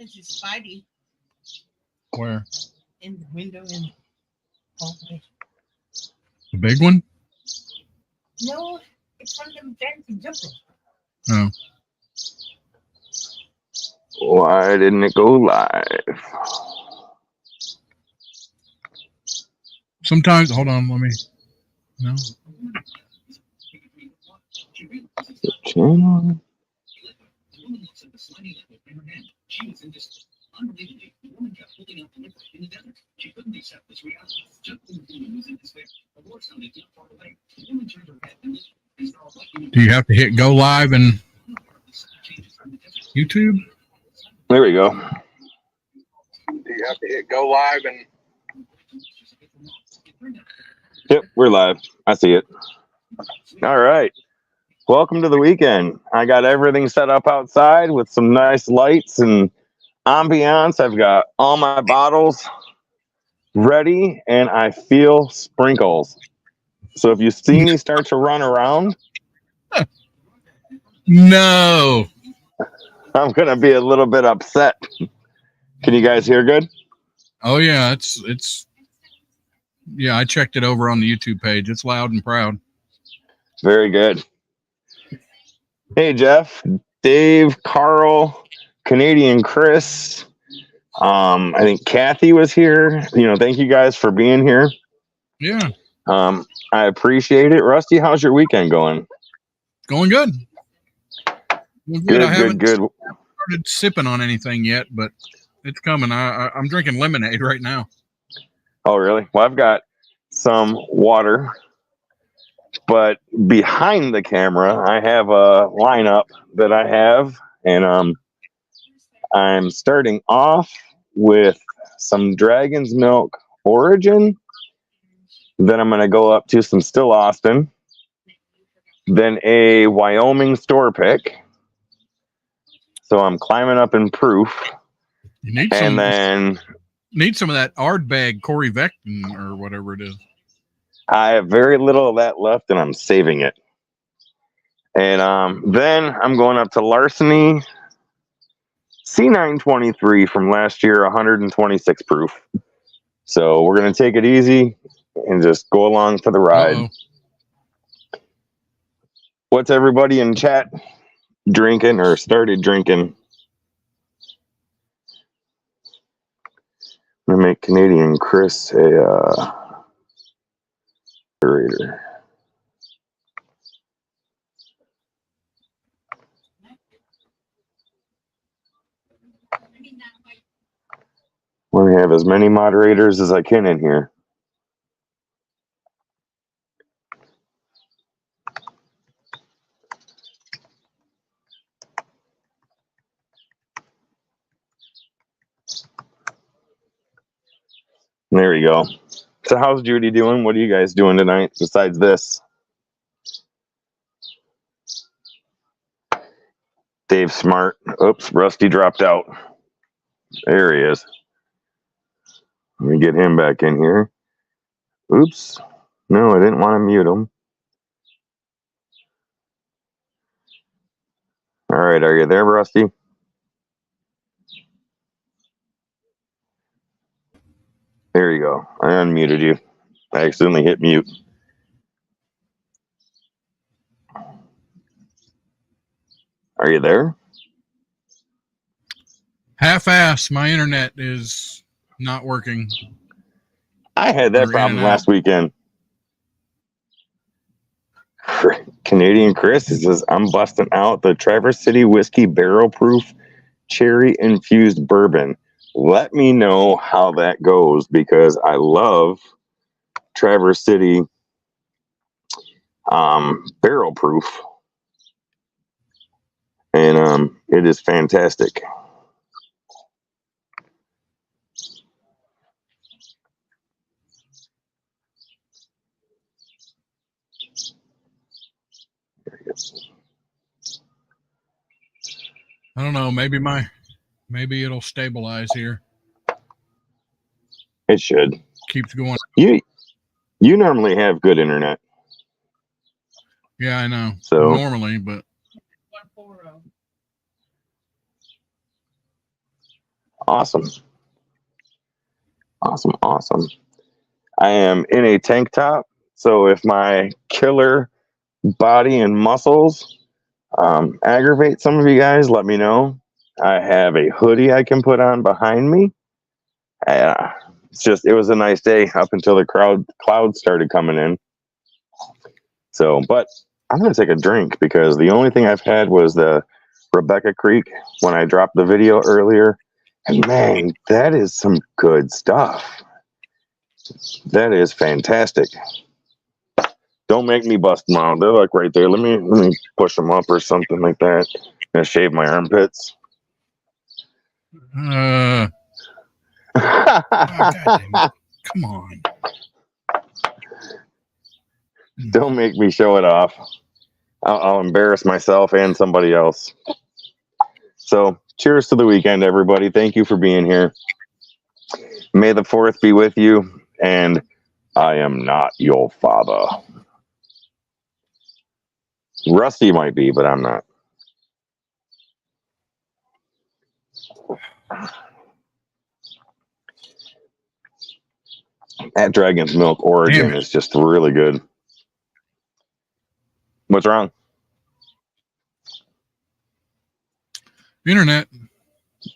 This is Spidey Where? in the window in the hallway. The big one? No, it's one of them fancy jumpers. Oh. Why didn't it go live? Sometimes, hold on, let me. No. Channel. Do you have to hit go live in YouTube? There we go. Do you have to hit go live and Yep, we're live. I see it. All right. Welcome to the weekend. I got everything set up outside with some nice lights and ambiance. I've got all my bottles ready and I feel sprinkles. So if you see me start to run around, no? I'm going to be a little bit upset. Can you guys hear good? Oh yeah, it's yeah, I checked it over on the YouTube page. It's loud and proud. Very good. Hey, Jeff, Dave, Carl, Canadian Chris. I think Kathy was here. Thank you guys for being here. Yeah. I appreciate it. Rusty, how's your weekend going? Going good. Good, I haven't good. started sipping on anything yet, but it's coming. I'm drinking lemonade right now. Oh, really? Well, I've got some water, but behind the camera, I have a lineup that I have, and I'm starting off with some Dragon's Milk Origin. Then I'm going to go up to some Still Austin. Then a Wyoming store pick. So I'm climbing up in proof. You need some of that Ardbeg Corey Vecton or whatever it is. I have very little of that left, and I'm saving it. And then I'm going up to Larceny C923 from last year, 126 proof. So we're going to take it easy and just go along for the ride. Uh-oh. What's everybody in chat drinking or started drinking? I'm going to make Canadian Chris a moderator. I'm going to have as many moderators as I can in here. There we go. So how's Judy doing? What are you guys doing tonight besides this? Dave Smart. Oops, Rusty dropped out. There he is. Let me get him back in here. Oops. No, I didn't want to mute him. All right, are you there, Rusty? There you go. I unmuted you. I accidentally hit mute. Are you there? Half-ass. My internet is not working. I had that problem last weekend. Canadian Chris says, I'm busting out the Traverse City Whiskey Barrel Proof Cherry Infused Bourbon. Let me know how that goes because I love Traverse City Barrel Proof. And it is fantastic. I don't know. Maybe it'll stabilize here. It should. Keeps going. You normally have good internet. Yeah, I know. So normally, but Awesome. Awesome. Awesome. I am in a tank top. So if my killer body and muscles aggravate some of you guys, let me know. I have a hoodie I can put on behind me. It was a nice day up until the clouds started coming in. So, but I'm going to take a drink because the only thing I've had was the Rebecca Creek when I dropped the video earlier. And man, that is some good stuff. That is fantastic. Don't make me bust them out. They're like right there. Let me push them up or something like that. I'm gonna shave my armpits. Oh, God damn it. Come on. Don't make me show it off. I'll embarrass myself and somebody else. So, cheers to the weekend, everybody. Thank you for being here. May the 4th be with you, and I am not your father. Rusty might be, but I'm not. That Dragon's Milk Origin is just really good. What's wrong? Internet.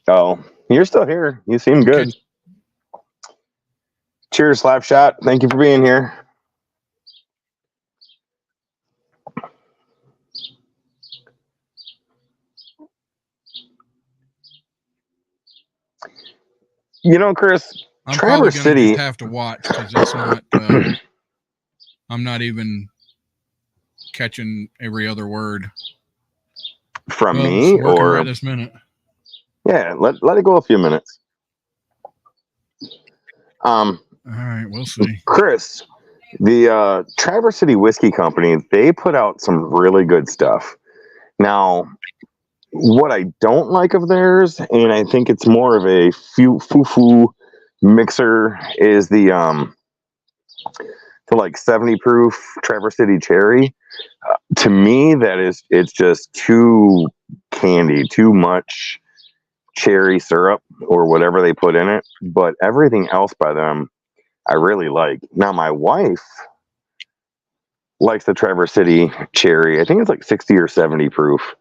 Oh, you're still here. You seem good. Okay. Cheers, Slapshot. Thank you for being here. You know, Chris, I'm Traverse probably going to City. just have to watch because it's not. I'm not even catching every other word From Well, me, it's working or right this minute. yeah, let it go a few minutes. All right, we'll see. Chris, the Traverse City Whiskey Company, they put out some really good stuff. Now, what I don't like of theirs, and I think it's more of a foo-foo mixer, is the like 70 proof Traverse City Cherry. To me, it's just too candy, too much cherry syrup or whatever they put in it. But everything else by them, I really like. Now, my wife likes the Traverse City Cherry. I think it's like 60 or 70 proof.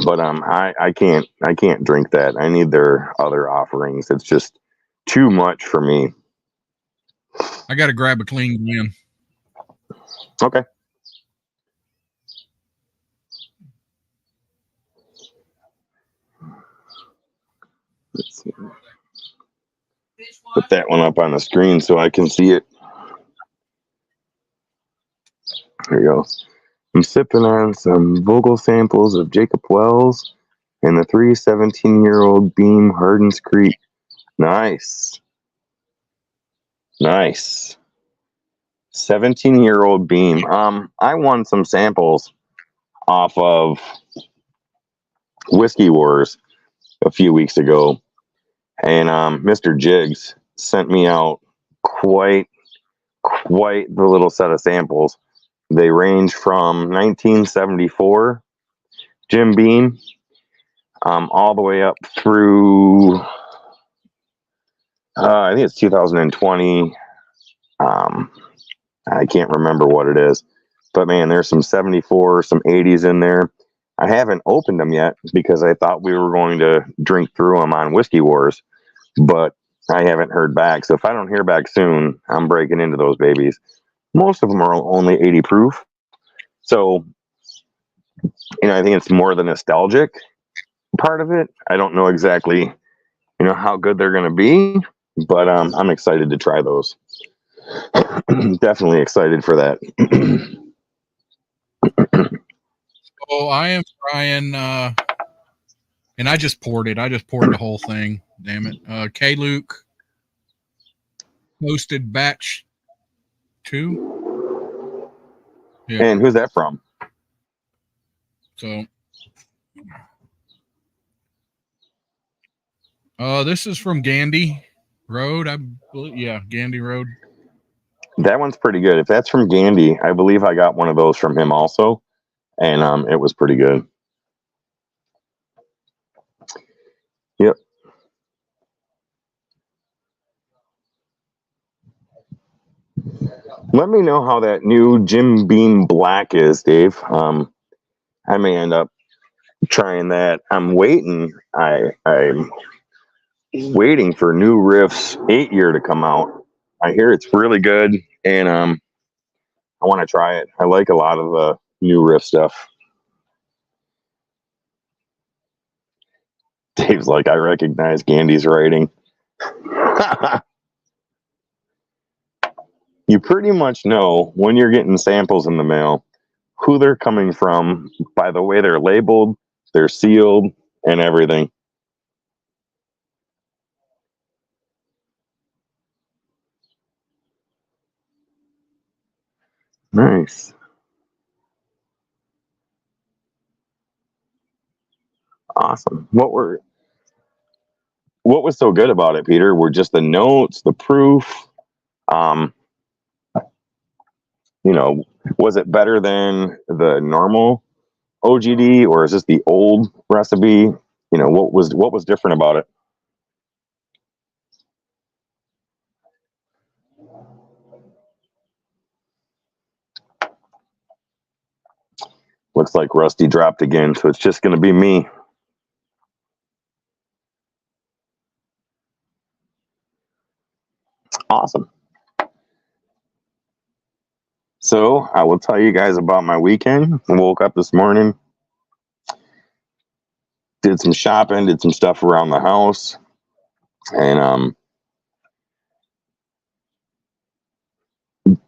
But I can't drink that. I need their other offerings. It's just too much for me. I got to grab a clean gin. Okay. Let's see. Put that one up on the screen so I can see it. There you go. I'm sipping on some Vogel samples of Jacob Wells and the 3 17-year-old Beam Hardens Creek. Nice. Nice. 17-year-old Beam. I won some samples off of Whiskey Wars a few weeks ago, and Mr. Jiggs sent me out quite the little set of samples. They range from 1974 Jim Beam all the way up through I think it's 2020. I can't remember what it is, but man, there's some 74, some 80s in there. I haven't opened them yet because I thought we were going to drink through them on Whiskey Wars, but I haven't heard back. So if I don't hear back soon, I'm breaking into those babies. Most of them are only 80 proof. So, I think it's more the nostalgic part of it. I don't know exactly, how good they're going to be, but I'm excited to try those. Definitely excited for that. Oh, I am trying, and I just poured it. I just poured the whole thing. Damn it. K-Luke posted batch 2. Yeah. And who's that from? So, this is from Gandy Road. I believe, yeah, Gandy Road. That one's pretty good. If that's from Gandy, I believe I got one of those from him also, and it was pretty good. Yep. Let me know how that new Jim Beam Black is, Dave. I may end up trying that. I'm waiting. I'm waiting for New Riff's 8-year to come out. I hear it's really good, and I want to try it. I like a lot of the New Riff stuff. Dave's like, I recognize Gandy's writing. You pretty much know when you're getting samples in the mail who they're coming from by the way they're labeled, they're sealed, and everything. Nice. Awesome. What was so good about it, Peter? Were just the notes, the proof? You know, was it better than the normal OGD, or is this the old recipe? You know, what was different about it? Looks like Rusty dropped again, so it's just going to be me. Awesome. So I will tell you guys about my weekend. I woke up this morning, did some shopping, did some stuff around the house, and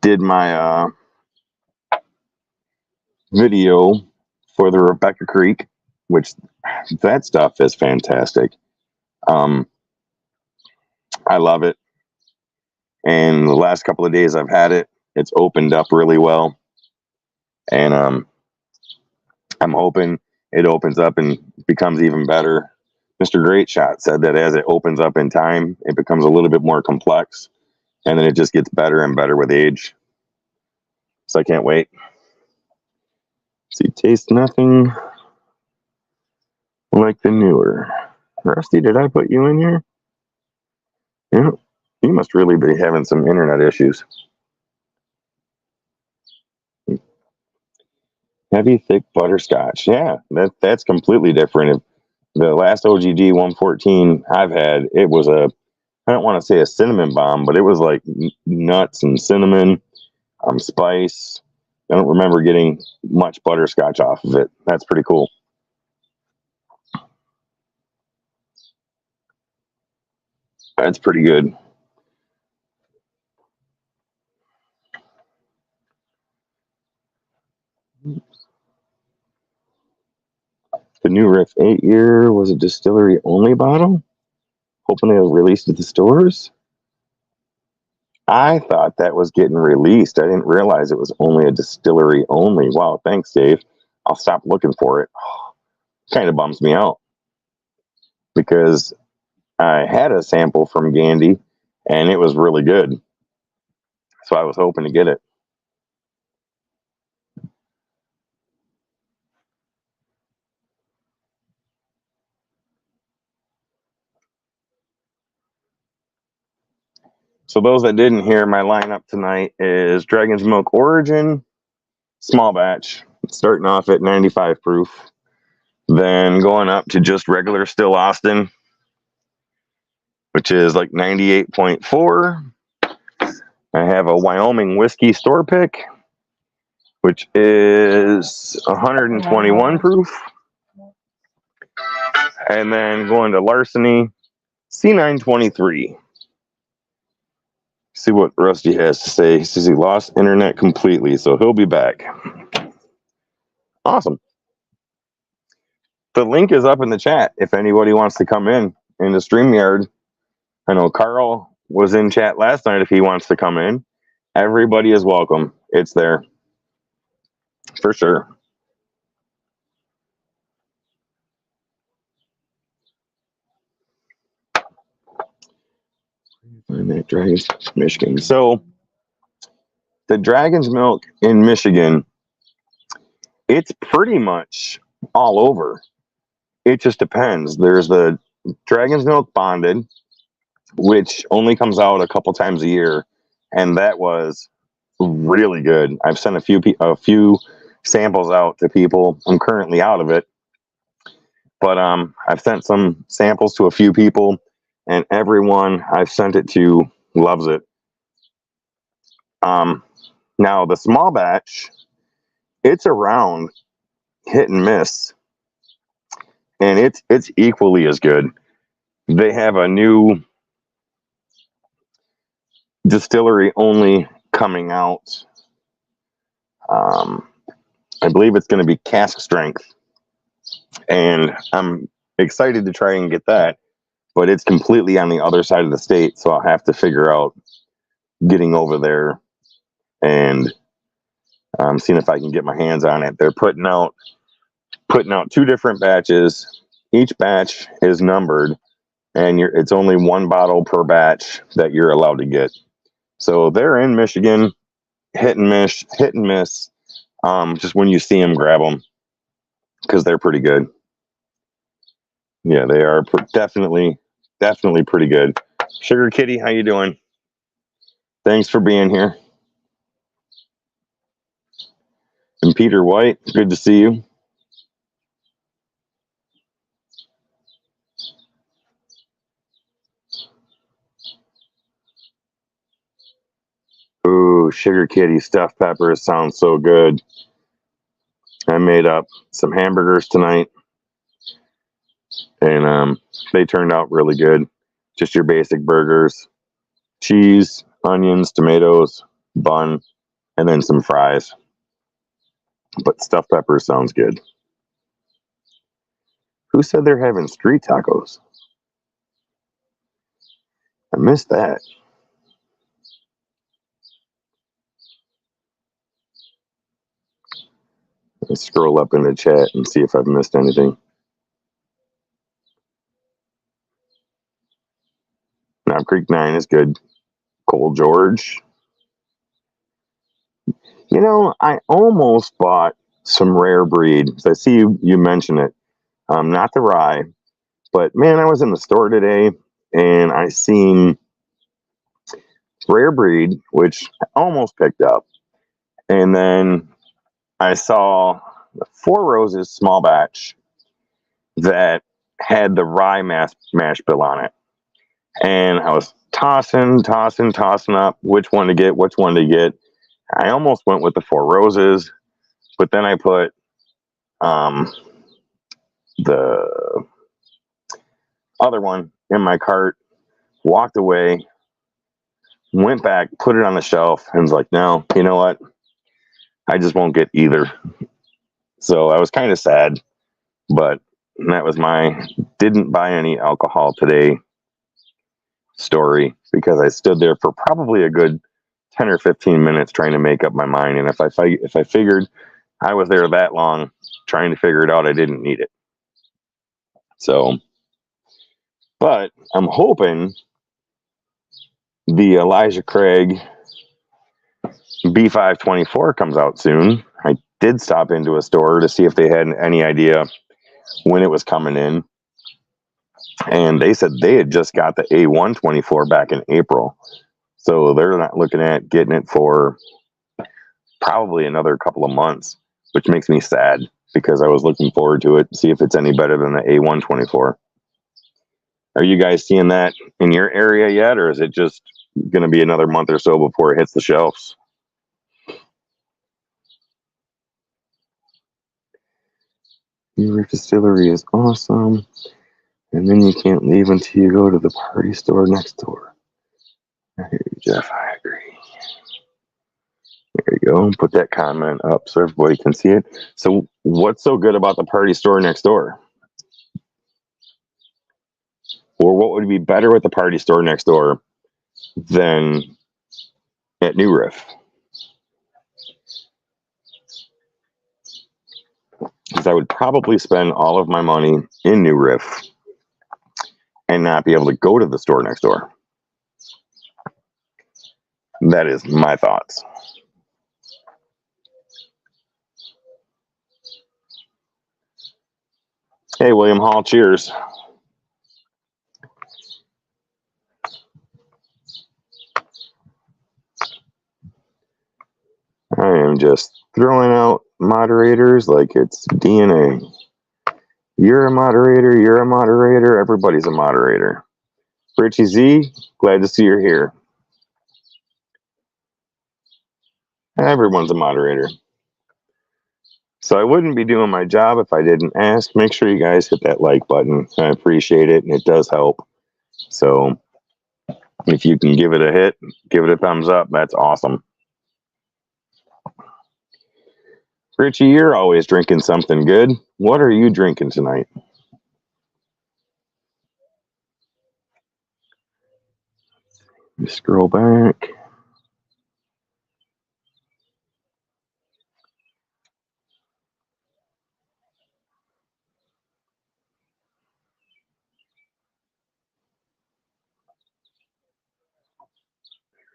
did my video for the Rebecca Creek, which that stuff is fantastic. I love it. And the last couple of days I've had it, it's opened up really well. And I'm hoping it opens up and becomes even better. Mr. Great Shot said that as it opens up in time, it becomes a little bit more complex. And then it just gets better and better with age. So I can't wait. See, taste nothing like the newer. Rusty, did I put you in here? Yeah, you must really be having some internet issues. Heavy, thick butterscotch. Yeah, that's completely different. The last OGD 114 I've had, it was I don't want to say a cinnamon bomb, but it was like nuts and cinnamon, spice. I don't remember getting much butterscotch off of it. That's pretty cool. That's pretty good. The New Riff 8-year was a distillery only bottle. Hoping they'll release it to the stores. I thought that was getting released. I didn't realize it was only a distillery only. Wow, thanks, Dave. I'll stop looking for it. Kind of bums me out because I had a sample from Gandy and it was really good. So I was hoping to get it. So those that didn't hear, my lineup tonight is Dragon's Milk Origin, small batch, starting off at 95 proof, then going up to just regular Still Austin, which is like 98.4. I have a Wyoming whiskey store pick, which is 121 proof. And then going to Larceny, C923. See what Rusty has to say. He says he lost internet completely, so he'll be back. Awesome. The link is up in the chat if anybody wants to come in the StreamYard. I know Carl was in chat last night if he wants to come in. Everybody is welcome. It's there. For sure. Find that Dragon's Michigan. So the Dragon's Milk in Michigan, it's pretty much all over. It just depends. There's the Dragon's Milk Bonded, which only comes out a couple times a year, and that was really good. I've sent a few samples out to people. I'm currently out of it, but I've sent some samples to a few people, and everyone I've sent it to loves it. Now the small batch, it's around hit and miss, and it's equally as good. They have a new distillery only coming out. I believe it's going to be cask strength, and I'm excited to try and get that, but it's completely on the other side of the state, so I'll have to figure out getting over there and seeing if I can get my hands on it. They're putting out 2 different batches. Each batch is numbered, and it's only 1 bottle per batch that you're allowed to get. So they're in Michigan, hit and miss. Just when you see them, grab them because they're pretty good. Yeah, they are definitely pretty good. Sugar Kitty, how you doing? Thanks for being here. And Peter White, good to see you. Ooh, Sugar Kitty stuffed peppers sounds so good. I made up some hamburgers tonight, and they turned out really good. Just your basic burgers, cheese, onions, tomatoes, bun, and then some fries. But stuffed peppers sounds good. Who said they're having street tacos? I missed that. Let's scroll up in the chat and see if I've missed anything. Knob Creek 9 is good. Cole George. You know, I almost bought some rare breed. I see you mention it. Not the rye, but man, I was in the store today and I seen rare breed, which I almost picked up. And then I saw the Four Roses small batch that had the rye mash bill on it. And I was tossing up which one to get. I almost went with the Four Roses, but then I put the other one in my cart, walked away, went back, put it on the shelf, and was like, no, you know what? I just won't get either. So I was kind of sad, but that was my didn't buy any alcohol today story, because I stood there for probably a good 10 or 15 minutes trying to make up my mind. And if I figured I was there that long trying to figure it out, I didn't need it. So, but I'm hoping the Elijah Craig B524 comes out soon. I did stop into a store to see if they had any idea when it was coming in, and they said they had just got the A124 back in April, so they're not looking at getting it for probably another couple of months, which makes me sad because I was looking forward to it, see if it's any better than the A124. Are you guys seeing that in your area yet, or is it just going to be another month or so before it hits the shelves? Your distillery is awesome, and then you can't leave until you go to the party store next door. I hear you, Jeff. I agree. There you go. Put that comment up so everybody can see it. So what's so good about the party store next door? Or what would be better with the party store next door than at New Riff? Because I would probably spend all of my money in New Riff and not be able to go to the store next door. That is my thoughts. Hey, William Hall, cheers. just throwing out moderators like it's DNA. You're a moderator. You're a moderator. Everybody's a moderator. Richie Z, glad to see you're here. Everyone's a moderator. So I wouldn't be doing my job if I didn't ask. Make sure you guys hit that like button. I appreciate it, and it does help. So if you can give it a hit, give it a thumbs up. That's awesome. Richie, you're always drinking something good. What are you drinking tonight? Scroll back.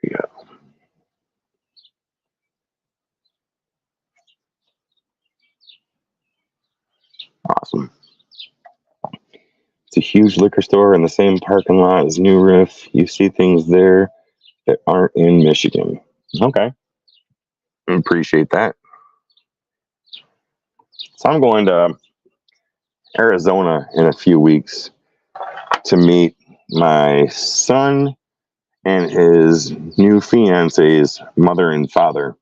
There we go. Awesome. It's a huge liquor store in the same parking lot as New Riff. You see things there that aren't in Michigan. Okay. Appreciate that. So I'm going to Arizona in a few weeks to meet my son and his new fiance's mother and father.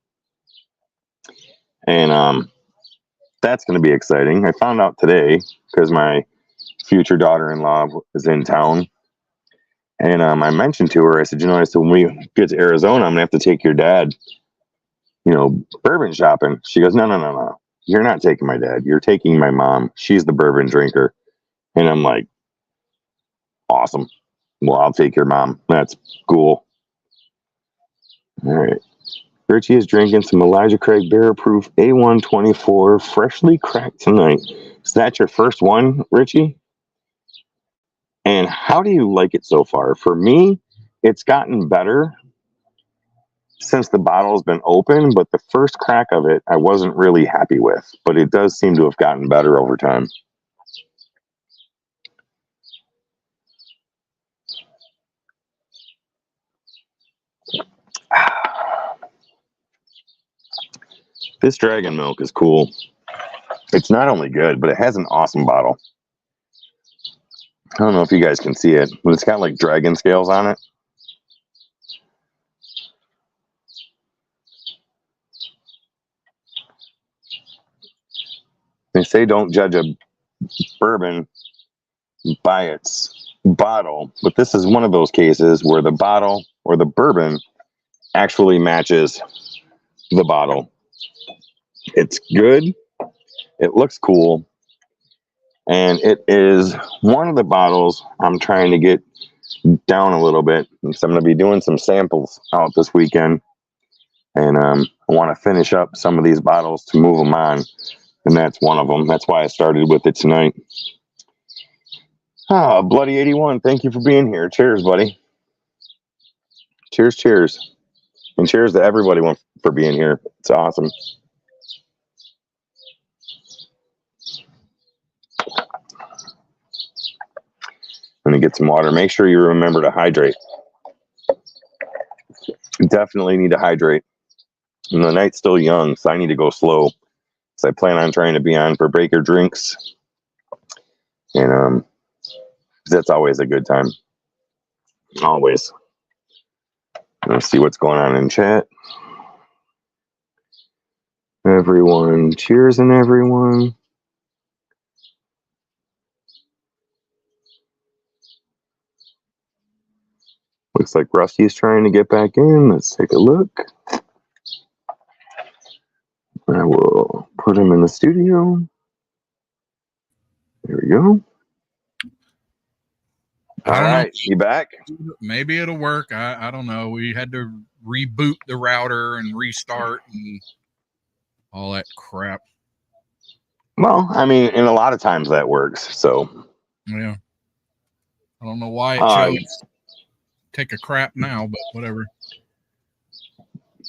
And that's going to be exciting. I found out today because my future daughter-in-law is in town. And I mentioned to her, I said, when we get to Arizona, I'm going to have to take your dad, bourbon shopping. She goes, no. You're not taking my dad. You're taking my mom. She's the bourbon drinker. And I'm like, awesome. Well, I'll take your mom. That's cool. All right. Richie is drinking some Elijah Craig Barrel Proof A124 freshly cracked tonight. Is that your first one, Richie? And how do you like it so far? For me, it's gotten better since the bottle's been open, but the first crack of it, I wasn't really happy with. But it does seem to have gotten better over time. This Dragon Milk is cool. It's not only good, but it has an awesome bottle. I don't know if you guys can see it, but it's got like dragon scales on it. They say don't judge a bourbon by its bottle, but this is one of those cases where the bottle or the bourbon actually matches the bottle. It's good. It looks cool. And it is one of the bottles I'm trying to get down a little bit. So I'm going to be doing some samples out this weekend. And I want to finish up some of these bottles to move them on. And that's one of them. That's why I started with it tonight. Bloody 81, thank you for being here. Cheers, buddy. Cheers. And cheers to everybody for being here. It's awesome. I'm going to get some water. Make sure you remember to hydrate. Definitely need to hydrate. And the night's still young, so I need to go slow. So I plan on trying to be on for Breaker Drinks. And that's always a good time. Always. Let's see what's going on in chat. Everyone, cheers and everyone. Looks like Rusty's trying to get back in. Let's take a look. I will put him in the studio. There we go. All right, you back? Maybe it'll work. I don't know. We had to reboot the router and restart and all that crap. Well, I mean, and a lot of times that works. So yeah, I don't know why it chose take a crap now, but whatever.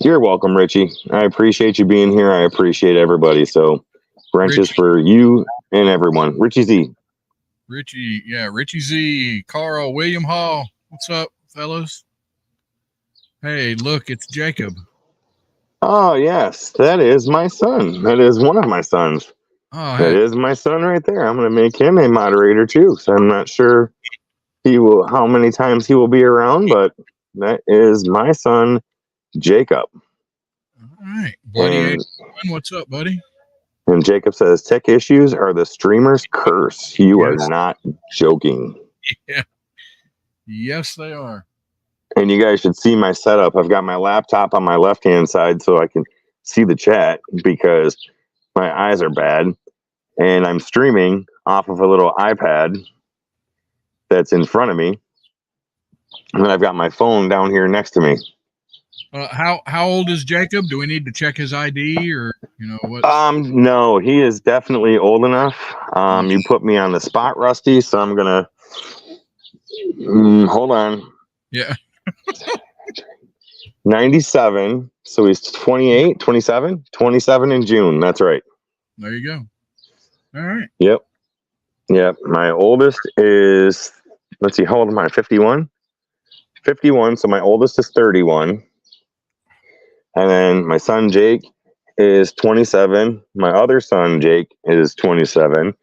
You're welcome, Richie. I appreciate you being here. I appreciate everybody. So wrenches for you and everyone. Richie Z. Richie Z, Carl, William Hall. What's up, fellas? Hey, look, it's Jacob. Oh yes, that is my son. That is one of my sons. Oh, That heck. is my son right there. I'm going to make him a moderator too. So I'm not sure how many times he will be around, but that is my son, Jacob. All right, buddy. And, What's up, buddy? and Jacob says, tech issues are the streamer's curse. You are Yes. not joking. Yeah. Yes, they are. And you guys should see my setup. I've got my laptop on my left-hand side so I can see the chat because my eyes are bad. And I'm streaming off of a little iPad that's in front of me. And then I've got my phone down here next to me. How old is Jacob? Do we need to check his ID or what? No, he is definitely old enough. You put me on the spot, Rusty, so I'm gonna hold on. Yeah. 97, so he's 28, 27 in June. That's right. There you go. All right. Yep. My oldest is, let's see, how old am I? 51. So my oldest is 31. And then my son Jake is 27. My other son Jake is 27.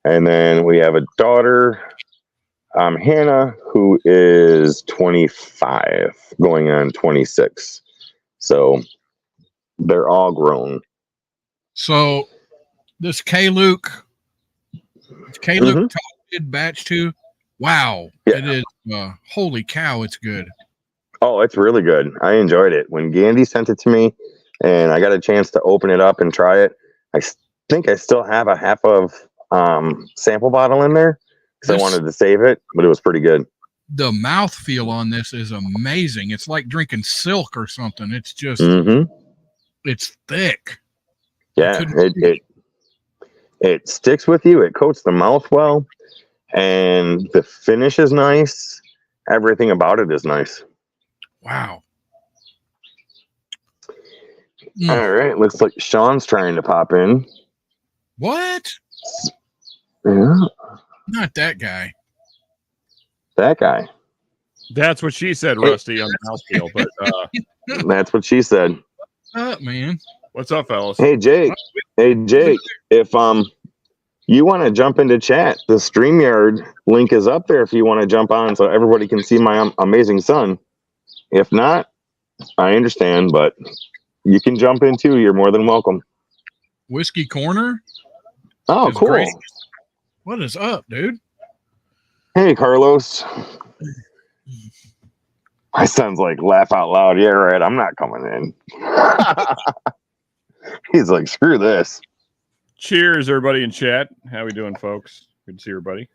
And then we have a daughter, Hannah, who is 25, going on 26. So they're all grown. So this K-Luke did batch 2. Wow. Yeah. It is. Holy cow, it's good. Oh, it's really good. I enjoyed it. When Gandhi sent it to me and I got a chance to open it up and try it, I think I still have a half of sample bottle in there because I wanted to save it, but it was pretty good. The mouthfeel on this is amazing. It's like drinking silk or something. It's just, it's thick. Yeah, it sticks with you. It coats the mouth well, and the finish is nice. Everything about it is nice. Wow. All right, looks like Sean's trying to pop in. What? Yeah, Not that guy. that guy. That's what she said, Rusty, on the mouthfeel. But That's what she said. What's up, man? what's up, fellas? Hey Jake, if you want to jump into chat, the StreamYard link is up there if you want to jump on so everybody can see my amazing son. If not, I understand, but you can jump in too. You're more than welcome. Whiskey Corner? Oh, It's cool. great. What is up, dude? Hey, Carlos. My son's like, laugh out loud. Yeah, right. I'm not coming in. He's like, screw this. Cheers, everybody in chat. How we doing, folks? Good to see everybody.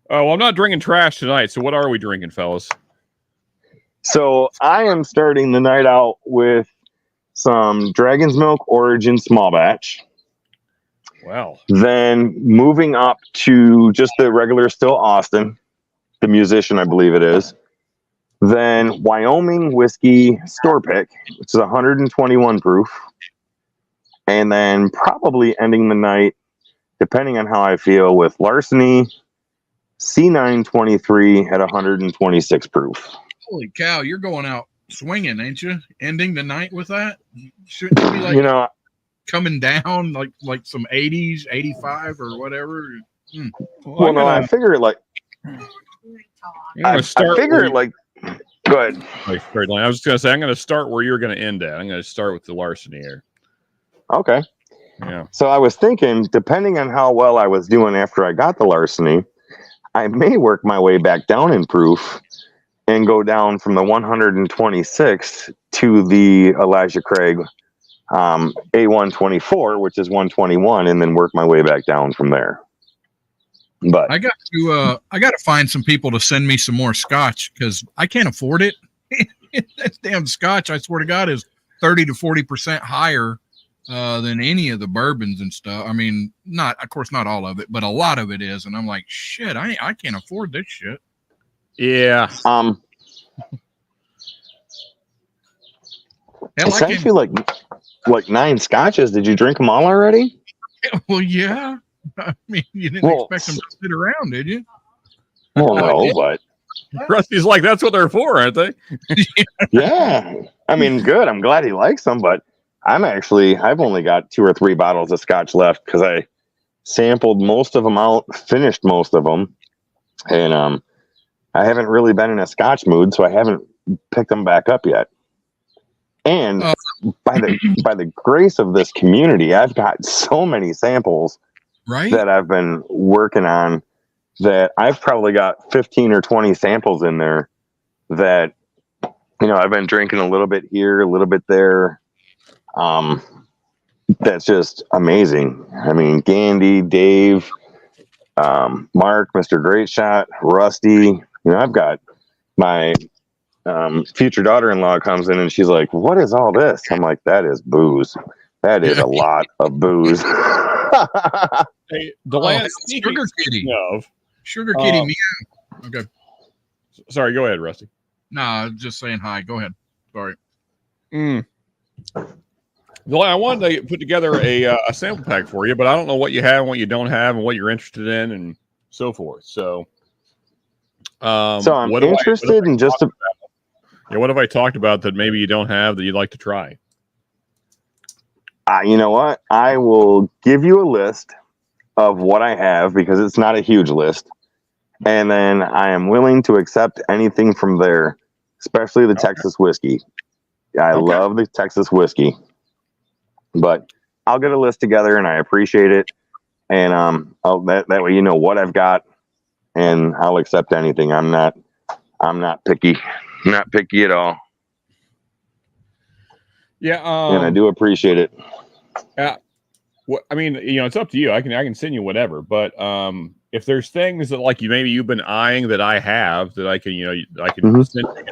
Well, I'm not drinking trash tonight, so what are we drinking, fellas? So I am starting the night out with some Dragon's Milk Origin small batch. Wow. Then moving up to just the regular Still Austin, the musician, I believe it is. Then Wyoming Whiskey Store Pick, which is 121 proof. And then probably ending the night, depending on how I feel, with Larceny C923 at 126 proof. Holy cow, you're going out swinging, ain't you? Ending the night with that? Shouldn't it be like coming down like some 80s, 85 or whatever? Well, no, I figure it like I figure it like. Go ahead. I was just gonna say I'm gonna start where you're gonna end at. I'm gonna start with the Larceny here. Okay. Yeah. So I was thinking, depending on how well I was doing after I got the Larceny, I may work my way back down in proof and go down from the 126 to the Elijah Craig A124, which is 121, and then work my way back down from there. But I got to find some people to send me some more scotch because I can't afford it. That damn scotch, I swear to God, is 30 to 40% higher than any of the bourbons and stuff. I mean, of course, not all of it, but a lot of it is. And I'm like, shit, I can't afford this shit. Yeah. Hell, it's actually like 9 scotches. Did you drink them all already? Well, yeah. I mean, you didn't expect them to sit around, did you? Well, no, but Rusty's like, that's what they're for, aren't they? Yeah. I mean, good. I'm glad he likes them, but I've only got 2 or 3 bottles of scotch left because I sampled most of them out, finished most of them. And I haven't really been in a scotch mood, so I haven't picked them back up yet. And by the grace of this community, I've got so many samples Right? that I've been working on that I've probably got 15 or 20 samples in there that, I've been drinking a little bit here, a little bit there. That's just amazing. I mean, Gandy, Dave, Mark, Mr. Great Shot, Rusty. I've got my future daughter-in-law comes in and she's like, "What is all this?" I'm like, "That is booze. That is a lot of booze." Hey, Deland, Sugar Kitty. of, Sugar Kitty meow. Okay. sorry, go ahead, Rusty. No, just saying hi. Go ahead. Sorry. Well, I wanted to put together a sample pack for you, but I don't know what you have and what you don't have and what you're interested in and so forth. So I'm interested in just what have I talked about that maybe you don't have that you'd like to try? You know what? I will give you a list of what I have because it's not a huge list. And then I am willing to accept anything from there, especially the Texas whiskey. I love the Texas whiskey. But I'll get a list together and I appreciate it. And that way you know what I've got and I'll accept anything. I'm not picky. Not picky at all. Yeah, and I do appreciate it. I mean, it's up to you. I can send you whatever, but if there's things that maybe you've been eyeing that I have that I can send you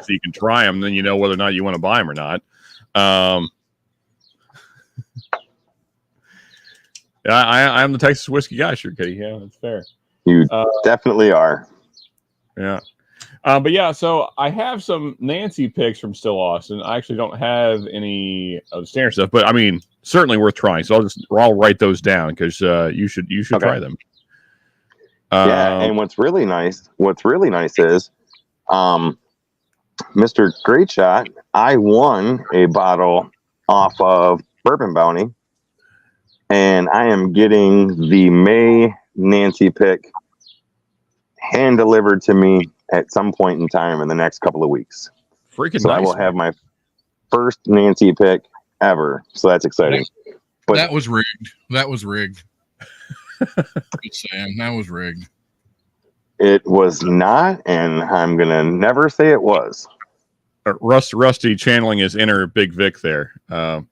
so you can try them, then you know whether or not you want to buy them or not. I'm the Texas whiskey guy, sure, Kitty. Yeah, that's fair. You definitely are. Yeah. But yeah, so I have some Nancy picks from Still Austin. I actually don't have any of the standard stuff, but I mean, certainly worth trying. So I'll write those down because you should try them. Yeah, and what's really nice is, Mr. Great Shot, I won a bottle off of Bourbon Bounty, and I am getting the May Nancy pick hand delivered to me at some point in time in the next couple of weeks. Freaking so nice. I will have my first Nancy pick ever. So that's exciting. But that was rigged. Just saying, that was rigged. It was not, and I'm gonna never say it was. Rusty channeling his inner Big Vic there. I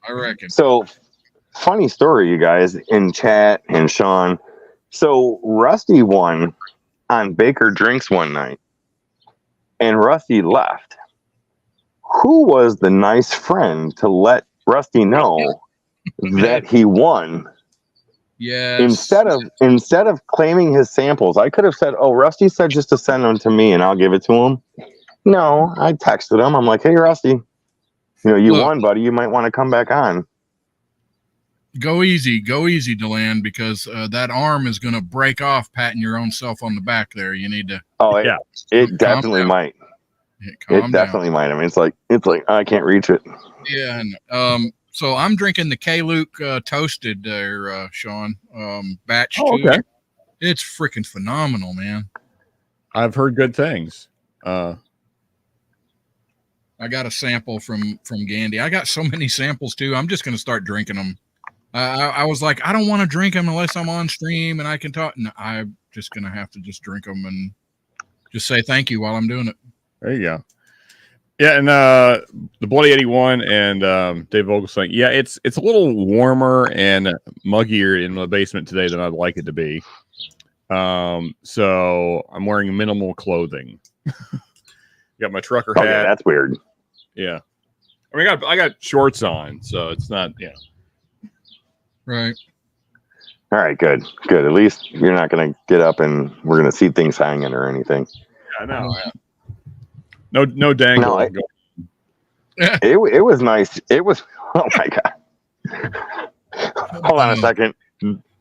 reckon. So, funny story, you guys, in chat and Sean. So Rusty won on Baker Drinks one night, and Rusty left. Who was the nice friend to let Rusty know that he won? Yes. Instead of claiming his samples, I could have said, "Oh, Rusty said just to send them to me, and I'll give it to him." No, I texted him. I'm like, "Hey, Rusty, you won, buddy. You might want to come back on." Go easy, Deland, because that arm is going to break off patting your own self on the back there. You need to. Oh, yeah. It definitely might. It definitely might. I mean, it's like I can't reach it. Yeah. And, so I'm drinking the K-Luke toasted there, Sean. Batch 2. Okay. It's freaking phenomenal, man. I've heard good things. I got a sample from Gandy. I got so many samples too. I'm just going to start drinking them. I was like, I don't want to drink them unless I'm on stream and I can talk. No, I'm just going to have to just drink them and just say thank you while I'm doing it. There you go. Yeah, and the Bloody 81 and Dave Vogelsang. Yeah, it's a little warmer and muggier in the basement today than I'd like it to be. So I'm wearing minimal clothing. Got my trucker hat. Yeah, that's weird. Yeah, I mean, I got shorts on, so it's not. Yeah. Right. All right, good. At least you're not going to get up and we're going to see things hanging or anything. Yeah, I know. No dangle. No, it was nice. It was. Oh my god. Hold on a second.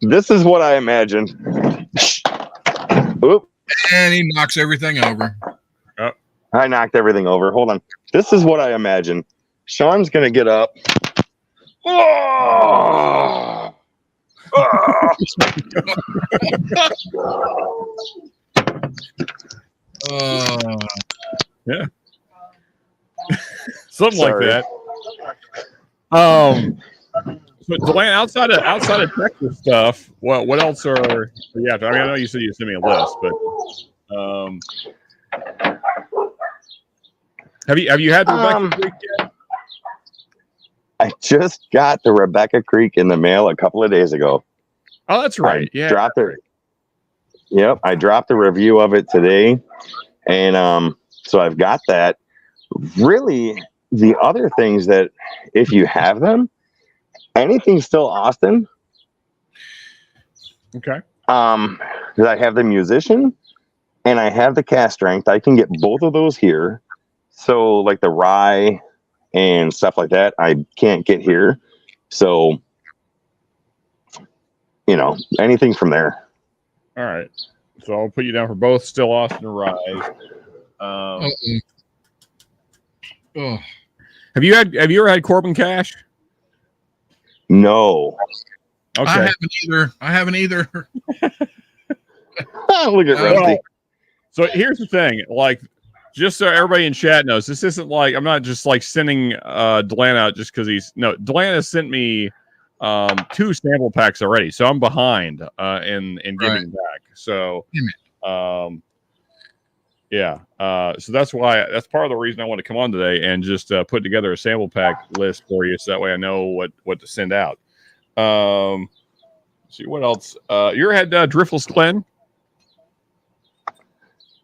This is what I imagined. Oop. And he knocks everything over. I knocked everything over. Hold on. This is what I imagine. Sean's gonna get up. Oh! Oh! Uh, Something Sorry. like that. So Delaney, outside of Texas stuff, what else are? Yeah, I mean, I know you said you sent me a list, but have you had the Rebecca Creek yet? I just got the Rebecca Creek in the mail a couple of days ago. Oh, that's right. I Yeah, dropped it. Yep, I dropped a review of it today, and so I've got that. Really, the other things that if you have them, anything still Austin. Okay. Because I have the musician and I have the cast strength. I can get both of those here. So like the rye and stuff like that, I can't get here. So, anything from there. All right. So I'll put you down for both still Austin Rise. oh. Have you ever had Corbin Cash? No. Okay. I haven't either. Look at Rusty. Well, so here's the thing, like, just so everybody in chat knows, this isn't like I'm not just like sending Delan out just because Delan has sent me 2 sample packs already, so I'm behind in giving back. So so that's part of the reason I want to come on today and just put together a sample pack list for you, so that way I know what to send out. See what else. You ever had Driftless Glen?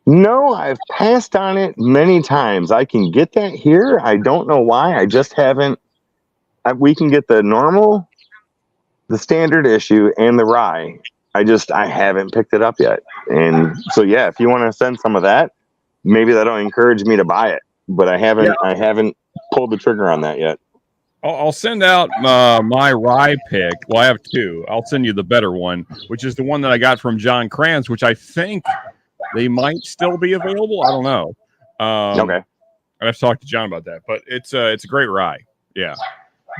No, I've passed on it many times. I can get that here. I don't know why. I just haven't. We can get the normal, the standard issue, and the rye. I haven't picked it up yet. And so, yeah, if you want to send some of that, maybe that'll encourage me to buy it. But I haven't pulled the trigger on that yet. I'll send out my rye pick. Well, I have 2. I'll send you the better one, which is the one that I got from John Kranz, which I think they might still be available. I don't know. Okay. I have to talk to John about that, but it's a great rye. Yeah.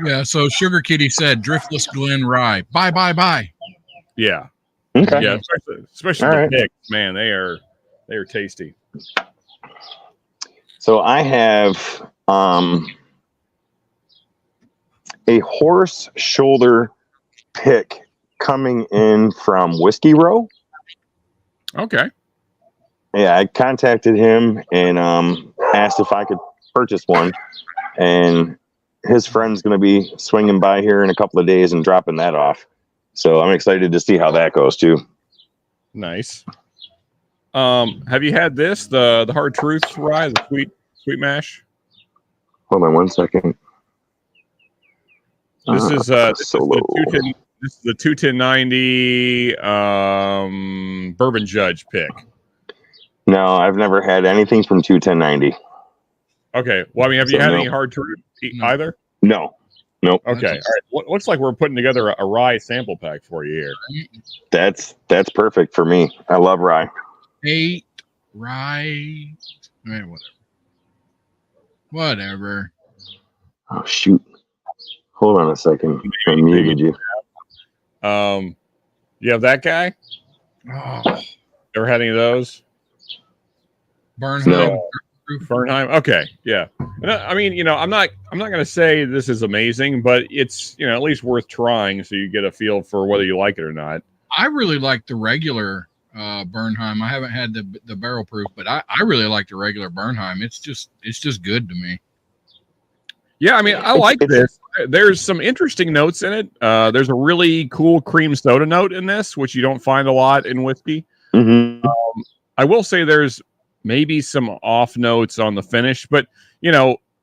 Yeah. So Sugar Kitty said, Driftless Glen Rye. Bye. Yeah. Okay. Yeah. Especially All the right. picks, man. They are tasty. So I have a horse shoulder pick coming in from Whiskey Row. Okay. Yeah, I contacted him and asked if I could purchase one, and his friend's going to be swinging by here in a couple of days and dropping that off. So I'm excited to see how that goes too. Nice. Have you had this, the Hard Truth rye, the sweet mash? Hold on one second. This is so the 21090 Bourbon Judge pick. No, I've never had anything from 21090. Okay. Well, I mean, have you had any Hard Truth either? No. Nope. Okay. All right. Looks like we're putting together a rye sample pack for you here. That's perfect for me. I love rye. 8 rye. I mean, whatever. Oh shoot. Hold on a second. I muted you. You have that guy? Oh, Ever had any of those? Bernheim. No. Bernheim. Okay, yeah. I mean, I'm not going to say this is amazing, but it's at least worth trying, so you get a feel for whether you like it or not. I really like the regular Bernheim. I haven't had the barrel proof, but I really like the regular Bernheim. It's just good to me. Yeah, I mean, I like this. There's some interesting notes in it. There's a really cool cream soda note in this, which you don't find a lot in whiskey. Mm-hmm. I will say there's maybe some off notes on the finish, but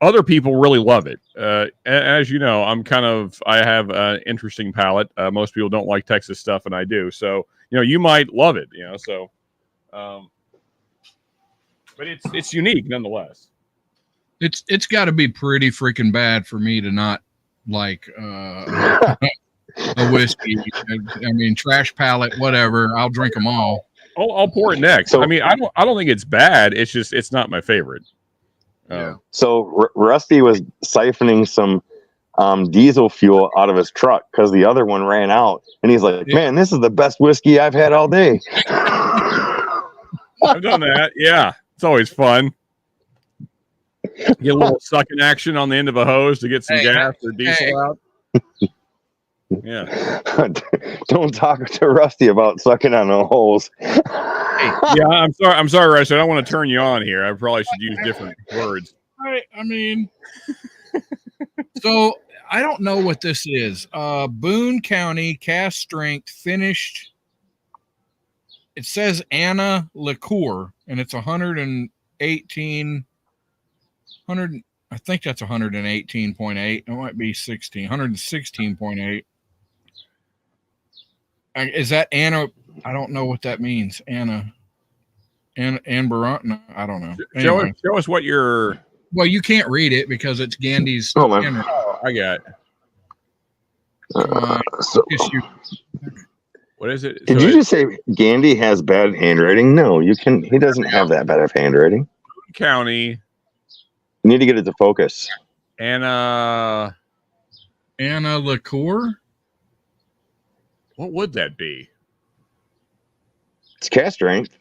other people really love it. As you know, I have an interesting palate. Most people don't like Texas stuff, and I do. So you might love it. So, but it's unique nonetheless. It's got to be pretty freaking bad for me to not like a whiskey. I mean, trash palate, whatever. I'll drink them all. I'll pour it next. So- I mean, I don't think it's bad. It's just it's not my favorite. So Rusty was siphoning some diesel fuel out of his truck because the other one ran out, and he's like, "Man, this is the best whiskey I've had all day." I've done that. Yeah, it's always fun. Get a little sucking action on the end of a hose to get some gas or diesel out. Yeah. Don't talk to Rusty about sucking on the holes. Yeah, I'm sorry, Rusty. I don't want to turn you on here. I probably should use different words. I mean, so I don't know what this is. Boone County cast strength finished. It says Anna liqueur, and it's 118. 100. I think that's 118.8. It might be 116.8. Is that Anna? I don't know what that means. Anna. Anne Barant? No, I don't know. Anyway. Show us what you're. Well, you can't read it because it's Gandy's. Hold on. handwriting. Oh, I got it. Come on. So, What is it? did you just say Gandy has bad handwriting? No, you can. He doesn't have that bad of handwriting. County You need to get it to focus. Anna? liqueur? What would that be? It's cast strength.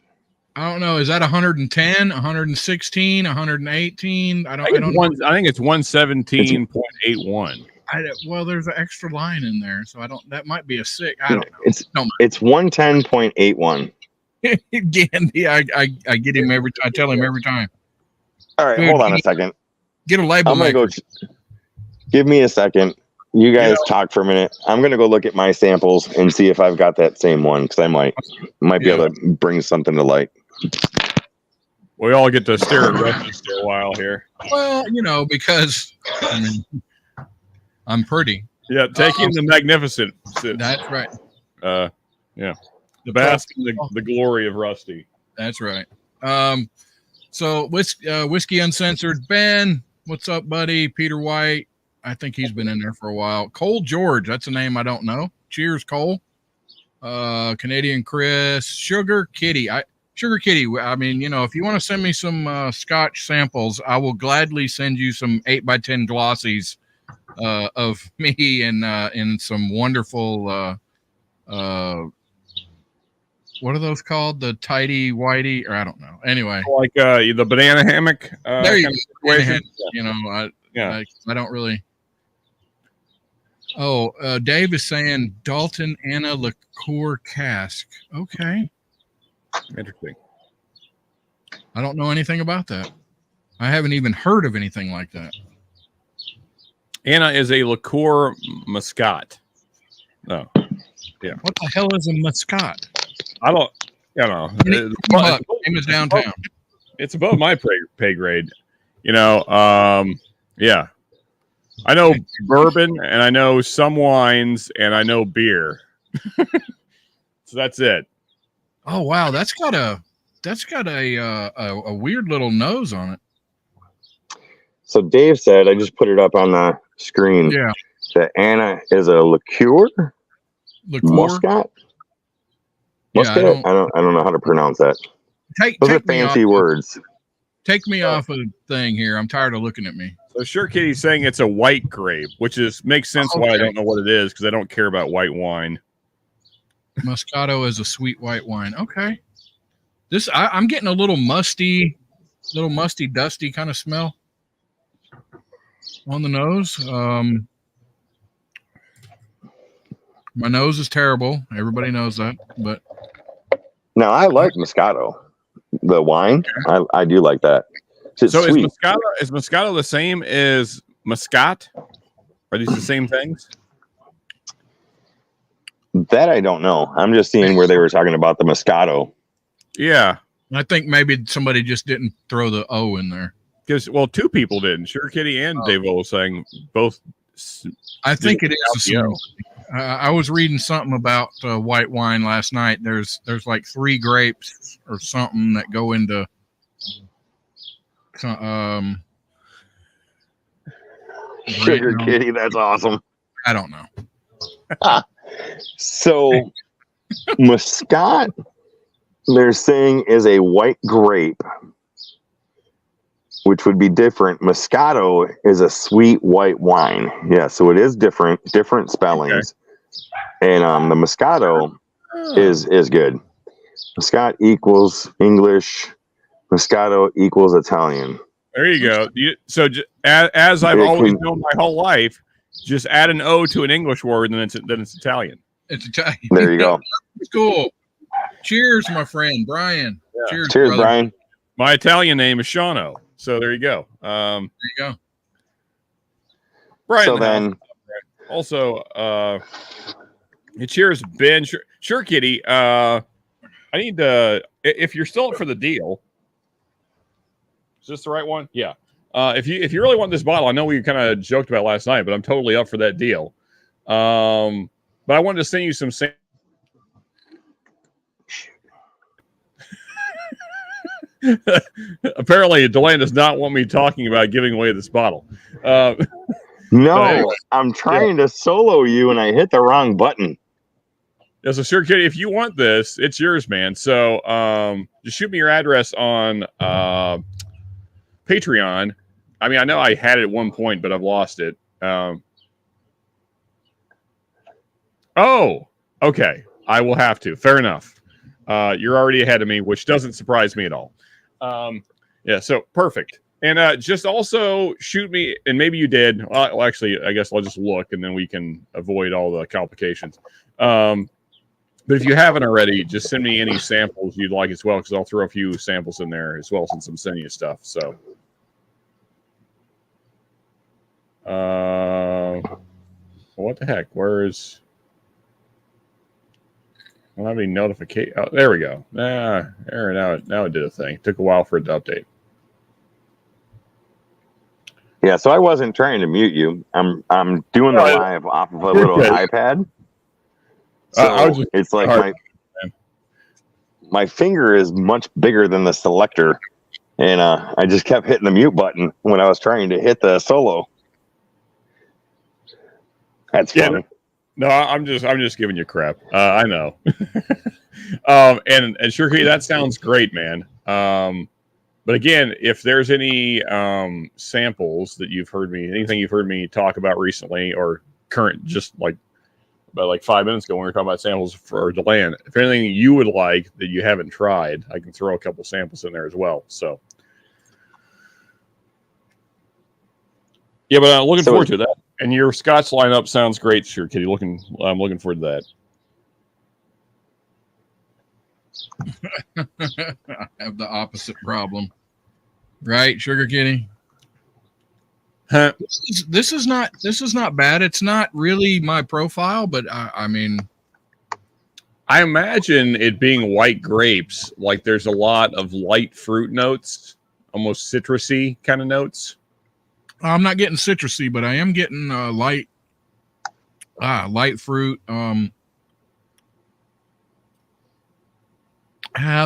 I don't know. Is that 110, 116, 118? I don't know. I think it's 117.81. Well, there's an extra line in there, so that might be a 6. I don't know. It's 110.81. Gandy, I get him every time. I tell him every time. All right, Dude, hold on a second. Get a label. I'm gonna go. Give me a second. You guys talk for a minute. I'm gonna go look at my samples and see if I've got that same one because I might be able to bring something to light. We all get to stare at Rusty for a while here. Well, because I'm pretty. Yeah, taking the magnificent. That's right. Yeah, the bask in the glory of Rusty. That's right. So Whiskey Uncensored, Ben, what's up, buddy? Peter White, I think he's been in there for a while. Cole George, that's a name I don't know. Cheers, Cole. Canadian Chris, Sugar Kitty. Sugar Kitty, I mean, if you want to send me some Scotch samples, I will gladly send you some 8x10 glossies of me in some wonderful what are those called? The tidy whitey, or I don't know. Anyway, Like the banana hammock. there you go. Situation. I don't really. Oh, Dave is saying Dalton Anna liqueur cask. Okay, Interesting. I don't know anything about that. I haven't even heard of anything like that. Anna is a liqueur muscat. No. Yeah. What the hell is a muscat? I don't know. Name is downtown. It's above my pay grade. Yeah. I know bourbon and I know some wines and I know beer. So that's it. Oh wow, that's got a weird little nose on it. So Dave said, I just put it up on the screen. Yeah. That Anna is a liqueur. Muscat. Muscat. Yeah, I don't know how to pronounce that. Those are fancy words. Take me off of the thing here. I'm tired of looking at me. So Sure Kitty's saying it's a white grape, which makes sense why I don't know what it is because I don't care about white wine. Moscato is a sweet white wine. Okay. I'm getting a little musty, dusty kind of smell on the nose. My nose is terrible. Everybody knows that. But now I like Moscato, the wine. I do like that. It's so sweet. is Moscato the same as Muscat? Are these the same things? That I don't know. I'm just seeing where they were talking about the Moscato. Yeah. I think maybe somebody just didn't throw the O in there. Because, two people didn't. Sure Kitty and Dave O was saying both. I think it is. I was reading something about white wine last night. There's like 3 grapes or something that go into Sugar Kitty, that's awesome. I don't know. So Muscat they're saying is a white grape, which would be different. Moscato is a sweet white wine. Yeah, so it is different spellings. Okay. And the Moscato is good. Moscato equals English. Moscato equals Italian. There you go. As I've always known my whole life, just add an O to an English word, and then it's Italian. It's Italian. There you go. Cool. Cheers, my friend Brian. Yeah. Cheers, Brian. My Italian name is Shano. So there you go. There you go. Brian. So then, also, cheers, Ben. Sure, Kitty. I need to. If you're still up for the deal, is this the right one? Yeah. If you really want this bottle, I know we kind of joked about it last night, but I'm totally up for that deal. But I wanted to send you some. Apparently, Deland does not want me talking about giving away this bottle. No, anyway, I'm trying to solo you, and I hit the wrong button. Yeah, so sure, Kitty, if you want this, it's yours, man. So just shoot me your address on Patreon. I mean, I know I had it at one point, but I've lost it. Oh, okay. I will have to. Fair enough. You're already ahead of me, which doesn't surprise me at all. Yeah, so perfect. And just also shoot me, and maybe you did. Well, actually, I guess I'll just look, and then we can avoid all the complications. But if you haven't already, just send me any samples you'd like as well, because I'll throw a few samples in there as well, since I'm sending you stuff. So, what the heck? Where's? I don't have any notification. Oh, there we go. There, now it did a thing. It took a while for it to update. Yeah, so I wasn't trying to mute you. I'm doing the live off of a little iPad. So it's like my finger is much bigger than the selector, and I just kept hitting the mute button when I was trying to hit the solo. That's funny. No, I'm just giving you crap. I know. And sure, that sounds great, man. But again, if there's any samples that you've heard me, anything you've heard me talk about recently or current, just like about like 5 minutes ago when we were talking about samples for Deland, if anything you would like that you haven't tried, I can throw a couple samples in there as well. So, yeah, but I'm looking forward to that. And your Scotch lineup sounds great, sure, Kitty. I'm looking forward to that. I have the opposite problem, right, Sugar Kitty? Huh? This is not bad. It's not really my profile, but I mean, I imagine it being white grapes. Like there's a lot of light fruit notes, almost citrusy kind of notes. I'm not getting citrusy, but I am getting light fruit. The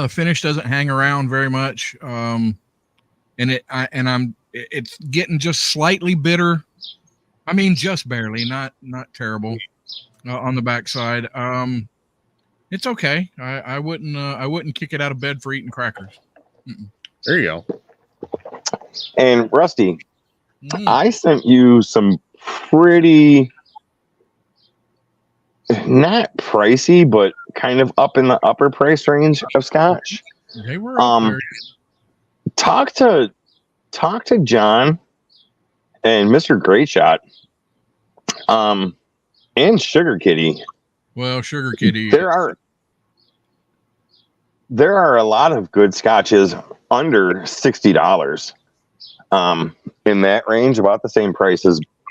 finish doesn't hang around very much, and it's getting just slightly bitter. I mean, just barely, not terrible on the backside. It's okay. I wouldn't kick it out of bed for eating crackers. Mm-mm. There you go. And Rusty. I sent you some pretty, not pricey, but kind of up in the upper price range of Scotch. They were talk to John and Mr. Great Shot, and Sugar Kitty. Well, Sugar Kitty. There are a lot of good Scotches under $60. In that range, about the same price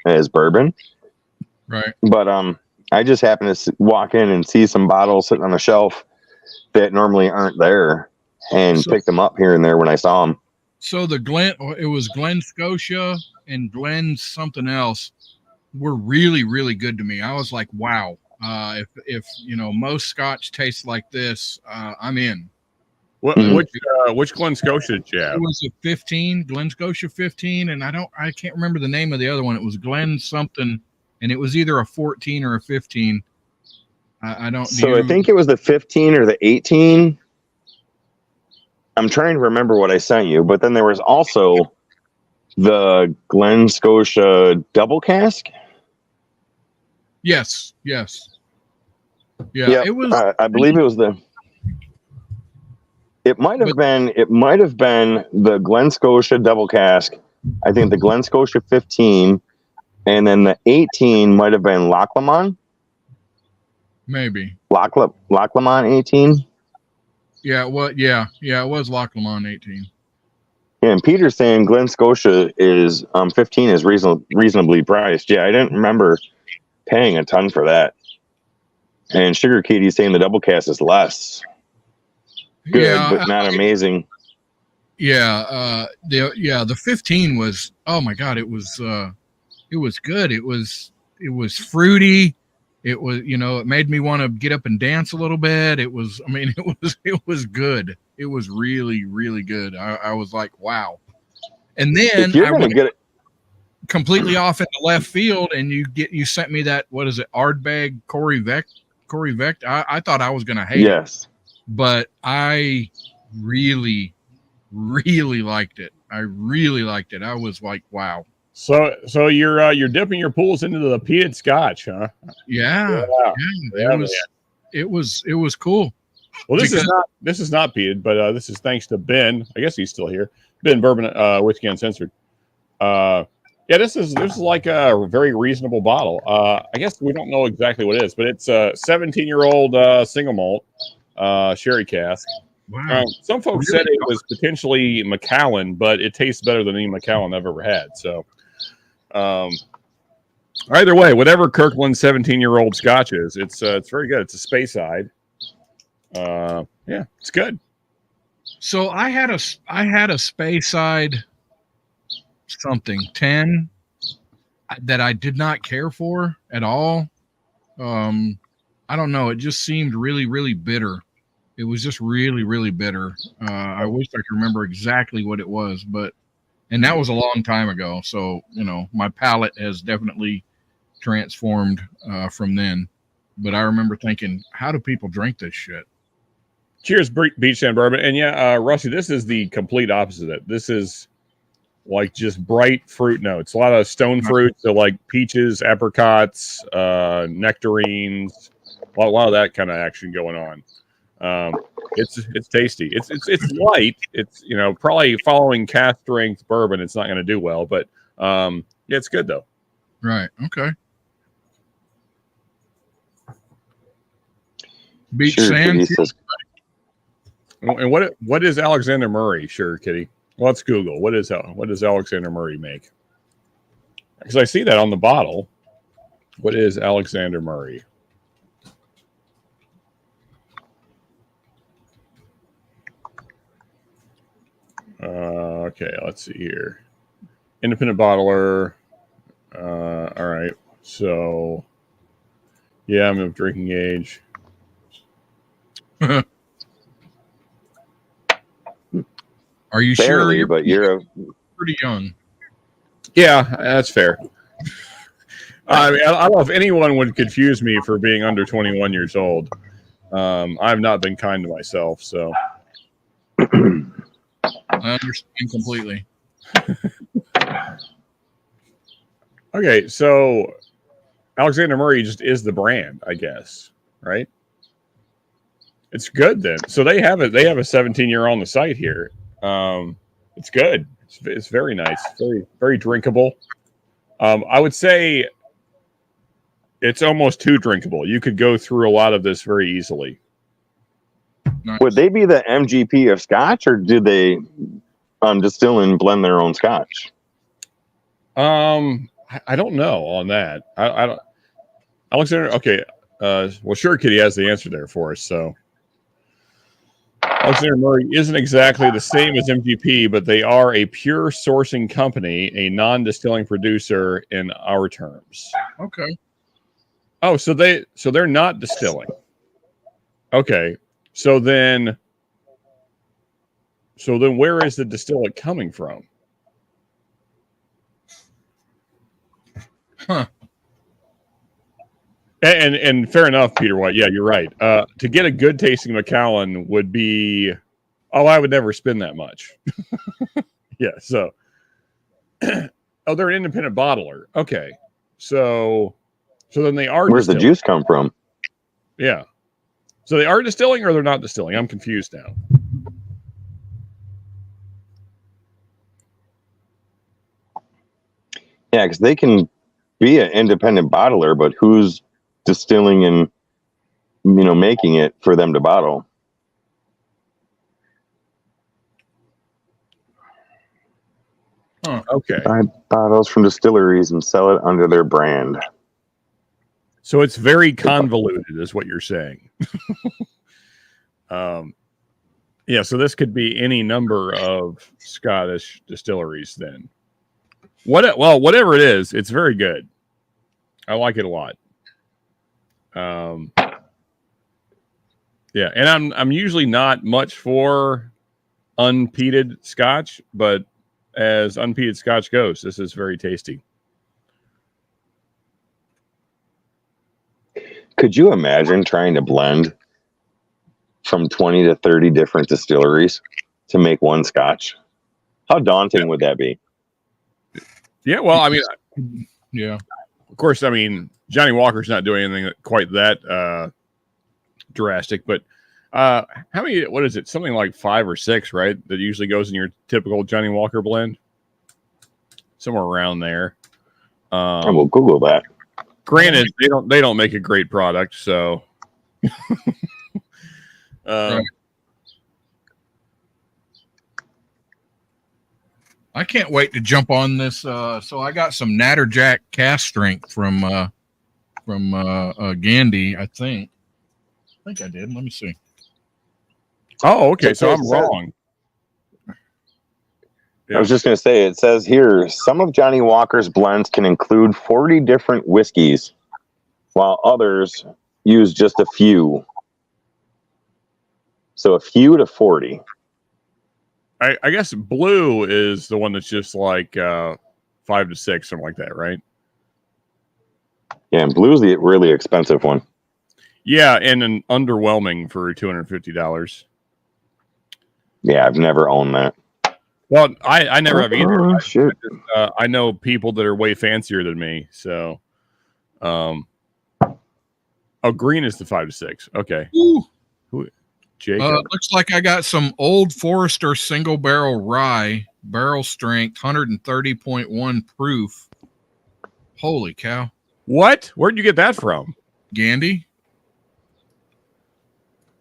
as bourbon. Right. But I just happened to walk in and see some bottles sitting on the shelf that normally aren't there, and picked them up here and there when I saw them. So it was Glen Scotia and Glen something else were really, really good to me. I was like, wow, if most Scotch tastes like this, I'm in. Which Glen Scotia did you have? It was a 15, Glen Scotia 15, and I can't remember the name of the other one. It was Glen something, and it was either a 14 or a 15. I don't. So I think it was the 15 or the 18. I'm trying to remember what I sent you, but then there was also the Glen Scotia double cask. Yes. Yeah. Yep. It was. I believe it was the. It might have been. It might have been the Glen Scotia double cask. I think the Glen Scotia 15, and then the 18 might have been Loch Lomond. Maybe. Loch Lomond 18. Yeah. What? Yeah. It was Loch Lomond 18. Yeah, and Peter's saying Glen Scotia is 15 is reasonably priced. Yeah, I didn't remember paying a ton for that. And Sugar Katie's saying the double cast is less. Good, but not amazing. Yeah. The 15 was. Oh my God! It was good. It was fruity. It was, it made me want to get up and dance a little bit. It was good. It was really, really good. I was like, wow. And then I went completely off into left field, and you sent me that, what is it, Ardbeg Corey Vecht. I thought I was going to hate it, but I really, really liked it. I was like, wow. So you're dipping your pools into the peated Scotch, huh? Yeah. It was cool. Well, this is not peated, but this is thanks to Ben. I guess he's still here. Ben Bourbon, Whiskey Uncensored. This is like a very reasonable bottle. I guess we don't know exactly what it is, but it's a 17-year-old single malt sherry cask. Wow. Some folks said it was potentially Macallan, but it tastes better than any Macallan I've ever had. So, either way, whatever Kirkland 17-year-old Scotch is, it's very good. It's a Speyside. It's good. So I had a Speyside something 10 that I did not care for at all. I don't know. It just seemed really, really bitter. It was just really, really bitter. I wish I could remember exactly what it was, and that was a long time ago. So, my palate has definitely transformed from then. But I remember thinking, how do people drink this shit? Cheers, Beach Sand Bourbon. And Rusty, this is the complete opposite of it. This is like just bright fruit notes. A lot of stone fruits, so like peaches, apricots, nectarines, a lot of that kind of action going on. It's tasty. It's light. It's probably following cast strength bourbon. It's not going to do well, but it's good though. Right. Okay. Beach Sand. And what is Alexander Murray? Sure, Kitty. Let's Google. What does Alexander Murray make? Because I see that on the bottle. What is Alexander Murray? Okay, let's see here. Independent bottler. All right. So, I'm of drinking age. Are you Barely, sure? But you're pretty young. Yeah, that's fair. I mean, I don't know if anyone would confuse me for being under 21 years old. I've not been kind to myself, so. I understand completely. Okay, so Alexander Murray just is the brand, I guess, right? It's good then. So they have a 17-year on the site here. It's good. It's very nice. Very, very drinkable. I would say it's almost too drinkable. You could go through a lot of this very easily. Nice. Would they be the MGP of Scotch, or do they distill and blend their own Scotch? I don't know on that. I don't. Alexander. Okay. Well, Sure Kitty has the answer there for us. So Alexander Murray isn't exactly the same as MGP, but they are a pure sourcing company, a non-distilling producer in our terms. Okay. Oh, so they're not distilling. Okay. So then where is the distillate coming from? Huh. And fair enough, Peter White. Yeah, you're right. To get a good tasting Macallan would be Oh, I would never spend that much. Yeah. So, oh, they're an independent bottler. Okay. So then they are. Where's the distilling. juice come from? Yeah. So they are distilling or they're not distilling? I'm confused now. Yeah, because they can be an independent bottler, but who's distilling and making it for them to bottle? Okay. Buy bottles from distilleries and sell it under their brand. So it's very convoluted, is what you're saying. Yeah. So this could be any number of Scottish distilleries. Then, whatever it is, it's very good. I like it a lot. Yeah, and I'm usually not much for unpeated Scotch, but as unpeated Scotch goes, this is very tasty. Could you imagine trying to blend from 20 to 30 different distilleries to make one Scotch? How daunting would that be? Yeah, well, I mean, Yeah. of course, I mean, Johnny Walker's not doing anything quite that drastic, but how many, what is it? Something like 5 or 6, right? That usually goes in your typical Johnny Walker blend. Somewhere around there. I will Google that. Granted, they don't make a great product, so Right. I can't wait to jump on this. So I got some Natterjack cast strength from Gandhi, I think. I did. Let me see. oh, okay, so I'm It says- wrong. I was just going to say, it says here, some of Johnny Walker's blends can include 40 different whiskeys, while others use just a few. So a few to 40. I guess blue is the one that's just like 5 to 6, something like that, right? Yeah, and blue's the really expensive one. Yeah, and an underwhelming for $250. Yeah, I've never owned that. Well, I never have either. Oh, shit. I know people that are way fancier than me. So, oh, green is the 5 to 6. Okay, Ooh. Jacob. Looks like I got some Old Forester single barrel rye, barrel strength, 130.1 proof. Holy cow. What? Where'd you get that from? Gandhi.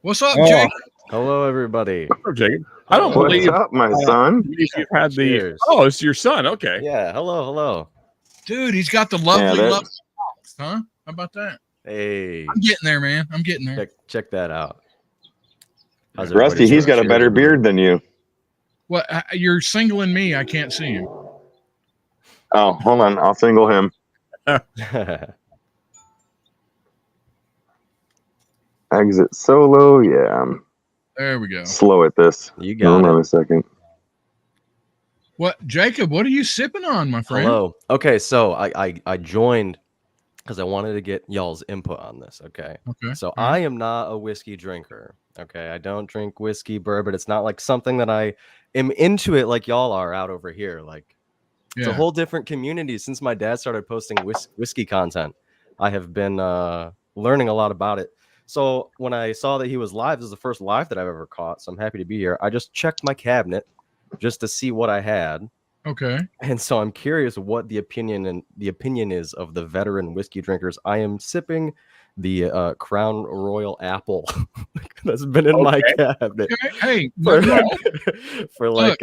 What's up, Oh. Jake? Hello, everybody. What's up, Jacob? I don't What's believe up, my son? you've had the. Cheers. Oh, it's your son. Okay. Yeah, hello. Dude, he's got the lovely, that- lovely box, huh? How about that? Hey, I'm getting there, man. I'm getting there. check that out. How's Rusty, everybody he's got a doing? better beard than you. What? You're singling me. I can't see him. Oh, hold on. I'll single him. Exit solo. Yeah, I'm There we go. slow at this. You Hold got on it. a second. What, Jacob? What are you sipping on, my friend? Hello. Okay, so I joined because I wanted to get y'all's input on this. Okay. Okay. So I am not a whiskey drinker. Okay. I don't drink whiskey, bourbon. It's not like something that I am into it like y'all are out over here. Like it's a Yeah. whole different community since my dad started posting whiskey content. I have been learning a lot about it. So when I saw that he was live, this is the first live that I've ever caught. So I'm happy to be here. I just checked my cabinet just to see what I had. Okay. And so I'm curious what the opinion is of the veteran whiskey drinkers. I am sipping the Crown Royal Apple that's been in my cabinet Okay. Hey, for, no, for like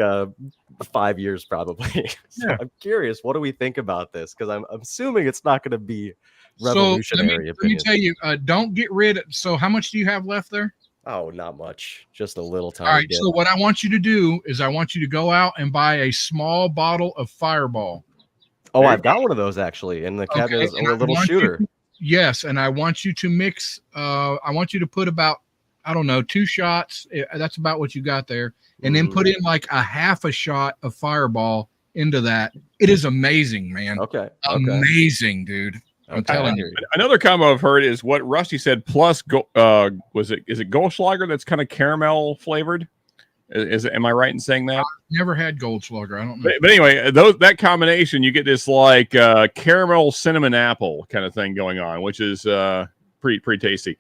5 years probably. So Yeah. I'm curious, what do we think about this? Because I'm assuming it's not going to be so revolutionary let me opinion. tell you, don't get rid of. So how much do you have left there? Oh, not much, just a little tiny All right. bit. So what I want you to do is I want you to go out and buy a small bottle of Fireball. Oh, I've got one of those actually, and the cabinet is and a I little want you shooter. Yes, and I want you to mix. I want you to put about, I don't know, 2 shots. That's about what you got there, and then put in like a half a shot of Fireball into that. It is amazing, man. Okay. Amazing, dude. I'm Okay, telling I you. hear Another combo I've heard is what Rusty said. Plus, is it Goldschlager that's kind of caramel flavored? Am I right in saying that? Never had Goldschlager. I don't know. But anyway, that combination, you get this like caramel cinnamon apple kind of thing going on, which is pretty tasty.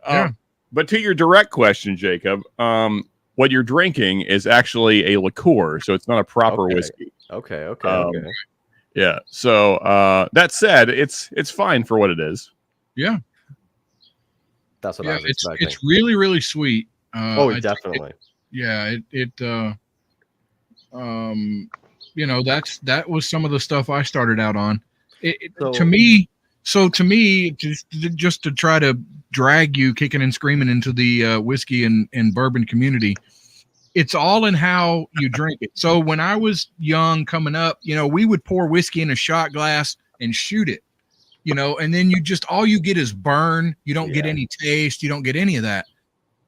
Yeah. But to your direct question, Jacob, what you're drinking is actually a liqueur, so it's not a proper Okay. whiskey. Okay. Yeah. So that said, it's fine for what it is. Yeah. That's what I Yeah. was It's expecting. it's really, really sweet. Oh, I- definitely. Yeah. That was some of the stuff I started out on. So- To me, just to try to drag you kicking and screaming into the whiskey and bourbon community, it's all in how you drink it. So when I was young coming up, we would pour whiskey in a shot glass and shoot it, and then all you get is burn. You don't get Yeah. any taste. You don't get any of that.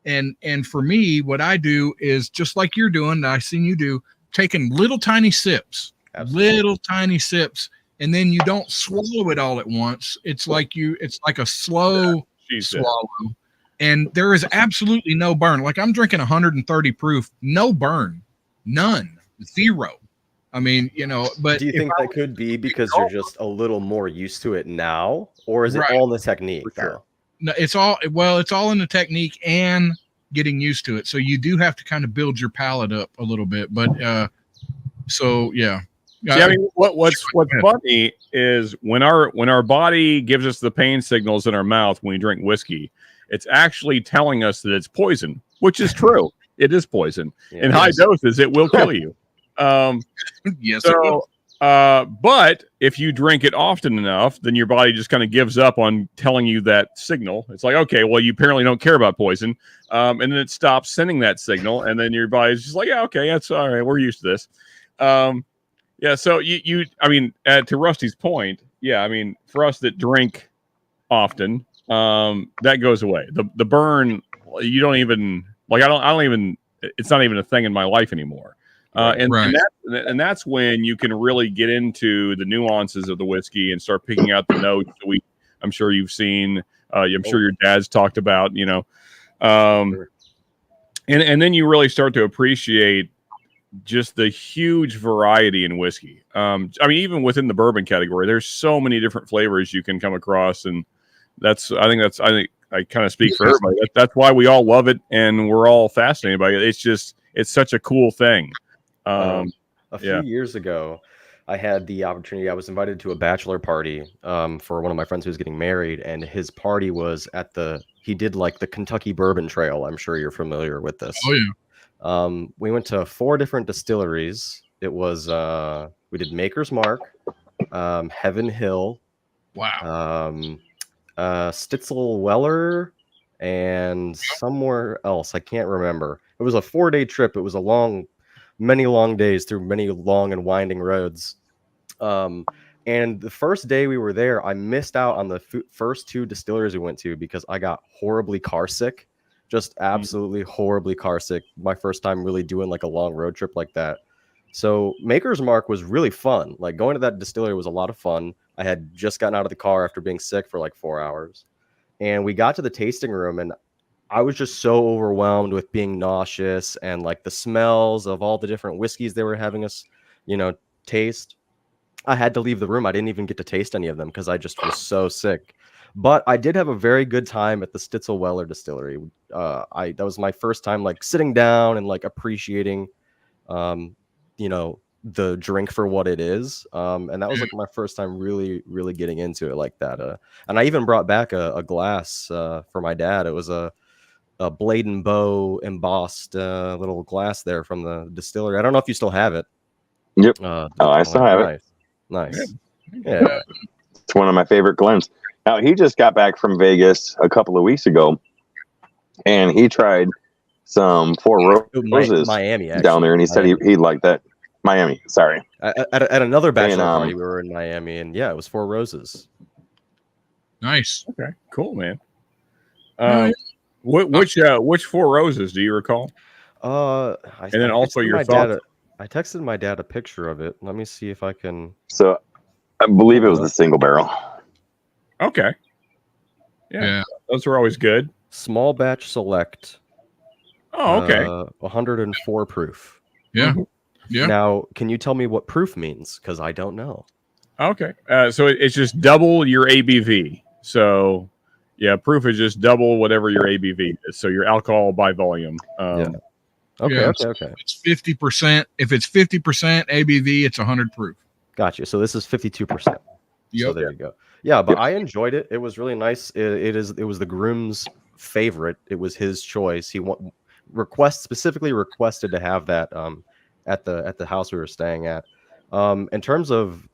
And for me, what I do is just like you're doing, I've seen you do, taking little tiny sips, and then you don't swallow it all at once. It's like a slow She said. swallow, and there is absolutely no burn. Like I'm drinking 130 proof, no burn, none, zero. I mean, but Do you if think that could be because you're just a little more used to it now, or is it Right. all in the technique? For sure. Though? No, it's all in the technique and getting used to it. So you do have to kind of build your palate up a little bit. But so yeah. See, I mean, what's funny is when our body gives us the pain signals in our mouth when we drink whiskey, it's actually telling us that it's poison, which is true. It is poison. Yeah. In high doses, it will kill you. Yes. it will. But if you drink it often enough, then your body just kind of gives up on telling you that signal. It's like, okay, well, you apparently don't care about poison. And then it stops sending that signal. And then your body's just like, yeah, okay, that's all right. We're used to this. Yeah. So to Rusty's point, yeah, I mean, for us that drink often, that goes away. The burn, you don't even like, I don't even, it's not even a thing in my life anymore. And that's when you can really get into the nuances of the whiskey and start picking out the notes that I'm sure you've seen. I'm sure your dad's talked about, and then you really start to appreciate just the huge variety in whiskey. I mean, even within the bourbon category, there's so many different flavors you can come across, and I think I kind of speak for everybody. That's why we all love it, and we're all fascinated by it. It's such a cool thing. A few years ago, I had the opportunity. I was invited to a bachelor party for one of my friends who was getting married, and his party was he did like the Kentucky Bourbon Trail. I'm sure you're familiar with this. Oh yeah. We went to 4 different distilleries. It was we did Maker's Mark, Heaven Hill, Wow. Stitzel Weller, and somewhere else. I can't remember. It was a 4-day trip. It was many long days through many long and winding roads. And the first day we were there, I missed out on the first 2 distilleries we went to because I got horribly car sick. Just absolutely horribly car sick. My first time really doing like a long road trip like that. So Maker's Mark was really fun. Like going to that distillery was a lot of fun. I had just gotten out of the car after being sick for like 4 hours. And we got to the tasting room and I was just so overwhelmed with being nauseous and like the smells of all the different whiskeys they were having us, taste. I had to leave the room. I didn't even get to taste any of them because I just was so sick. But I did have a very good time at the Stitzel Weller distillery. That was my first time like sitting down and like appreciating, the drink for what it is. And that was like my first time really, really getting into it like that. And I even brought back a glass for my dad. It was a Blade and Bow embossed little glass there from the distillery. I don't know if you still have it. Yep. I still have it. Nice. Yeah. It's one of my favorite Glens. Now, he just got back from Vegas a couple of weeks ago, and he tried some Four Roses Miami actually. down there, and he said he liked that. Miami, sorry. At another bachelor And, party, we were in Miami, and yeah, it was Four Roses. Nice. Okay, cool, man. Nice. Which Four Roses do you recall? And then also your thoughts. I texted my dad a picture of it. Let me see if I can. So I believe it was the single barrel. Okay. Yeah. Those were always good. Small batch select. Oh, okay. 104 proof. Yeah. Yeah. Now, can you tell me what proof means? Because I don't know. Okay. So it's just double your ABV. So yeah, proof is just double whatever your ABV is. So your alcohol by volume. Yeah. Okay. Yeah. Okay. It's 50%. If it's 50% ABV, it's 100 proof. Gotcha. So this is 52%. So Yep. there you go. Yeah, but I enjoyed it. It was really nice. It was the groom's favorite. It was his choice. He specifically requested to have that at the house we were staying at. In terms of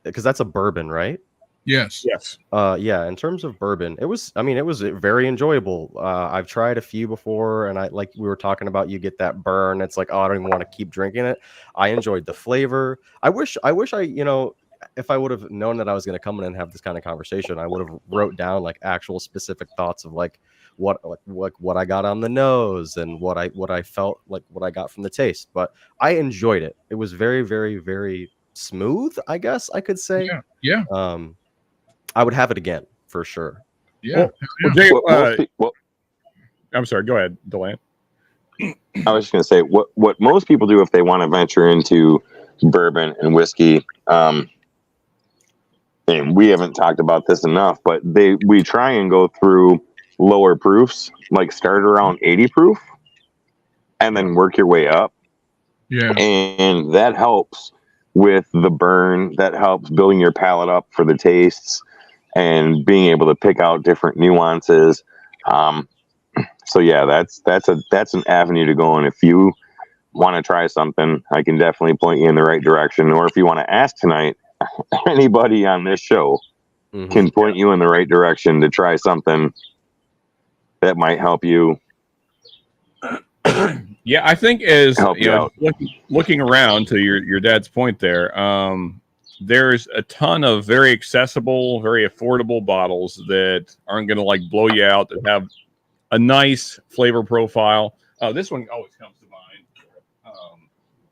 because that's a bourbon, right? Yes. Yes. Yeah, in terms of bourbon, it was very enjoyable. I've tried a few before, and like we were talking about, you get that burn. It's like, oh, I don't even want to keep drinking it. I enjoyed the flavor. I wish I, if I would have known that I was going to come in and have this kind of conversation, I would have wrote down like actual specific thoughts of like what I got on the nose and what I felt like, what I got from the taste. But I enjoyed it. It was very, very, very smooth, I guess I could say. Yeah. I would have it again for sure. Yeah. Well, Jay, Well, I'm sorry. Go ahead, Deland. I was just going to say what most people do if they want to venture into bourbon and whiskey. And we haven't talked about this enough, but we try and go through lower proofs, like start around 80 proof, and then work your way up. Yeah. And that helps with the burn. That helps building your palate up for the tastes and being able to pick out different nuances. So yeah, that's an avenue to go in. If you want to try something, I can definitely point you in the right direction. Or if you want to ask tonight, anybody on this show can point you in the right direction to try something that might help you. Yeah, I think Help you out. Looking around to your dad's point there, there's a ton of very accessible, very affordable bottles that aren't going to like blow you out, that have a nice flavor profile. This one always comes to mind.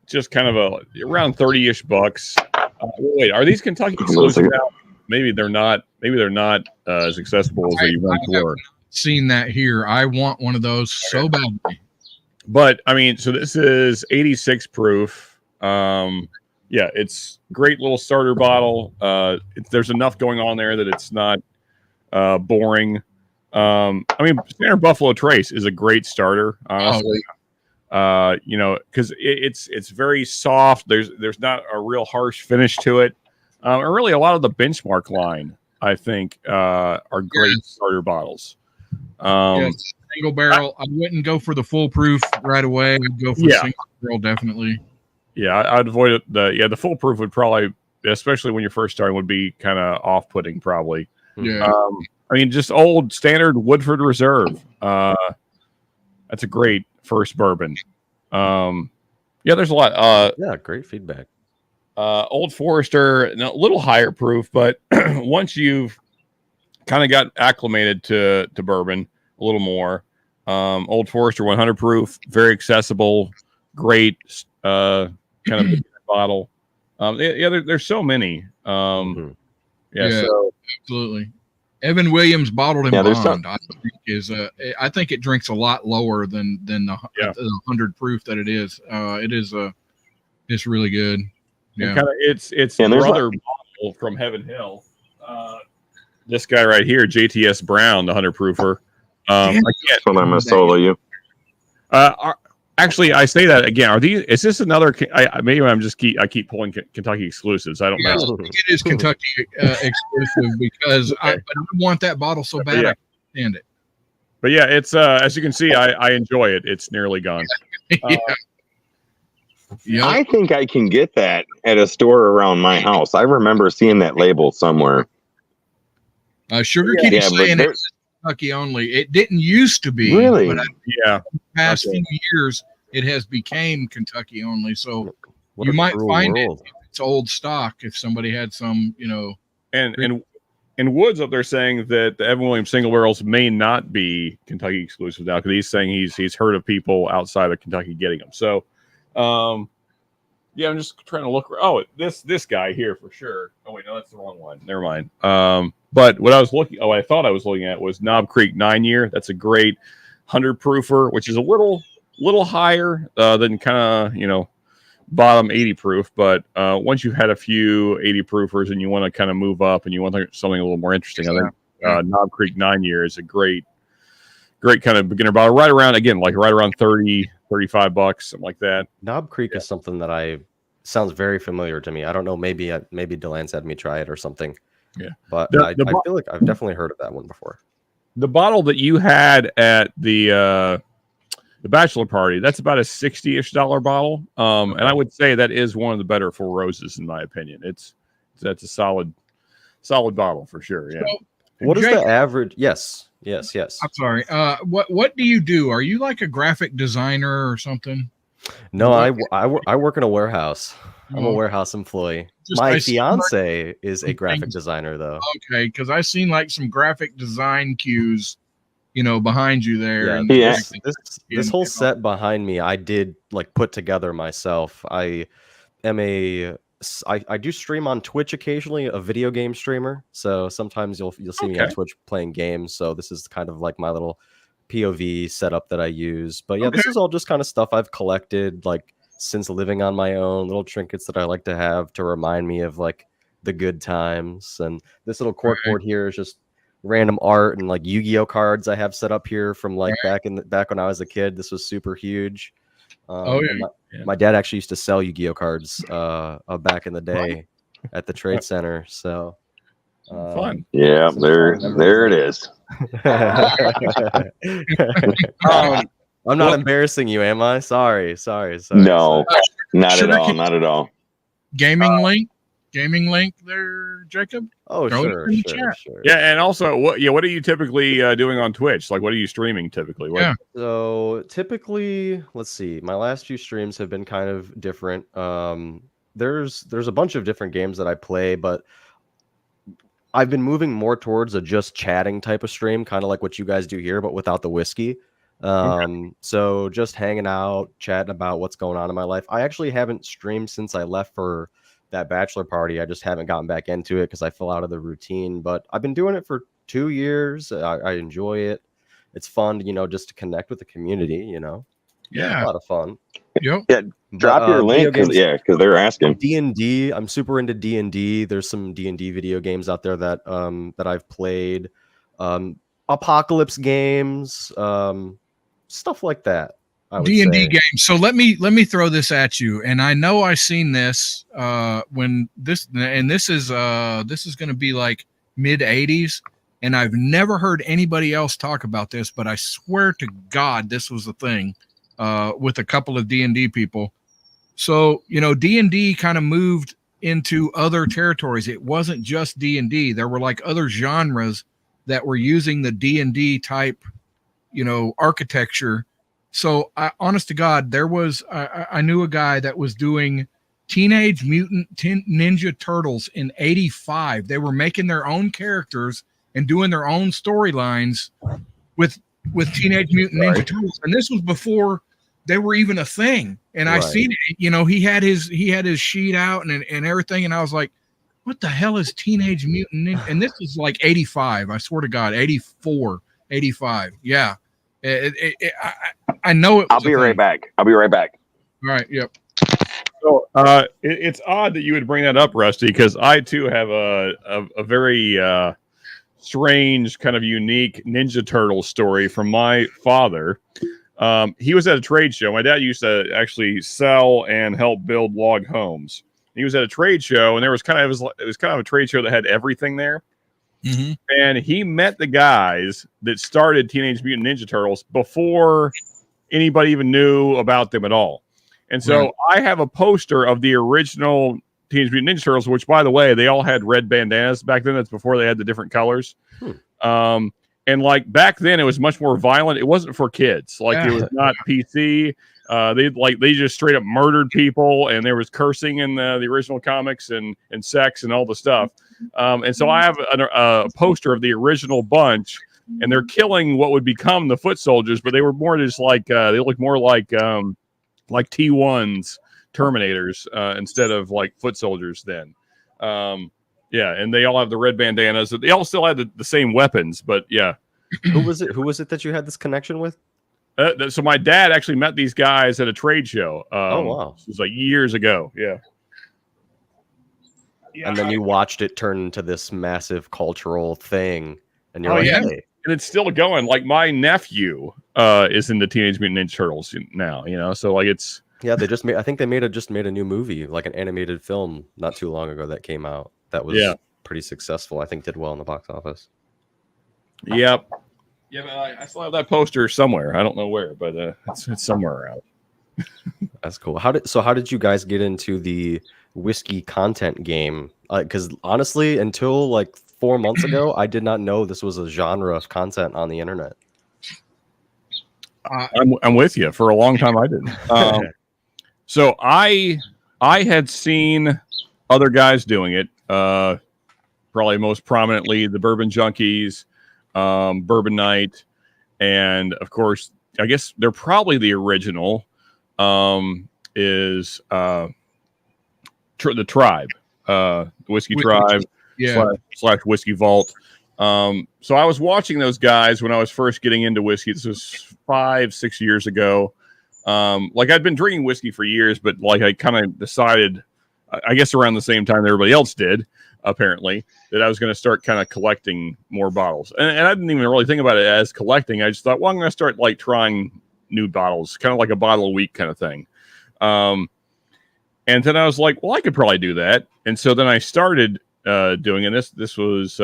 Just kind of around 30-ish bucks. Wait, are these Kentucky exclusive now? Maybe they're not. Maybe they're not as accessible as they once were. Seen that here. I want one of those so badly. But I mean, so this is 86 proof. Yeah, it's great little starter bottle. There's enough going on there that it's not boring. I mean, Standard Buffalo Trace is a great starter, honestly. Because it's very soft. There's not a real harsh finish to it. And really, a lot of the Benchmark line, I think, are great starter bottles. Single barrel. I wouldn't go for the full proof right away. I'd go for single barrel, definitely. Yeah, I'd avoid it. The full proof would probably, especially when you're first starting, would be kind of off-putting probably. Yeah. I mean, just old standard Woodford Reserve. That's a great first bourbon. Yeah, there's a lot. Great feedback. Old Forester, a little higher proof, but once you've kind of got acclimated to bourbon a little more, Old Forester 100 proof, very accessible, great kind of bottle. There's so many. So absolutely. Evan Williams bottled in bond. I think it drinks a lot lower than the 100 proof that it is. It's really good. Yeah, kind of it's brother bottle from Heaven Hill. This guy right here, JTS Brown, the 100 proofer. I can't. Well, I'm gonna solo you. Actually, I say that again. Are these? Is this another? Maybe I keep pulling Kentucky exclusives. I don't know. It is Kentucky exclusive because I want that bottle so bad. I can't stand it. But yeah, it's as you can see, I enjoy it. It's nearly gone. I think I can get that at a store around my house. I remember seeing that label somewhere. Sugar Kitty saying it's Kentucky only. It didn't used to be. Really? But the past few years, it has became Kentucky only. So you might find it if it's old stock if somebody had some, And Woods up there saying that the Evan Williams single barrels may not be Kentucky exclusive now because he's saying he's heard of people outside of Kentucky getting them. So, I'm just trying to look. Oh, this guy here for sure. Oh wait, no, that's the wrong one. Never mind. But what I thought I was looking at was Knob Creek 9-year. That's a great 100 proofer, which is a little higher than kind of, you know, bottom 80 proof. But once you've had a few 80 proofers and you want to kind of move up and you want something a little more interesting, I think Knob Creek 9 year is a great kind of beginner bottle, right around 30, $35, something like that. Knob Creek is something that sounds very familiar to me. I don't know, maybe Delance had me try it or something. Yeah, but I feel like I've definitely heard of that one before. The bottle that you had at the bachelor party, that's about a $60-ish bottle, and I would say that is one of the better Four Roses in my opinion. That's a solid bottle for sure. Yeah. So, what is Jake, the average? Yes. I'm sorry. What do you do? Are you like a graphic designer or something? No, I work in a warehouse. I'm a warehouse employee. My fiance is a graphic designer, though. Okay, because I've seen like some graphic design cues, you know, behind you there. Yeah, this whole set behind me, I did like put together myself. I do stream on Twitch occasionally, a video game streamer. So sometimes you'll see me on Twitch playing games. So this is kind of like my little POV setup that I use. But yeah, this is all just kind of stuff I've collected like since living on my own, little trinkets that I like to have to remind me of like the good times. And this little corkboard here is just random art and like Yu-Gi-Oh cards I have set up here from like back when I was a kid. This was super huge. My dad actually used to sell Yu-Gi-Oh cards back in the day at the trade center. So fun. Yeah, there it is. I'm not embarrassing you, am I? Sorry. No, not at all. Gaming link there, Jacob. Oh, sure. Yeah, and also, what are you typically doing on Twitch? Like, what are you streaming typically? So typically, let's see. My last few streams have been kind of different. There's a bunch of different games that I play, but I've been moving more towards a just chatting type of stream, kind of like what you guys do here, but without the whiskey. So just hanging out, chatting about what's going on in my life. I actually haven't streamed since I left for that bachelor party. I just haven't gotten back into it because I fell out of the routine, but I've been doing it for 2 years. I enjoy it. It's fun, just to connect with the community, Yeah. A lot of fun. Yep. Yeah. Drop your link. Because they're asking. D&D. I'm super into D&D. There's some D&D video games out there that I've played. Apocalypse games, stuff like that. D&D games. So let me throw this at you. And I know I seen this when this is going to be like mid 80s, and I've never heard anybody else talk about this, but I swear to God this was a thing with a couple of D&D people. So, D&D kind of moved into other territories. It wasn't just D&D. There were like other genres that were using the D&D type, architecture. So, honest to God, there was I knew a guy that was doing Teenage Mutant Ninja Turtles in '85. They were making their own characters and doing their own storylines with Teenage Mutant Ninja Turtles, and this was before they were even a thing. And I seen it. He had his sheet out and everything, and I was like, "What the hell is Teenage Mutant Ninja?" And this is like '85. I swear to God, 84, 85. Yeah. I know it. I'll be right back. All right. Yep. So it's odd that you would bring that up, Rusty, because I too have a very strange, kind of unique Ninja Turtle story from my father. He was at a trade show. My dad used to actually sell and help build log homes. He was at a trade show, and it was kind of a trade show that had everything there. Mm-hmm. And he met the guys that started Teenage Mutant Ninja Turtles before anybody even knew about them at all. And so I have a poster of the original Teenage Mutant Ninja Turtles, which, by the way, they all had red bandanas back then. That's before they had the different colors. And like back then, it was much more violent. It wasn't for kids. Like it was not PC. They just straight up murdered people, and there was cursing in the original comics and sex and all the stuff. And so I have a poster of the original bunch, and they're killing what would become the foot soldiers, but they were more just like they look more like T1s, Terminators, instead of like foot soldiers then. And they all have the red bandanas. They all still had the same weapons, but yeah. Who was it that you had this connection with? So my dad actually met these guys at a trade show. Oh, wow. It was like years ago. Yeah. And then you watched it turn into this massive cultural thing, and you're Oh, like, yeah. hey. And it's still going. Like my nephew is in the Teenage Mutant Ninja Turtles now, so like it's Yeah, they just made. I think they just made a new movie, like an animated film, not too long ago that came out. That was pretty successful. I think did well in the box office. Yep. Yeah, but I still have that poster somewhere. I don't know where, but it's somewhere around. That's cool. How did you guys get into the whiskey content game? Because honestly, until like 4 months ago, I did not know this was a genre of content on the internet. I'm with you. For a long time, I didn't. So I had seen other guys doing it. Probably most prominently the Bourbon Junkies, Bourbon Night, and of course, I guess they're probably the original. Is the Tribe, Whiskey Tribe, slash Whiskey Vault. So I was watching those guys when I was first getting into whiskey. This was 5-6 years ago. Like I'd been drinking whiskey for years, but like I kind of decided, I guess around the same time that everybody else did, apparently, that I was going to start kind of collecting more bottles. And I didn't even really think about it as collecting. I just thought, well, I'm going to start like trying new bottles, kind of like a bottle a week kind of thing. And then I was like, well, I could probably do that. And so then I started doing it. This was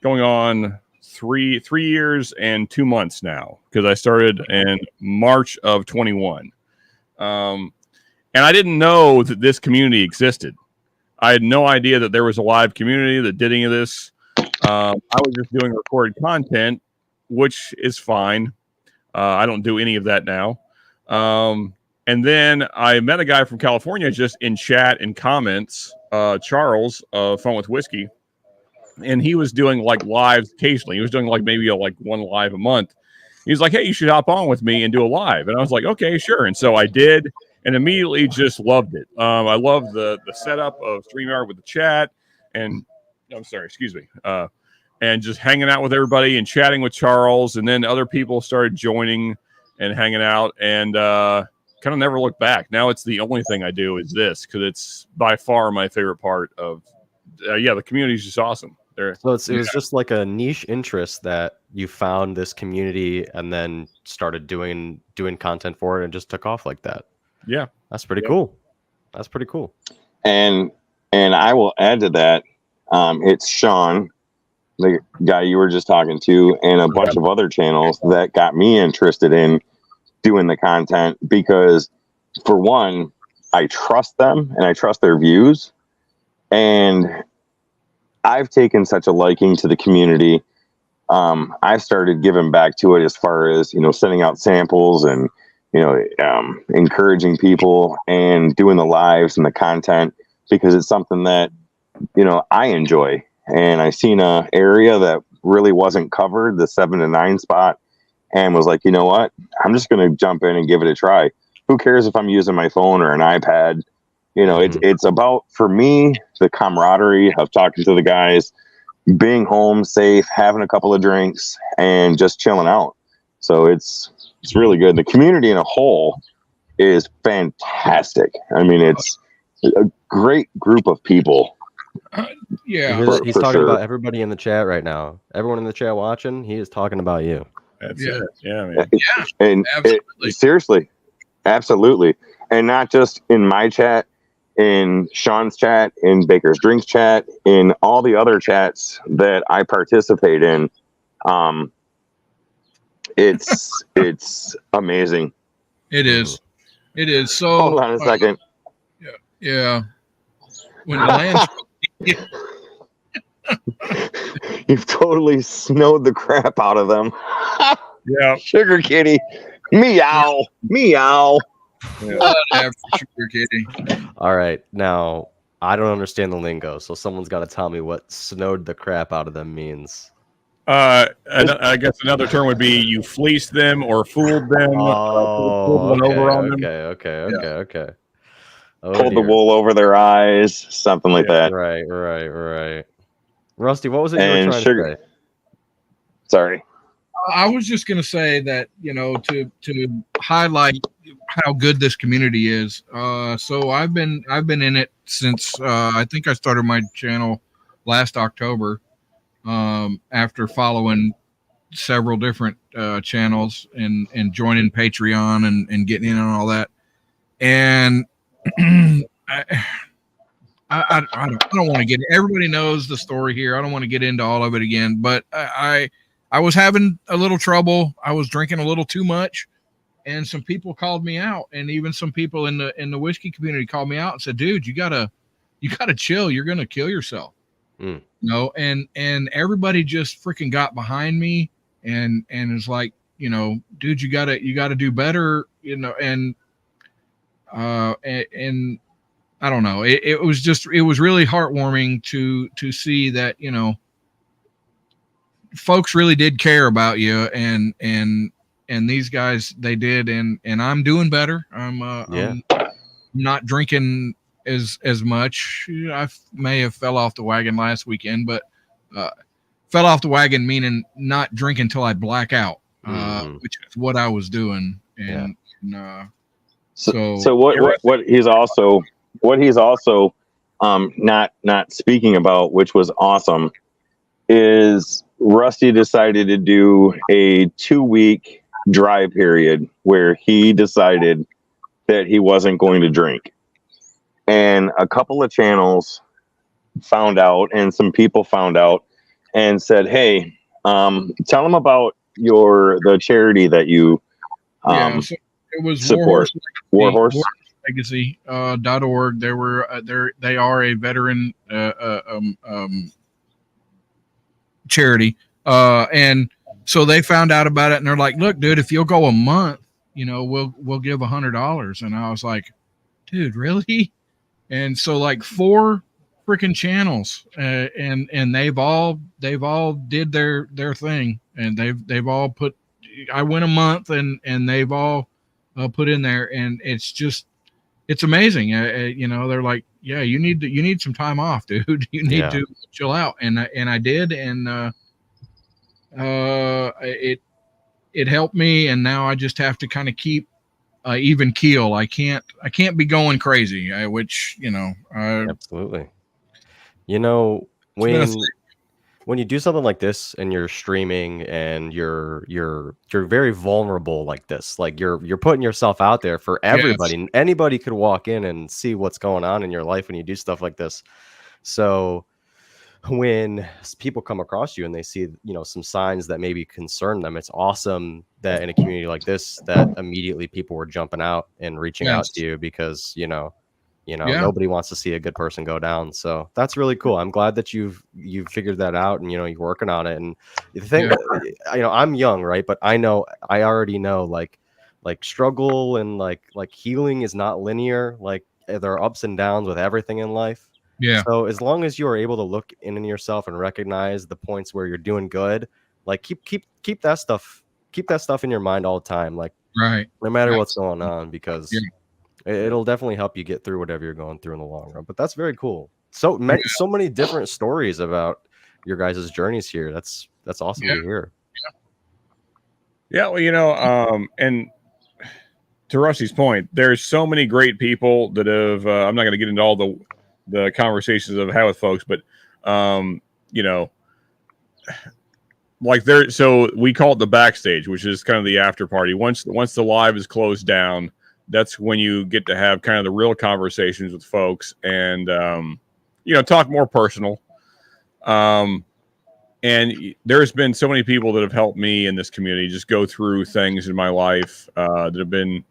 going on 3 years and 2 months now, because I started in March of 21. And I didn't know that this community existed. I had no idea that there was a live community that did any of this. I was just doing recorded content, which is fine. I don't do any of that now. And then I met a guy from California just in chat and comments, Charles, Fun with Whiskey. And he was doing like lives occasionally. He was doing like maybe like one live a month. He was like, hey, you should hop on with me and do a live. And I was like, okay, sure. And so I did, and immediately just loved it. I love the setup of StreamYard with the chat, and I'm sorry, excuse me. And just hanging out with everybody and chatting with Charles. And then other people started joining and hanging out, and kind of never looked back. Now it's the only thing I do is this, because it's by far my favorite part of, the community is just awesome. So it was just like a niche interest that you found this community and then started doing content for it and just took off like that. Yeah. That's pretty cool. That's pretty cool. And I will add to that, it's Sean, the guy you were just talking to, and a bunch of other channels that got me interested in doing the content, because for one, I trust them and I trust their views, and I've taken such a liking to the community. I've started giving back to it as far as, sending out samples and, encouraging people and doing the lives and the content, because it's something that, I enjoy. And I seen a area that really wasn't covered, the 7 to 9 spot, and was like, you know what, I'm just going to jump in and give it a try. Who cares if I'm using my phone or an iPad? It's about, for me, the camaraderie of talking to the guys, being home safe, having a couple of drinks, and just chilling out. So it's really good. The community in a whole is fantastic. I mean, it's a great group of people. He's talking about everybody in the chat right now. Everyone in the chat watching, he is talking about you. That's it. Yeah, man. And absolutely. Seriously, absolutely. And not just in my chat, in Sean's chat, in Baker's Drinks chat, in all the other chats that I participate in. It's amazing. It is. It is. So hold on a second. Yeah. When Lance, you've totally snowed the crap out of them. Yeah. Sugar kitty. Meow. Meow. Sugar kitty. All right. Now, I don't understand the lingo, so someone's got to tell me what snowed the crap out of them means. I guess another term would be you fleeced them or fooled them. Oh, okay. Oh, pulled the wool over their eyes, something like that. Right. Rusty, what was it you were trying to say? Sorry. I was just going to say that, to highlight how good this community is. So I've been in it since I think I started my channel last October, after following several different channels and joining Patreon and getting in on all that. And I don't want to get, everybody knows the story here. I don't want to get into all of it again, but I was having a little trouble. I was drinking a little too much, and some people called me out, and even some people in the whiskey community called me out and said, dude, you gotta chill. You're going to kill yourself. And everybody just freaking got behind me and is like, dude, you gotta do better, and I don't know. It was really heartwarming to see that, folks really did care about you, and these guys, they did, and I'm doing better. I'm not drinking as much. I may have fell off the wagon last weekend, but fell off the wagon meaning not drinking till I black out, which is what I was doing. And so what he's also not speaking about, which was awesome, is Rusty decided to do a 2-week dry period where he decided that he wasn't going to drink. And a couple of channels found out, and some people found out and said, hey, tell them about the charity that you so it was support. Warhorse Legacy.org. They are a veteran charity, and so they found out about it, and they're like, look, dude, if you'll go a month, we'll give $100. And I was like, dude, really? And so like 4 freaking channels, and they've all did their thing, and they've all put, I went a month, and they've all put in there, and it's amazing. They're like, yeah, you need some time off, dude. You need to chill out. And I did. And, it helped me. And now I just have to kind of keep even keel. I can't be going crazy, which, Absolutely. When you do something like this and you're streaming and you're very vulnerable like this, like you're putting yourself out there for everybody. Yes. Anybody could walk in and see what's going on in your life when you do stuff like this. So when people come across you and they see, some signs that maybe concern them, it's awesome that in a community like this, that immediately people were jumping out and reaching out to you because, nobody wants to see a good person go down. So that's really cool. I'm glad that you've figured that out, and you're working on it. And the thing, I'm young, right? But I already know like struggle and like healing is not linear. Like there are ups and downs with everything in life. Yeah. So as long as you are able to look in yourself and recognize the points where you're doing good, like keep that stuff in your mind all the time. Like, right. No matter what's going on, because it'll definitely help you get through whatever you're going through in the long run. But that's very cool. So many different stories about your guys' journeys here. That's awesome to hear. Yeah, well, and to Rusty's point, there's so many great people that have. I'm not going to get into all the conversations I've had with folks, but like there. So we call it the backstage, which is kind of the after party. Once the live is closed down, that's when you get to have kind of the real conversations with folks and, talk more personal. And there's been so many people that have helped me in this community just go through things in my life that have been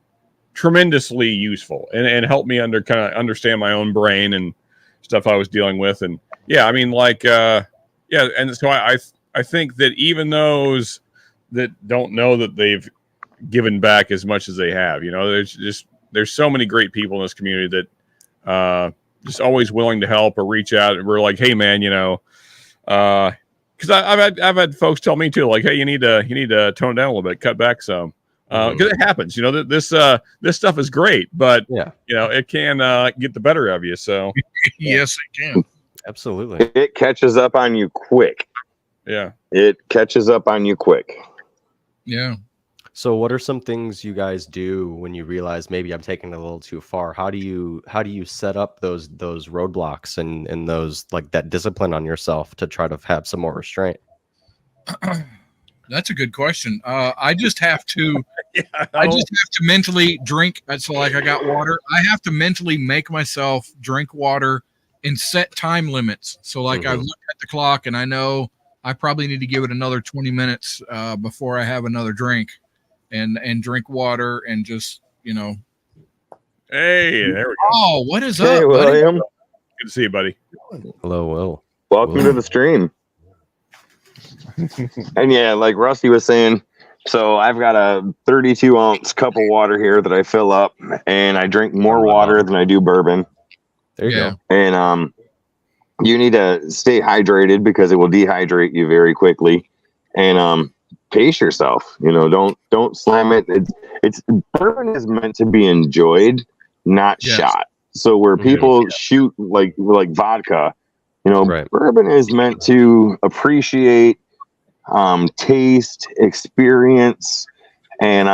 tremendously useful and helped me kind of understand my own brain and stuff I was dealing with. And and so I think that even those that don't know that they've given back as much as they have, there's so many great people in this community that just always willing to help or reach out, and we're like, hey man, because I've had folks tell me too, like, hey, you need to tone down a little bit, cut back some, because it happens. This stuff is great, but it can get the better of you. So yes, it can. Absolutely, it catches up on you quick. Yeah, it catches up on you quick. Yeah. So what are some things you guys do when you realize maybe I'm taking it a little too far? How do you set up those roadblocks and those like that discipline on yourself to try to have some more restraint? That's a good question. I just have to Yeah, I just have to mentally drink. So like I got water. I have to mentally make myself drink water and set time limits. So like I Mhm. look at the clock and I know I probably need to give it another 20 minutes before I have another drink and drink water and just, Hey, there we go. oh, what is Hey, up, buddy? William. Good to see you, buddy. Hello, Will. Welcome Will. to the stream. And yeah, like Rusty was saying, so I've got a 32-ounce cup of water here that I fill up, and I drink more water than I do bourbon. There you Yeah. go. And you need to stay hydrated because it will dehydrate you very quickly. And pace yourself. Don't slam it. It's bourbon is meant to be enjoyed, not Yes. shot. So where people shoot like vodka, Right. bourbon is meant to appreciate, taste, experience, and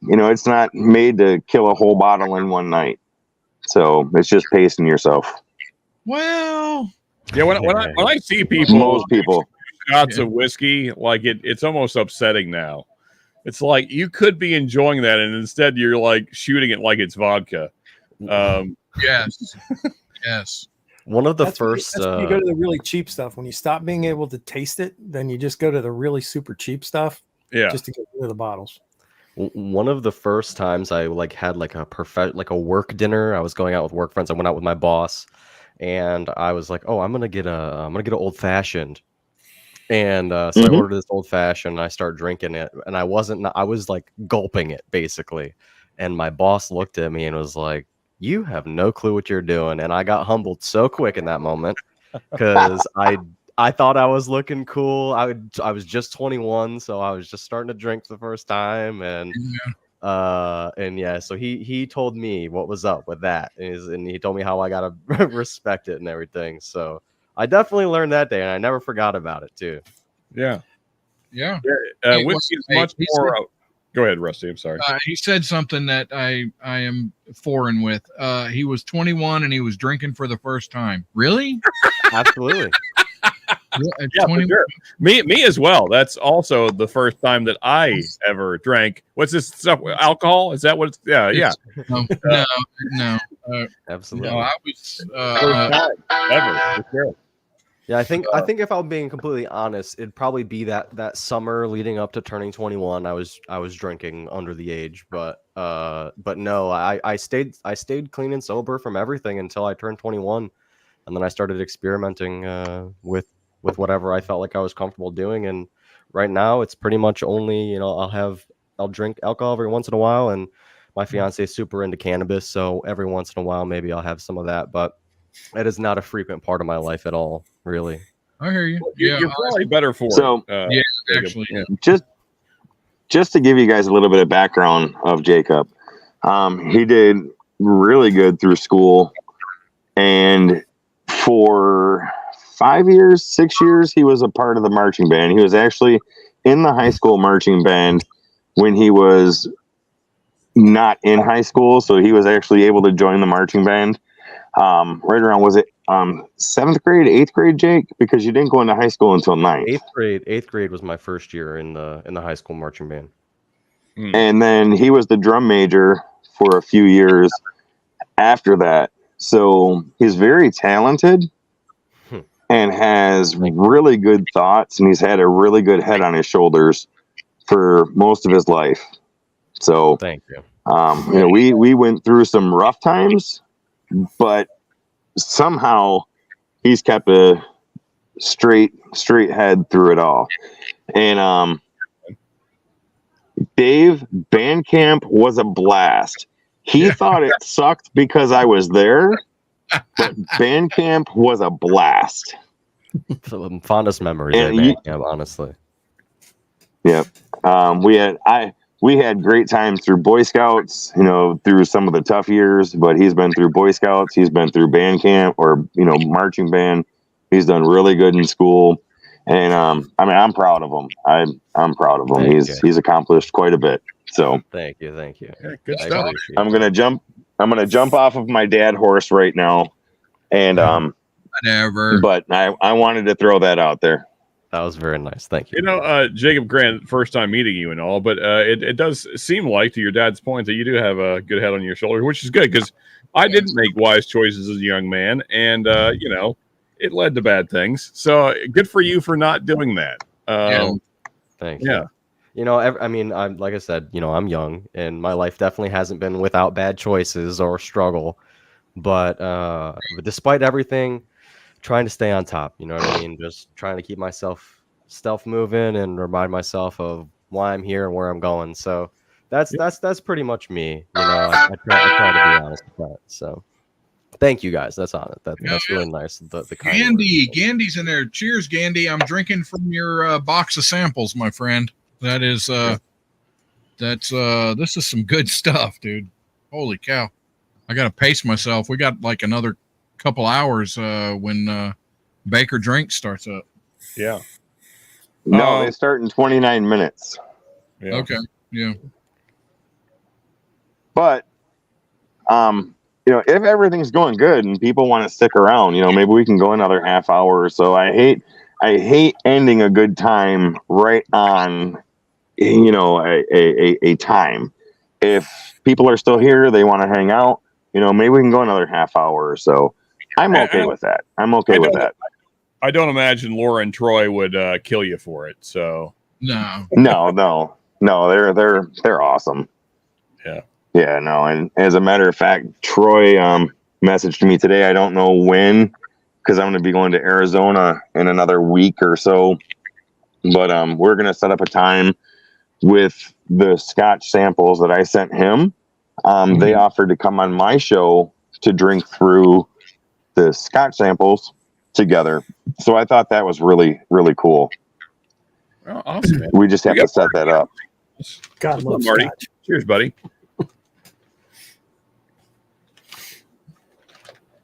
it's not made to kill a whole bottle in one night. So it's just pacing yourself. Well, Yeah, when I see people, Most people. shots of whiskey, like it's almost upsetting now. It's like you could be enjoying that, and instead you're like shooting it like it's vodka. yes. Yes. One of the That's when first you go to the really cheap stuff. When you stop being able to taste it, then you just go to the really super cheap stuff Yeah, just to get rid of the bottles. one of the first times I had like a work dinner. I was going out with work friends. I went out with my boss, and I was like, "Oh, I'm gonna get an old fashioned." And so I ordered this old fashioned. And I start drinking it, and I was like gulping it basically. And my boss looked at me and was like, "You have no clue what you're doing." And I got humbled so quick in that moment because I thought I was looking cool. I was just 21, so I was just starting to drink for the first time, and yeah, so he told me what was up with that, and he told me how I gotta respect it and everything. So I definitely learned that day, and I never forgot about it too. yeah. Yeah. Whiskey is much he more. Go ahead, Rusty. I'm sorry. He said something that I am foreign with. He was 21 and he was drinking for the first time. Really? Absolutely. Yeah, for sure. Me as well. That's also the first time that I ever drank. What's this stuff? Alcohol? Is that what it's? Yeah. No. Absolutely. No, I was. First time ever. For sure. Yeah, I think if I'm being completely honest, it'd probably be that summer leading up to turning 21. I was drinking under the age, but no, I stayed clean and sober from everything until I turned 21, and then I started experimenting with whatever I felt like I was comfortable doing. And right now, it's pretty much only I'll drink alcohol every once in a while, and my fiance is super into cannabis, so every once in a while maybe I'll have some of that, but it is not a frequent part of my life at all, really. I hear you. You're probably better for So- it. Actually, yeah. Just to give you guys a little bit of background of Jacob, he did really good through school, and for 6 years, he was a part of the marching band. He was actually in the high school marching band when he was not in high school, so he was actually able to join the marching band right around, was it 7th grade, 8th grade, Jake? Because you didn't go into high school until 9th. Eighth grade was my first year in the high school marching band. And then he was the drum major for a few years after that. So he's very talented and has really good thoughts, and he's had a really good head on his shoulders for most of his life. So Thank you. we went through some rough times, but somehow he's kept a straight head through it all. And Dave, band camp was a blast. He thought it sucked because I was there, but band camp was a blast. Some fondest memories And at band camp, honestly. Yep. We had great times through Boy Scouts, through some of the tough years, but he's been through Boy Scouts. He's been through band camp or, marching band. He's done really good in school. And I mean, I'm proud of him. I'm proud of him. Thank you. He's accomplished quite a bit. So Thank you. Yeah, good I stuff. appreciate I'm it. gonna jump off of my dad horse right now, and Whatever. but I wanted to throw that out there. That was very nice. Thank you. You know, Jacob Grant, first time meeting you and all, but it does seem like, to your dad's point, that you do have a good head on your shoulder, which is good because I didn't make wise choices as a young man, and you know, it led to bad things. So good for you for not doing that. Thank you. Yeah. You know, I mean, I'm like I said, you know, I'm young, and my life definitely hasn't been without bad choices or struggle. But despite everything, trying to stay on top. You know what I mean? Just trying to keep myself stealth moving and remind myself of why I'm here and where I'm going. So that's pretty much me. You know, I try to be honest with that. So thank you guys. That's on it. That's really nice. The kind Gandy, Gandy's in there. Cheers, Gandy. I'm drinking from your box of samples, my friend. That is this is some good stuff, dude. Holy cow. I gotta pace myself. We got like another couple hours when Baker Drink starts up. Yeah. No, they start in 29 minutes. Yeah. Okay. Yeah. But you know, if everything's going good and people want to stick around, you know, maybe we can go another half hour or so. I hate ending a good time right on, you know, a time. If people are still here, they want to hang out, you know, maybe we can go another half hour or so. I'm okay with that. I'm okay with that. I don't imagine Laura and Troy would kill you for it. So No. No, they're awesome. Yeah. Yeah, no, and as a matter of fact, Troy messaged me today. I don't know when, because I'm going to be going to Arizona in another week or so. But we're going to set up a time with the Scotch samples that I sent him. They offered to come on my show to drink through the Scotch samples together. So I thought that was really, really cool. Oh, awesome, man. We just have to set that up. God love Marty. Scotch. Cheers, buddy.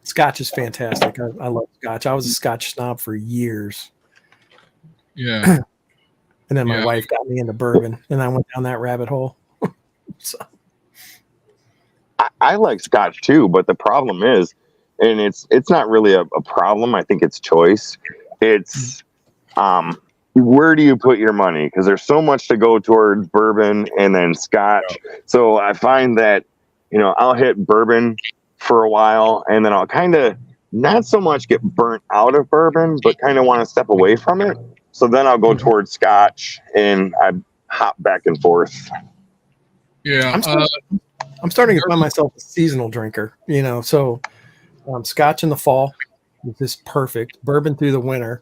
Scotch is fantastic. I love Scotch. I was a Scotch snob for years. Yeah. And then my Yeah. wife got me into bourbon, and I went down that rabbit hole. So, I like Scotch too, but the problem is, and it's not really a problem. I think it's choice. It's where do you put your money? Because there's so much to go towards bourbon and then Scotch. So I find that, you know, I'll hit bourbon for a while, and then I'll kind of not so much get burnt out of bourbon, but kind of want to step away from it. So then I'll go towards Scotch, and I hop back and forth. Yeah. I'm starting to find myself a seasonal drinker, you know. So Scotch in the fall is just perfect. Bourbon through the winter.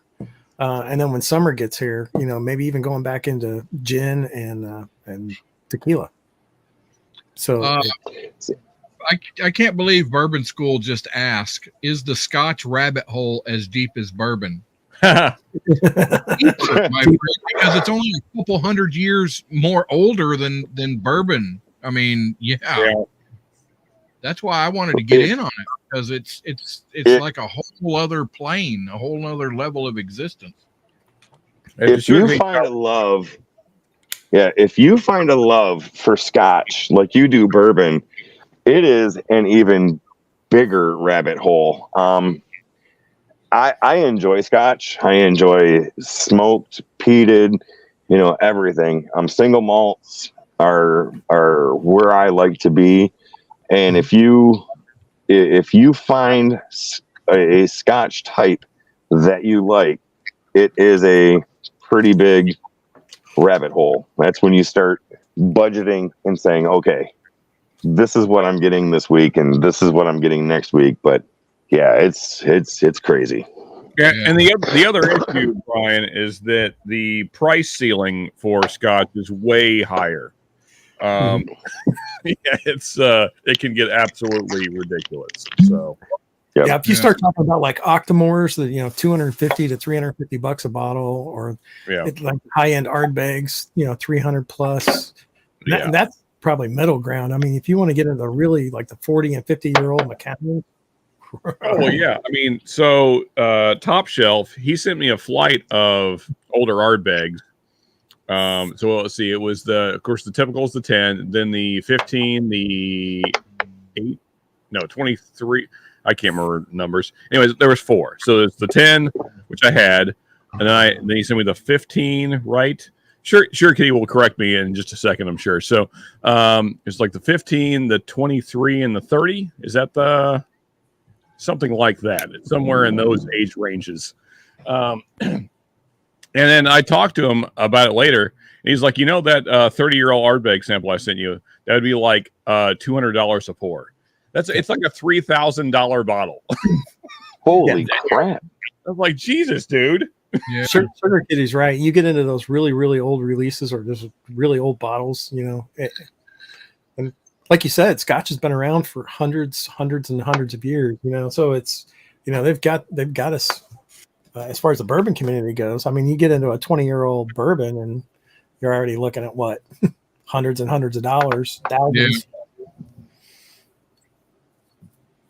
And then when summer gets here, you know, maybe even going back into gin and tequila. So I can't believe Bourbon School just asked, is the Scotch rabbit hole as deep as bourbon? My friend, because it's only a couple hundred years more older than bourbon. I mean, yeah. That's why I wanted to get in on it, because it's like a whole other plane, a whole other level of existence. If you find a love, if you find a love for Scotch like you do bourbon, it is an even bigger rabbit hole. I enjoy Scotch. I enjoy smoked, peated, you know, everything. Single malts are where I like to be. And if you find a Scotch type that you like, it is a pretty big rabbit hole. That's when you start budgeting and saying, okay, this is what I'm getting this week, and this is what I'm getting next week. But yeah, it's crazy. Yeah, and the other issue, Brian, is that the price ceiling for Scotch is way higher. Yeah, it can get absolutely ridiculous. So yeah, if you start talking about like Octomores, that, you know, $250 to $350 a bottle, or like high end Ardbegs, you know, 300 plus. That's probably middle ground. I mean, if you want to get into really like the 40 and 50-year-old Macallan, Oh, well, yeah. I mean, so Top Shelf, he sent me a flight of older Ardbegs. So let's see. It was of course, the typical is the 10, then the 15, the 8, no, 23. I can't remember numbers. Anyways, there was 4. So it's the 10, which I had, and then he sent me the 15, right? Sure, Kitty will correct me in just a second, I'm sure. So it's like the 15, the 23, and the 30. Is that something like that? It's somewhere in those age ranges. And then I talked to him about it later. And he's like, that 30-year-old Ardbeg sample I sent you, that would be like $200 a pour. It's like a $3,000 bottle. Holy crap! I was like, Jesus, dude. Yeah. Sugar Kitty's right. You get into those really, really old releases or just really old bottles, and like you said, Scotch has been around for hundreds and hundreds of years, so it's, they've got us as far as the bourbon community goes. I mean, you get into a 20-year-old bourbon and you're already looking at what? Hundreds and hundreds of dollars, thousands. Yeah.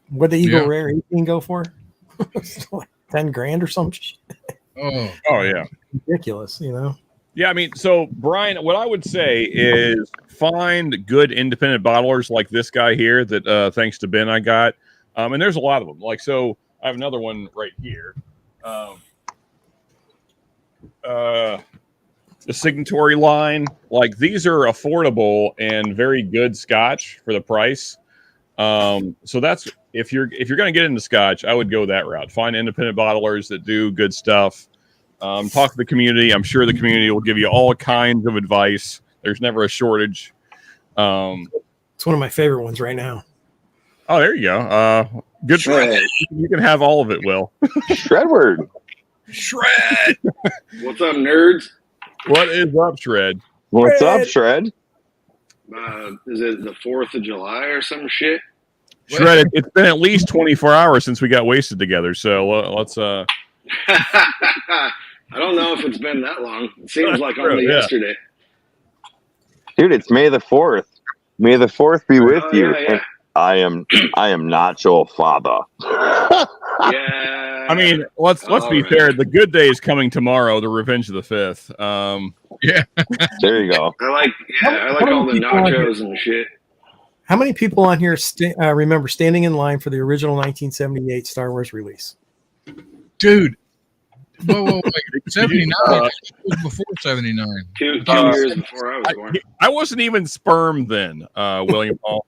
What the Eagle Rare 18 go for? Like 10 grand or something. Oh, yeah. Ridiculous, Yeah, I mean, so Brian, what I would say is find good independent bottlers like this guy here that thanks to Ben I got. And there's a lot of them. Like, so I have another one right here. The Signatory line, like these are affordable and very good Scotch for the price. So that's if you're going to get into Scotch, I would go that route. Find independent bottlers that do good stuff. Talk to the community. I'm sure the community will give you all kinds of advice. There's never a shortage. It's one of my favorite ones right now. Oh, there you go. Good. Shred. You can have all of it, Will. Shredward. Shred. What's up, nerds? What is up, Shred? What's up, Shred? Is it the 4th of July or some shit? Shred, it's been at least 24 hours since we got wasted together. So let's. I don't know if it's been that long. It seems like True, only yeah. yesterday. Dude, it's May the 4th. May the 4th be with you. Yeah. And I am not your father. Yeah. I mean, let's be right. fair. The good day is coming tomorrow. The Revenge of the 5th. There you go. I like all the nachos and shit. How many people on here remember standing in line for the original 1978 Star Wars release? Dude. Whoa, wait. 79. It was before 79. Two years before I was born. I wasn't even sperm then, William Hall.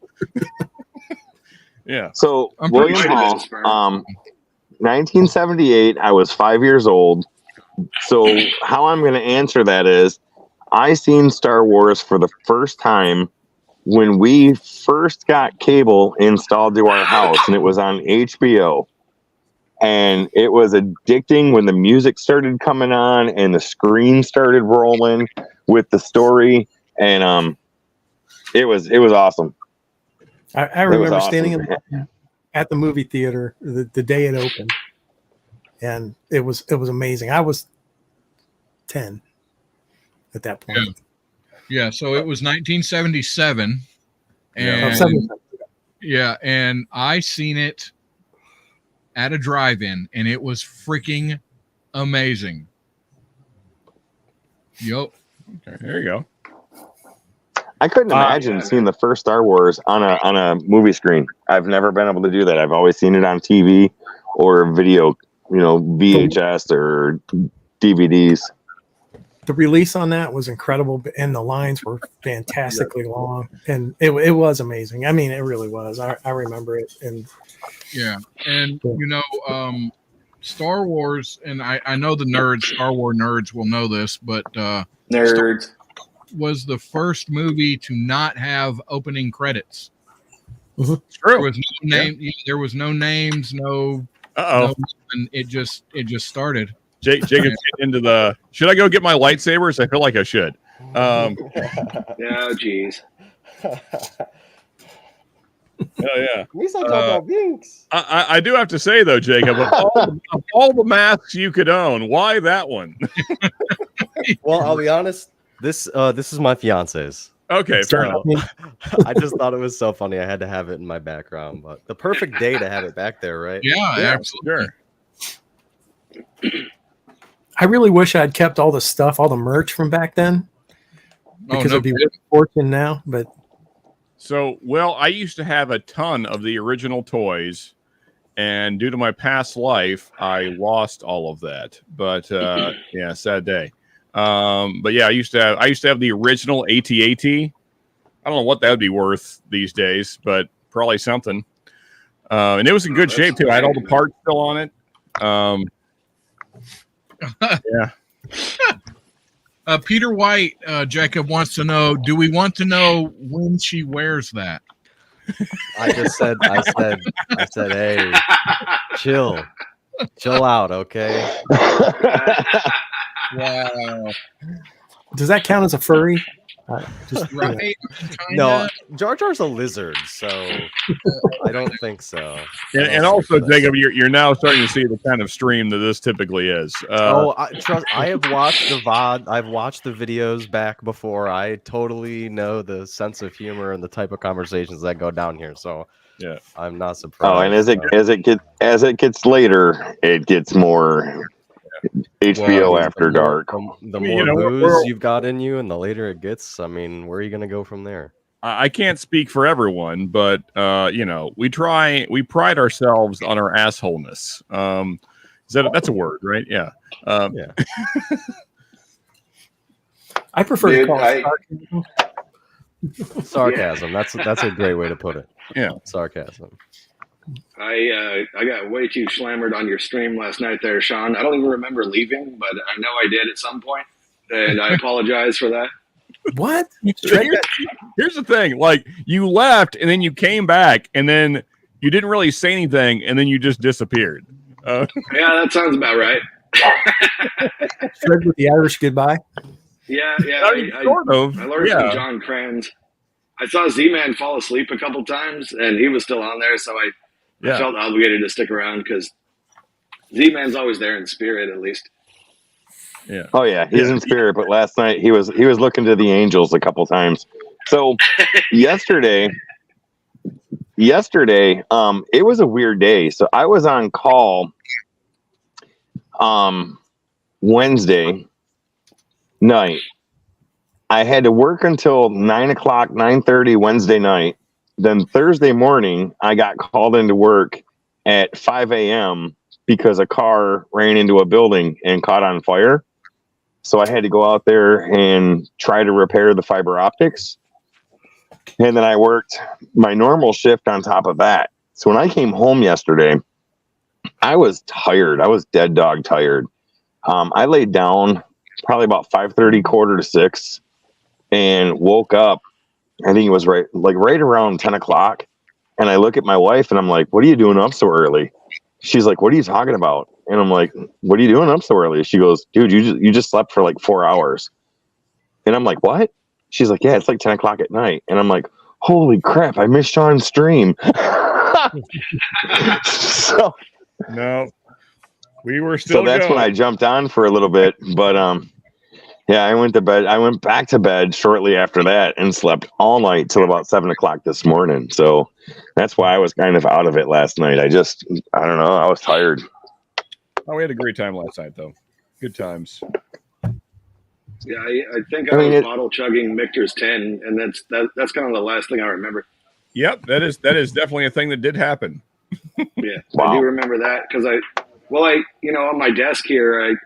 Yeah. So I'm William pretty sure Hall, this is 1978. I was 5 years old. So how I'm going to answer that is, I seen Star Wars for the first time when we first got cable installed to our house, and it was on HBO. And it was addicting when the music started coming on and the screen started rolling with the story, and it was awesome. I remember standing at the movie theater the day it opened, and it was amazing. I was 10 at that point. Yeah, so it was 1977. Yeah. And and I seen it at a drive-in, and it was freaking amazing. Yup. Okay, there you go. I couldn't imagine seeing the first Star Wars on a movie screen. I've never been able to do that. I've always seen it on TV or video, VHS or DVDs. The release on that was incredible, and the lines were fantastically long, and it was amazing. I mean, it really was. I remember it, and Yeah, and Star Wars, and I know the Star Wars nerds will know this, but Nerds. was the first movie to not have opening credits. True. There was no name. There was no names. No. Uh-oh. And it just started. Jacob's getting into the. Should I go get my lightsabers? I feel like I should. Yeah, geez. Oh yeah. We talking about Binks. I do have to say though, Jacob, of all the masks you could own, why that one? Well, I'll be honest. This is my fiance's. Okay, fair So, enough. I just thought it was so funny. I had to have it in my background, but the perfect day to have it back there, right? Yeah, Yeah, absolutely. sure. I really wish I'd kept all the stuff, all the merch from back then, because no it'd be worth a fortune now. But So, well, I used to have a ton of the original toys, and due to my past life, I lost all of that. But yeah, sad day. But yeah, I used to have the original AT-AT. I don't know what that would be worth these days, but probably something. And it was in good shape too. I had all the parts still on it. Yeah. Peter White, Jacob wants to know, do we want to know when she wears that? I said, hey, chill out, okay? Wow. does that count as a furry? Just, you know, Right? No, Jar Jar's a lizard, so I don't think so. And also, Jacob, you're now starting to see the kind of stream that this typically is. I have watched the VOD. I've watched the videos back before. I totally know the sense of humor and the type of conversations that go down here. So yeah, I'm not surprised. Oh, and as it gets later, it gets more HBO Well, After Dark. The You more know, booze you've got in you, and the later it gets, I mean, where are you going to go from there? I can't speak for everyone, but you know, we pride ourselves on our assholeness. That's a word, right? Yeah. Yeah. I prefer to Dude, call it Sarcasm. That's a great way to put it. Yeah. Sarcasm. I got way too slammered on your stream last night there, Sean. I don't even remember leaving, but I know I did at some point, and I apologize for that. What? Here's the thing: like, you left, and then you came back, and then you didn't really say anything, and then you just disappeared. Yeah, that sounds about right. Fred with the Irish goodbye. Yeah. Sort of. I learned Yeah. from John Kranz. I saw Z-Man fall asleep a couple times, and he was still on there, so I felt obligated to stick around because Z-Man's always there in spirit, at least. Yeah. Oh yeah, he's in spirit. But last night he was looking to the angels a couple times. So yesterday, it was a weird day. So I was on call Wednesday night. I had to work until 9:30 Wednesday night. Then Thursday morning, I got called into work at 5 a.m. because a car ran into a building and caught on fire. So I had to go out there and try to repair the fiber optics. And then I worked my normal shift on top of that. So when I came home yesterday, I was tired. I was dead dog tired. I laid down probably about 5:30, 5:45, and woke up. I think it was right around 10 o'clock. And I look at my wife and I'm like, what are you doing up so early? She's like, what are you talking about? And I'm like, what are you doing up so early? She goes, dude, you just slept for like 4 hours. And I'm like, what? She's like, yeah, it's like 10 o'clock at night. And I'm like, holy crap, I missed Sean's stream. So No, we were still. So that's going. when I jumped on for a little bit. But yeah, I went to bed. I went back to bed shortly after that and slept all night till about 7 o'clock this morning. So that's why I was kind of out of it last night. I don't know. I was tired. Oh, we had a great time last night, though. Good times. Yeah, I think I was bottle chugging Michter's 10, and that's kind of the last thing I remember. Yep, that is definitely a thing that did happen. Yeah, Wow. I do remember that because on my desk here,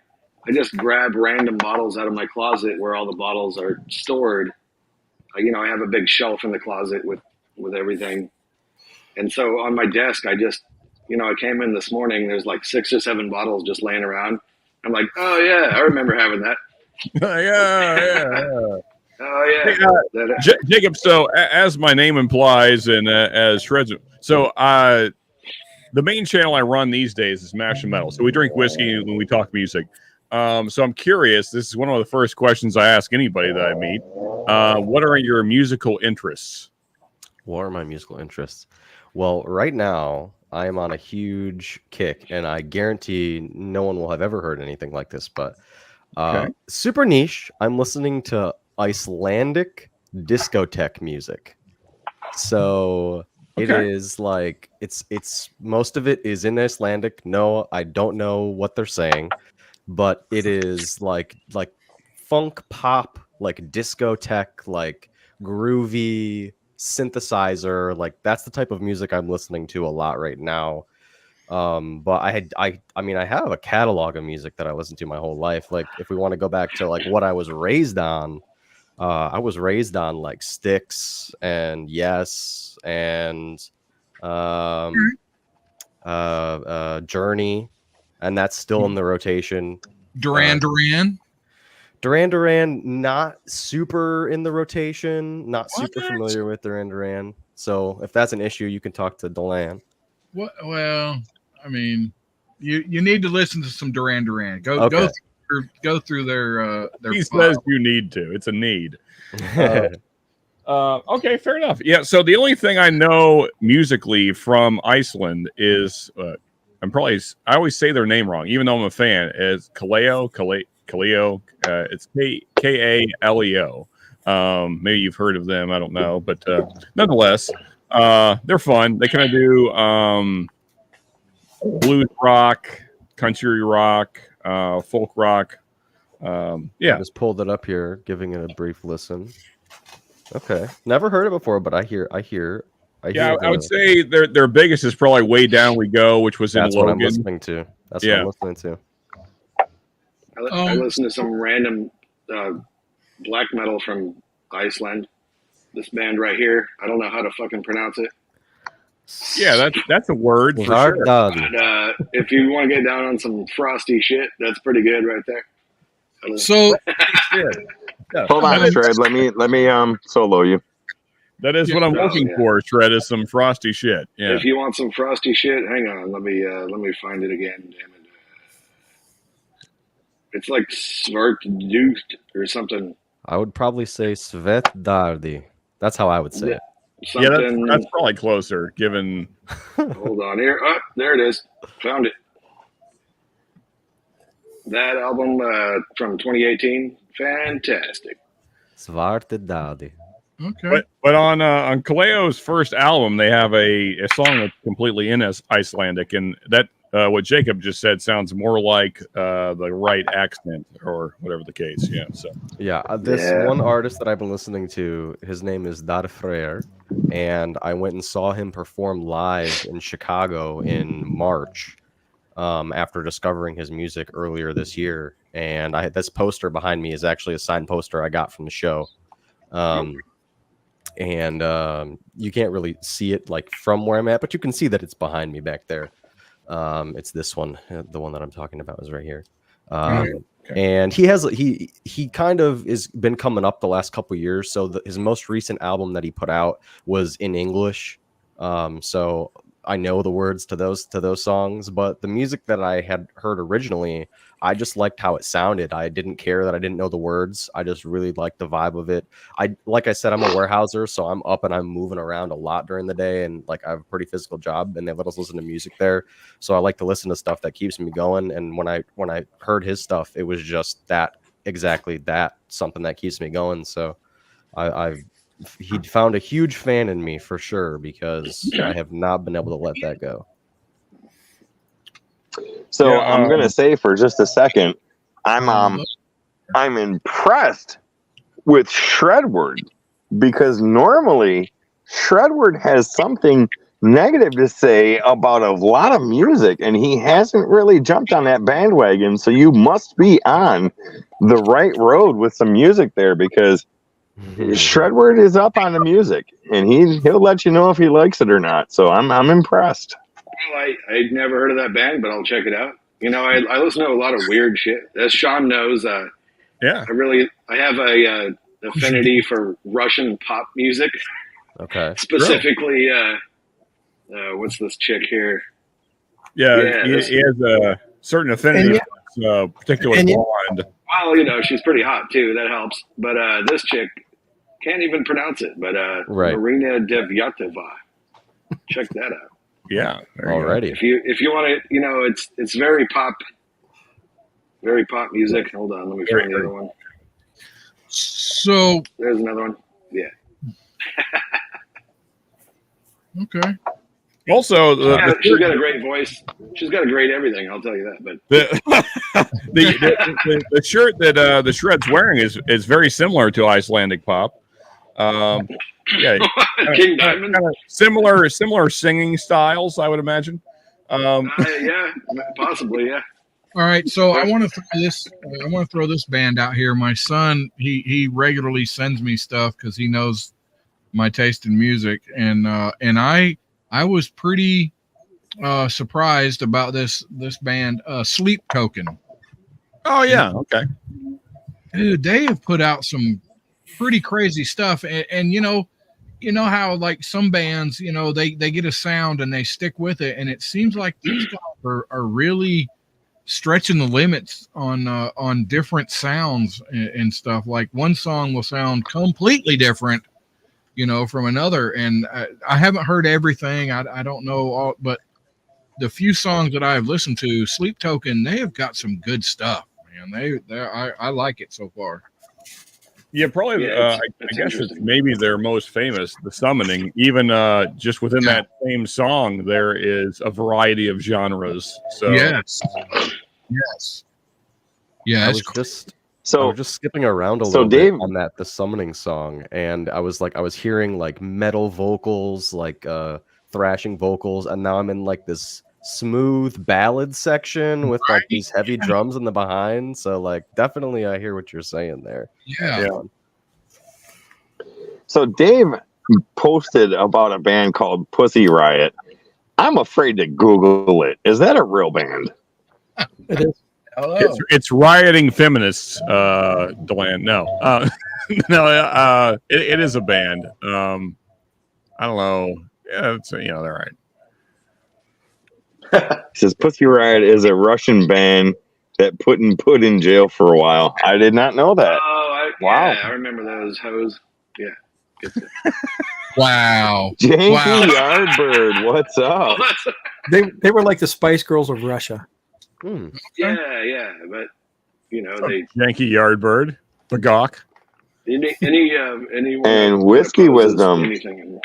I just grab random bottles out of my closet where all the bottles are stored. I have a big shelf in the closet with everything. And so on my desk, I just, I came in this morning, there's like 6 or 7 bottles just laying around. I'm like, oh yeah, I remember having that. Yeah. Oh yeah. Hey, Jacob, so as my name implies and as Shreds, so the main channel I run these days is Mash and Metal. So we drink whiskey when we talk music. So I'm curious, this is one of the first questions I ask anybody that I meet. What are your musical interests? What are my musical interests? Well, right now I am on a huge kick, and I guarantee no one will have ever heard anything like this, but super niche. I'm listening to Icelandic discotheque music. So it Okay. is like it's most of it is in Icelandic. No, I don't know what they're saying, but it is like funk pop, like discotheque, like groovy synthesizer. Like that's the type of music I'm listening to a lot right now. But I mean I have a catalog of music that I listen to my whole life. Like if we want to go back to like what I was raised on, I was raised on like Styx and Yes and um Journey, and that's still in the rotation. Duran Duran. Duran Duran, not super in the rotation, not super What? familiar with Duran Duran. So if that's an issue, you can talk to Delan. What? Well, I mean, you need to listen to some Duran Duran. Okay. Go through their He file. says you need to. It's a need. Okay, fair enough. Yeah. So the only thing I know musically from Iceland is I always say their name wrong, even though I'm a fan. Is Kaleo. It's Kaleo. Maybe you've heard of them. I don't know, but nonetheless, they're fun. They kind of do blues rock, country rock, folk rock. I Yeah. just pulled it up here, giving it a brief listen. Okay, never heard it before, but I hear. Yeah, I would say their biggest is probably Way Down We Go, which was in that's what I'm Logan. listening to. That's what Yeah. I'm listening to. I listen to some random black metal from Iceland. This band right here, I don't know how to fucking pronounce it. Yeah, that's a word for sure. Vardadi. But if you want to get down on some frosty shit, that's pretty good right there. So Yeah, Hold on, that is, Shred. Let me solo you. that is what I'm Yeah. looking for, Shred, is some frosty shit. Yeah. If you want some frosty shit, hang on. Let me find it again. Damn it. It's like Svartdust or something. I would probably say Svetdardi. That's how I would say it. Yeah, Something. that's probably closer, given Hold on here. Oh, there it is. Found it. That album from 2018, fantastic. Svartdardi. okay. but on Kaleo's first album, they have a song that's completely in Icelandic, and that what Jacob just said sounds more like the right accent or whatever the case. Yeah. So Yeah, this Yeah. one artist that I've been listening to, his name is Dar Freyr, and I went and saw him perform live in Chicago in March after discovering his music earlier this year. And this poster behind me is actually a signed poster I got from the show. And you can't really see it like from where I'm at, but you can see that it's behind me back there. It's this one, the one that I'm talking about is right here. Okay. And he kind of is been coming up the last couple of years. So his most recent album that he put out was in English. So I know the words to those songs, but the music that I had heard originally, I just liked how it sounded. I didn't care that I didn't know the words. I just really liked the vibe of it. Like I said, I'm a warehouser, so I'm up and I'm moving around a lot during the day, and like I have a pretty physical job, and they let us listen to music there. So I like to listen to stuff that keeps me going. And when I heard his stuff, it was just exactly that, something that keeps me going. So he found a huge fan in me for sure, because I have not been able to let that go. So Yeah, I'm gonna say for just a second, I'm impressed with Shredward, because normally Shredward has something negative to say about a lot of music, and he hasn't really jumped on that bandwagon. So you must be on the right road with some music there, because Shredward is up on the music, and he'll let you know if he likes it or not. So I'm impressed. Well, I'd never heard of that band, but I'll check it out. You know, I listen to a lot of weird shit. As Sean knows, yeah. I have a affinity for Russian pop music, Okay. specifically. What's this chick here? Yeah, he has a certain affinity for this particular blonde. Well, you know, she's pretty hot too. That helps. But this chick can't even pronounce it. But Right. Marina Devyatova. Check that out. Yeah, there you go. Already. If you want to, you know, it's very pop music. Hold on, let me find the other one. So There's another one. Yeah. Okay. Also, She's got a great voice. She's got a great everything. I'll tell you that. But the shirt that the Shred's wearing is very similar to Icelandic pop. Yeah, King Diamond. kind of similar singing styles, I would imagine. Yeah, possibly. Yeah. All right, so I want to throw this band out here. My son, he regularly sends me stuff because he knows my taste in music, and I was pretty surprised about this band, Sleep Token. Oh yeah, okay. Dude, they have put out some pretty crazy stuff, and you know how like some bands, they get a sound and they stick with it, and it seems like these guys are really stretching the limits on different sounds and stuff. Like one song will sound completely different, from another, and I haven't heard everything. I don't know all, but the few songs that I've listened to, Sleep Token, they have got some good stuff, man. I like it so far. Yeah, probably. Yeah, I guess it's maybe their most famous, The Summoning. Even just within that same song, there is a variety of genres. So Yes. Yeah, I it's was So just skipping around a So little Dave- bit on the Summoning song, and I was hearing like metal vocals, like thrashing vocals, and now I'm in like this smooth ballad section with like these heavy drums in the behind. So like definitely I hear what you're saying there. yeah. So Dave posted about a band called Pussy Riot. I'm afraid to Google it. Is that a real band? It is. Hello. it's rioting feminists, Deland. No, no, it is a band. I don't know. Yeah, it's they're right. It says Pussy Riot is a Russian band that put in jail for a while. I did not know that. Wow. Yeah, I remember those hoes. Yeah. Wow. Janky Wow. Yardbird, what's up? They were like the Spice Girls of Russia. Yeah, but they Yankee Yardbird, Bagok. any And Whiskey Wisdom. anything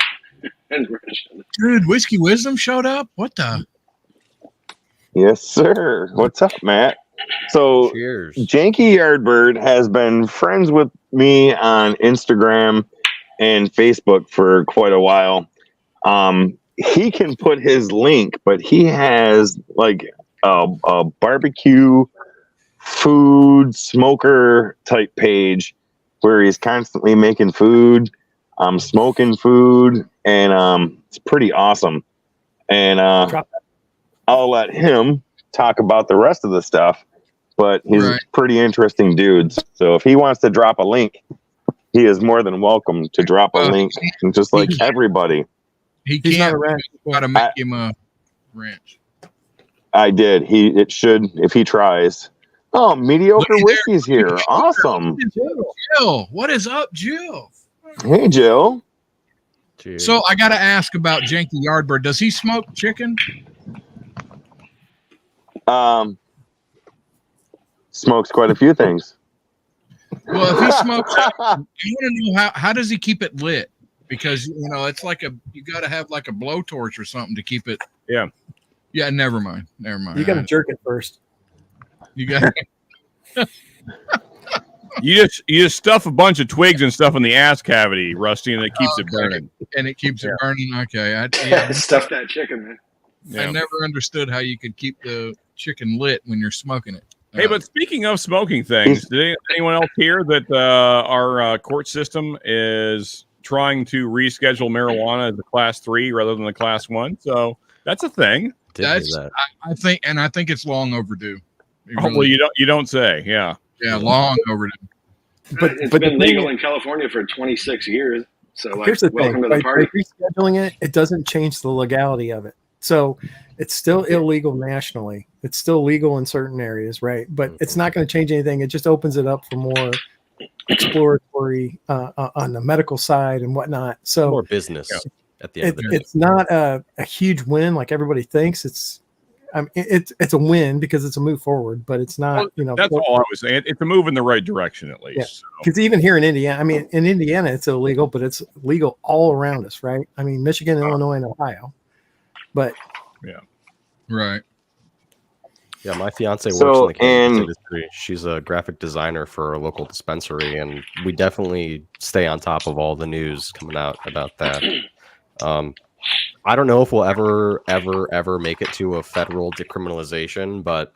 in Russian. Dude, Whiskey Wisdom showed up? What the? Yes, sir. What's up, Matt? So Cheers. Janky Yardbird has been friends with me on Instagram and Facebook for quite a while. He can put his link, but he has like a barbecue food smoker type page where he's constantly making food, smoking food, and it's pretty awesome. And I'll let him talk about the rest of the stuff, but he's a pretty interesting dude. So if he wants to drop a link, he is more than welcome to drop a link, just like everybody. He He's not can't. a ranch. Got to make him a ranch. I did. It should if he tries. Oh, Mediocre Look at Whiskey's here. Awesome. Jill, what is up, Jill? Hey, Jill. Cheers. So I got to ask about Janky Yardbird. Does he smoke chicken? Smokes quite a few things. Well, if he smokes, I want to know how does he keep it lit? Because it's like you got to have like a blowtorch or something to keep it. Yeah. Yeah. Never mind. You got to jerk it first. You got. You just stuff a bunch of twigs and stuff in the ass cavity, Rusty, and it keeps it burning. And it keeps it burning. Okay. Stuff that chicken, man. I never understood how you could keep the chicken lit when you're smoking it. Hey, but speaking of smoking things, did anyone else hear that our court system is trying to reschedule marijuana as a class 3 rather than the class 1? So that's a thing. I think it's long overdue. Well, you don't say. Yeah, long overdue. But It's the been thing legal is- in California for 26 years. So Here's the welcome thing: to the by party. rescheduling it, it doesn't change the legality of it. So it's still illegal nationally. It's still legal in certain areas, right? But it's not going to change anything. It just opens it up for more exploratory on the medical side and whatnot. So more business at the end of the day. it's not a huge win like everybody thinks. I mean, it's a win because it's a move forward, but it's not, That's all I was saying. It's a move in the right direction, at least. Yeah. So. Because even here in Indiana, I mean, in Indiana, it's illegal, but it's legal all around us, right? I mean, Michigan, Illinois, and Ohio. But Right. Yeah, my fiance works So, in the cannabis and- industry. She's a graphic designer for a local dispensary, and we definitely stay on top of all the news coming out about that. I don't know if we'll ever make it to a federal decriminalization, but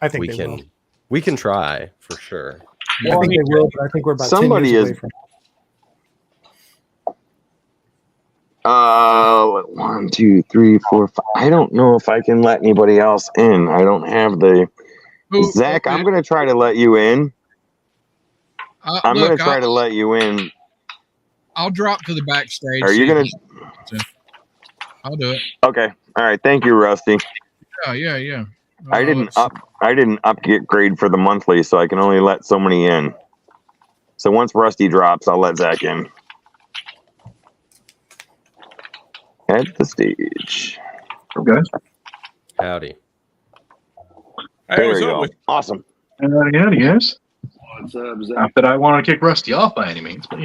I think we they can will. we can try for sure. I think they will, but I think we're about Somebody 10 years is- away from. 1, 2, 3, 4, 5. I don't know if I can let anybody else in. I don't have the Zach. I'm gonna try to let you in. I'm gonna try to let you in. I'll drop to the backstage. Are you see gonna? if- I'll do it. Okay. All right. Thank you, Rusty. Yeah. I didn't let's- upgrade for the monthly, so I can only let so many in. So once Rusty drops, I'll let Zach in. At the stage. Okay. Howdy. Hey, There what's you up go. with Awesome. Yeah, yes. What's up, Zach? Not that I want to kick Rusty off by any means, but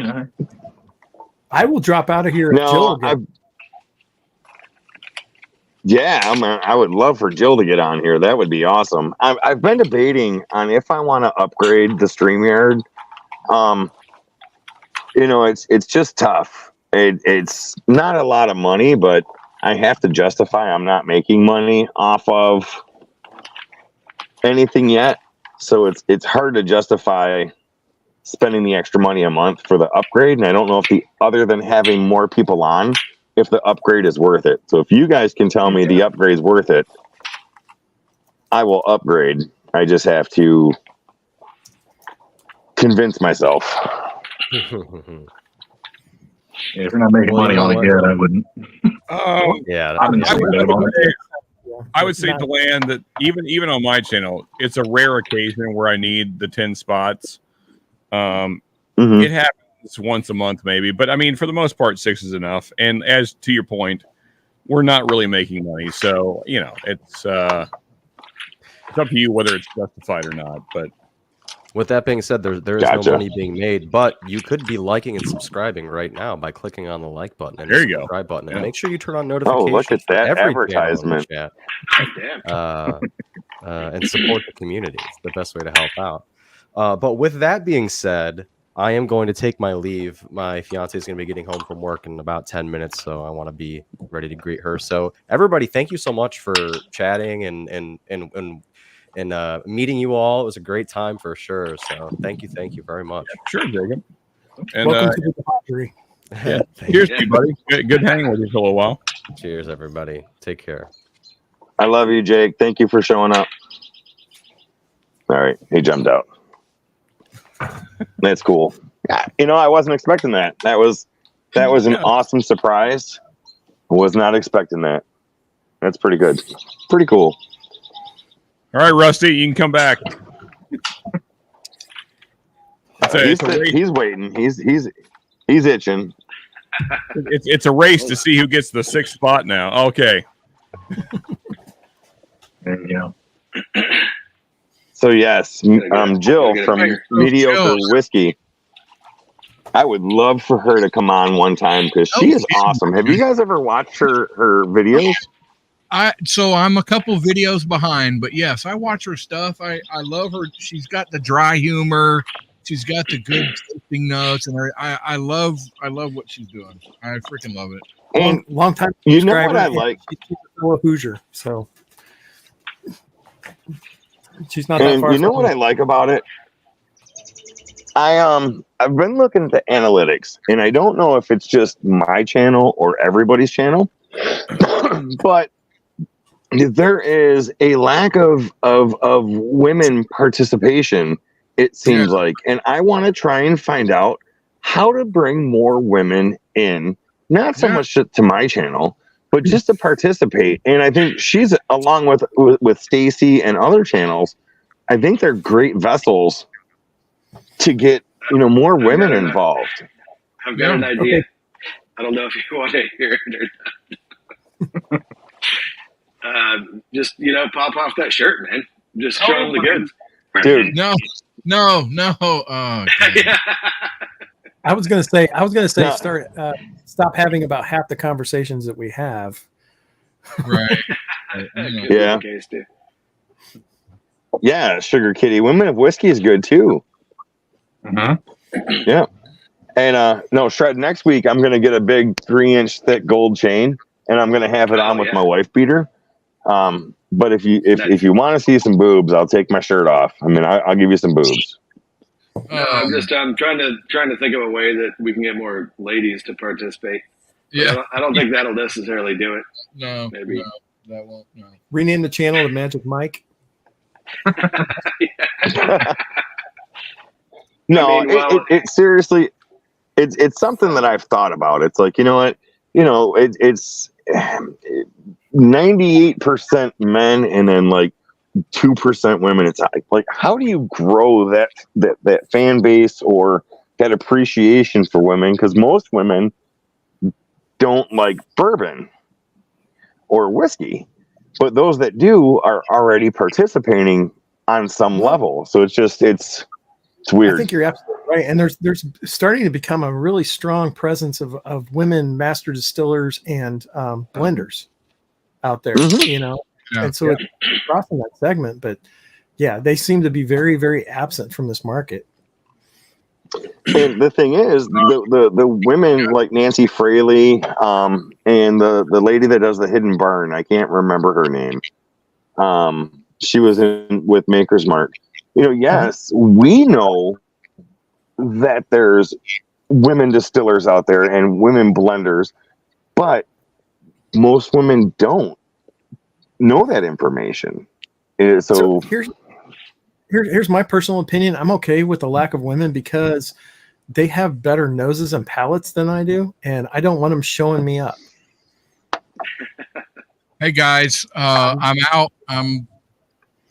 I will drop out of here. If Jill No, gets- I would love for Jill to get on here. That would be awesome. I've been debating on if I want to upgrade the StreamYard. It's just tough. It's not a lot of money, but I have to justify I'm not making money off of anything yet. So it's hard to justify spending the extra money a month for the upgrade. And I don't know if other than having more people on, if the upgrade is worth it. So if you guys can tell me the upgrade's worth it, I will upgrade. I just have to convince myself. if you're not making Well, money you know on what? it yet, I wouldn't. Yeah, I'm in yeah. support on it. I would say, Not- Deland, that even on my channel, it's a rare occasion where I need the 10 spots. Mhm. It happens once a month, maybe, but I mean, for the most part, 6 is enough. And as to your point, we're not really making money, so it's up to you whether it's justified or not. But With that being said, there is Gotcha. no money being made, but you could be liking and subscribing right now by clicking on the like button and There the you go. subscribe button, and Yeah. make sure you turn on Oh, notifications. look at for that every channel in the advertisement. chat, Damn. and support the community. It's the best way to help out. But with that being said, I am going to take my leave. My fiance is going to be getting home from work in about 10 minutes, so I want to be ready to greet her. So everybody, thank you so much for chatting and meeting you all. It was a great time for sure. So thank you very much. sure, Jacob. And Welcome to the debauchery. Yeah. Thank cheers you. to you, buddy. Good hanging with you for a little while. Cheers, everybody. Take care. I love you, Jake. Thank you for showing up. All right, he jumped out. That's cool. I wasn't expecting that. That was an awesome surprise. Was not expecting that. That's pretty good. Pretty cool. All right, Rusty, you can come back. It's a race. He's waiting. He's itching. It's a race to see who gets the 6th spot now. Okay. There you go. So yes, Jill from Mediocre Jill. Whiskey. I would love for her to come on one time because she is awesome. Have you guys ever watched her videos? So I'm a couple videos behind, but yes, I watch her stuff. I love her. She's got the dry humor. She's got the good tasting notes, and I love what she's doing. I freaking love it. And Long time. you know what I subscriber, like? She's a Hoosier, so she's not that And far. you know what I like about it? I've been looking at the analytics, and I don't know if it's just my channel or everybody's channel, but there is a lack of women participation, it seems like. And I want to try and find out how to bring more women in, not so much to my channel, but just to participate. And I think she's, along with Stacy and other channels, I think they're great vessels to get more women involved. I've got an idea. Okay. I don't know if you want to hear it or not. just pop off that shirt, man. Just show them the goods. Dude. No. Yeah. I was gonna say, No. stop having about half the conversations that we have. Right. Could be Yeah. the case, too. Yeah, Sugar Kitty. Women of Whiskey is good too. Mhm. And no, Shred, next week I'm gonna get a big 3-inch thick gold chain and I'm gonna have it on with my wife beater. But if you want to see some boobs, I'll take my shirt off. I mean, I'll give you some boobs. No, I'm trying to think of a way that we can get more ladies to participate. Yeah. I don't think that'll necessarily do it. No. Maybe. No, that won't. No. Rename the channel to Magic Mike. No, I mean, well- it seriously, it's something that I've thought about. It's like, you know what, it's 98% men and then like 2% women. It's like, how do you grow that fan base or that appreciation for women? Because most women don't like bourbon or whiskey, but those that do are already participating on some level. So it's weird. I think you're absolutely right. And there's starting to become a really strong presence of women master distillers and blenders out there, Mhm. Yeah. And so it's crossing that segment, but yeah, they seem to be very, very absent from this market. And the thing is, the women like Nancy Fraley, and the lady that does the Hidden Burn, I can't remember her name. She was in with Maker's Mark. Yes, we know that there's women distillers out there and women blenders, but most women don't know that information. So Here's my personal opinion. I'm okay with the lack of women because they have better noses and palates than I do, and I don't want them showing me up. Hey guys, I'm out. I'm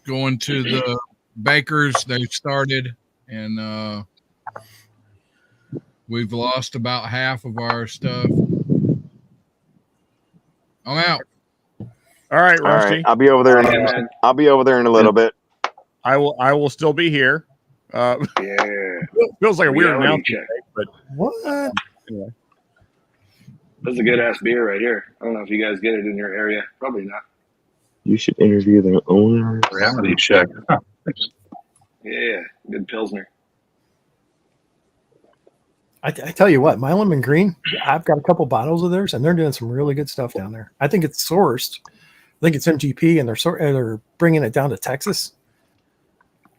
going to the bakers. They've started, and we've lost about half of our stuff. I'm out. All right, all Rusty. right, I'll be over there. Yeah, man. I'll be over there in a little bit. I will still be here. Yeah. Feels like a weird Reality announcement, check. but What? anyway. This is a good ass beer right here. I don't know if you guys get it in your area. Probably not. You should interview the owner. Reality check. Huh. Yeah, good Pilsner. I tell you what, Milam and Green, I've got a couple bottles of theirs, and they're doing some really good stuff down there. I think it's sourced. I think it's MGP, and they're bringing it down to Texas,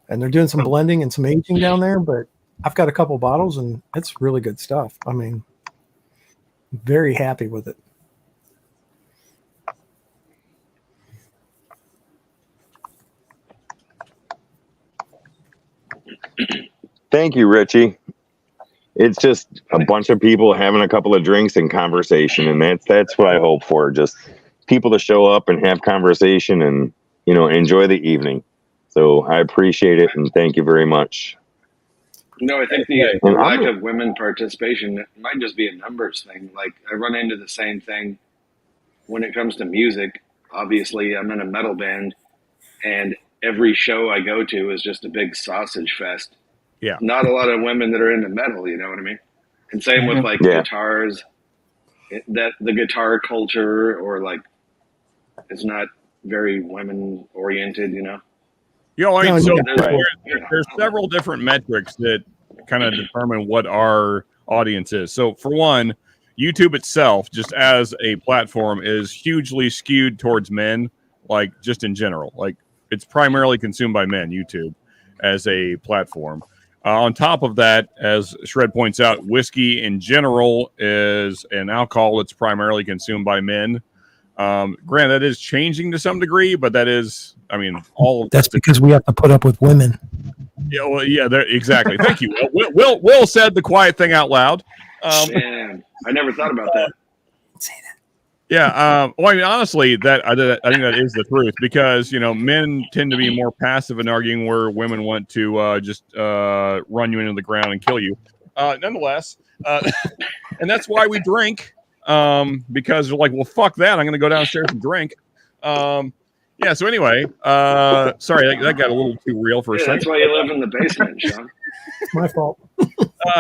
and they're doing some blending and some aging down there. But I've got a couple bottles, and it's really good stuff. I mean, very happy with it. Thank you, Richie. It's just a bunch of people having a couple of drinks and conversation, and that's what I hope for. Just people to show up and have conversation and enjoy the evening. So I appreciate it and thank you very much. I think the And lack I'm- of women participation might just be a numbers thing. Like, I run into the same thing when it comes to music. Obviously, I'm in a metal band, and every show I go to is just a big sausage fest. Yeah. Not a lot of women that are into metal, you know what I mean? And same with like Yeah. guitars, that the guitar culture, or like, it's not very women oriented, I mean, No, so yeah. there's several different metrics that kind of determine what our audience is. So for one, YouTube itself, just as a platform, is hugely skewed towards men, like just in general. Like, it's primarily consumed by men, YouTube, as a platform. On top of that, as Shred points out, whiskey in general is an alcohol that's primarily consumed by men. Granted, that is changing to some degree, but that is, all of That's because we have to put up with women. yeah, well, yeah, exactly. Thank you. Will said the quiet thing out loud. Man, I never thought about that. Yeah. Honestly, I think that is the truth, because men tend to be more passive in arguing, where women want to just run you into the ground and kill you. Nonetheless, and that's why we drink, because they're like, well, fuck that, I'm going to go downstairs and drink. yeah. So anyway, sorry that got a little too real for a Yeah, that's second. why you live in the basement, Sean. It's my fault.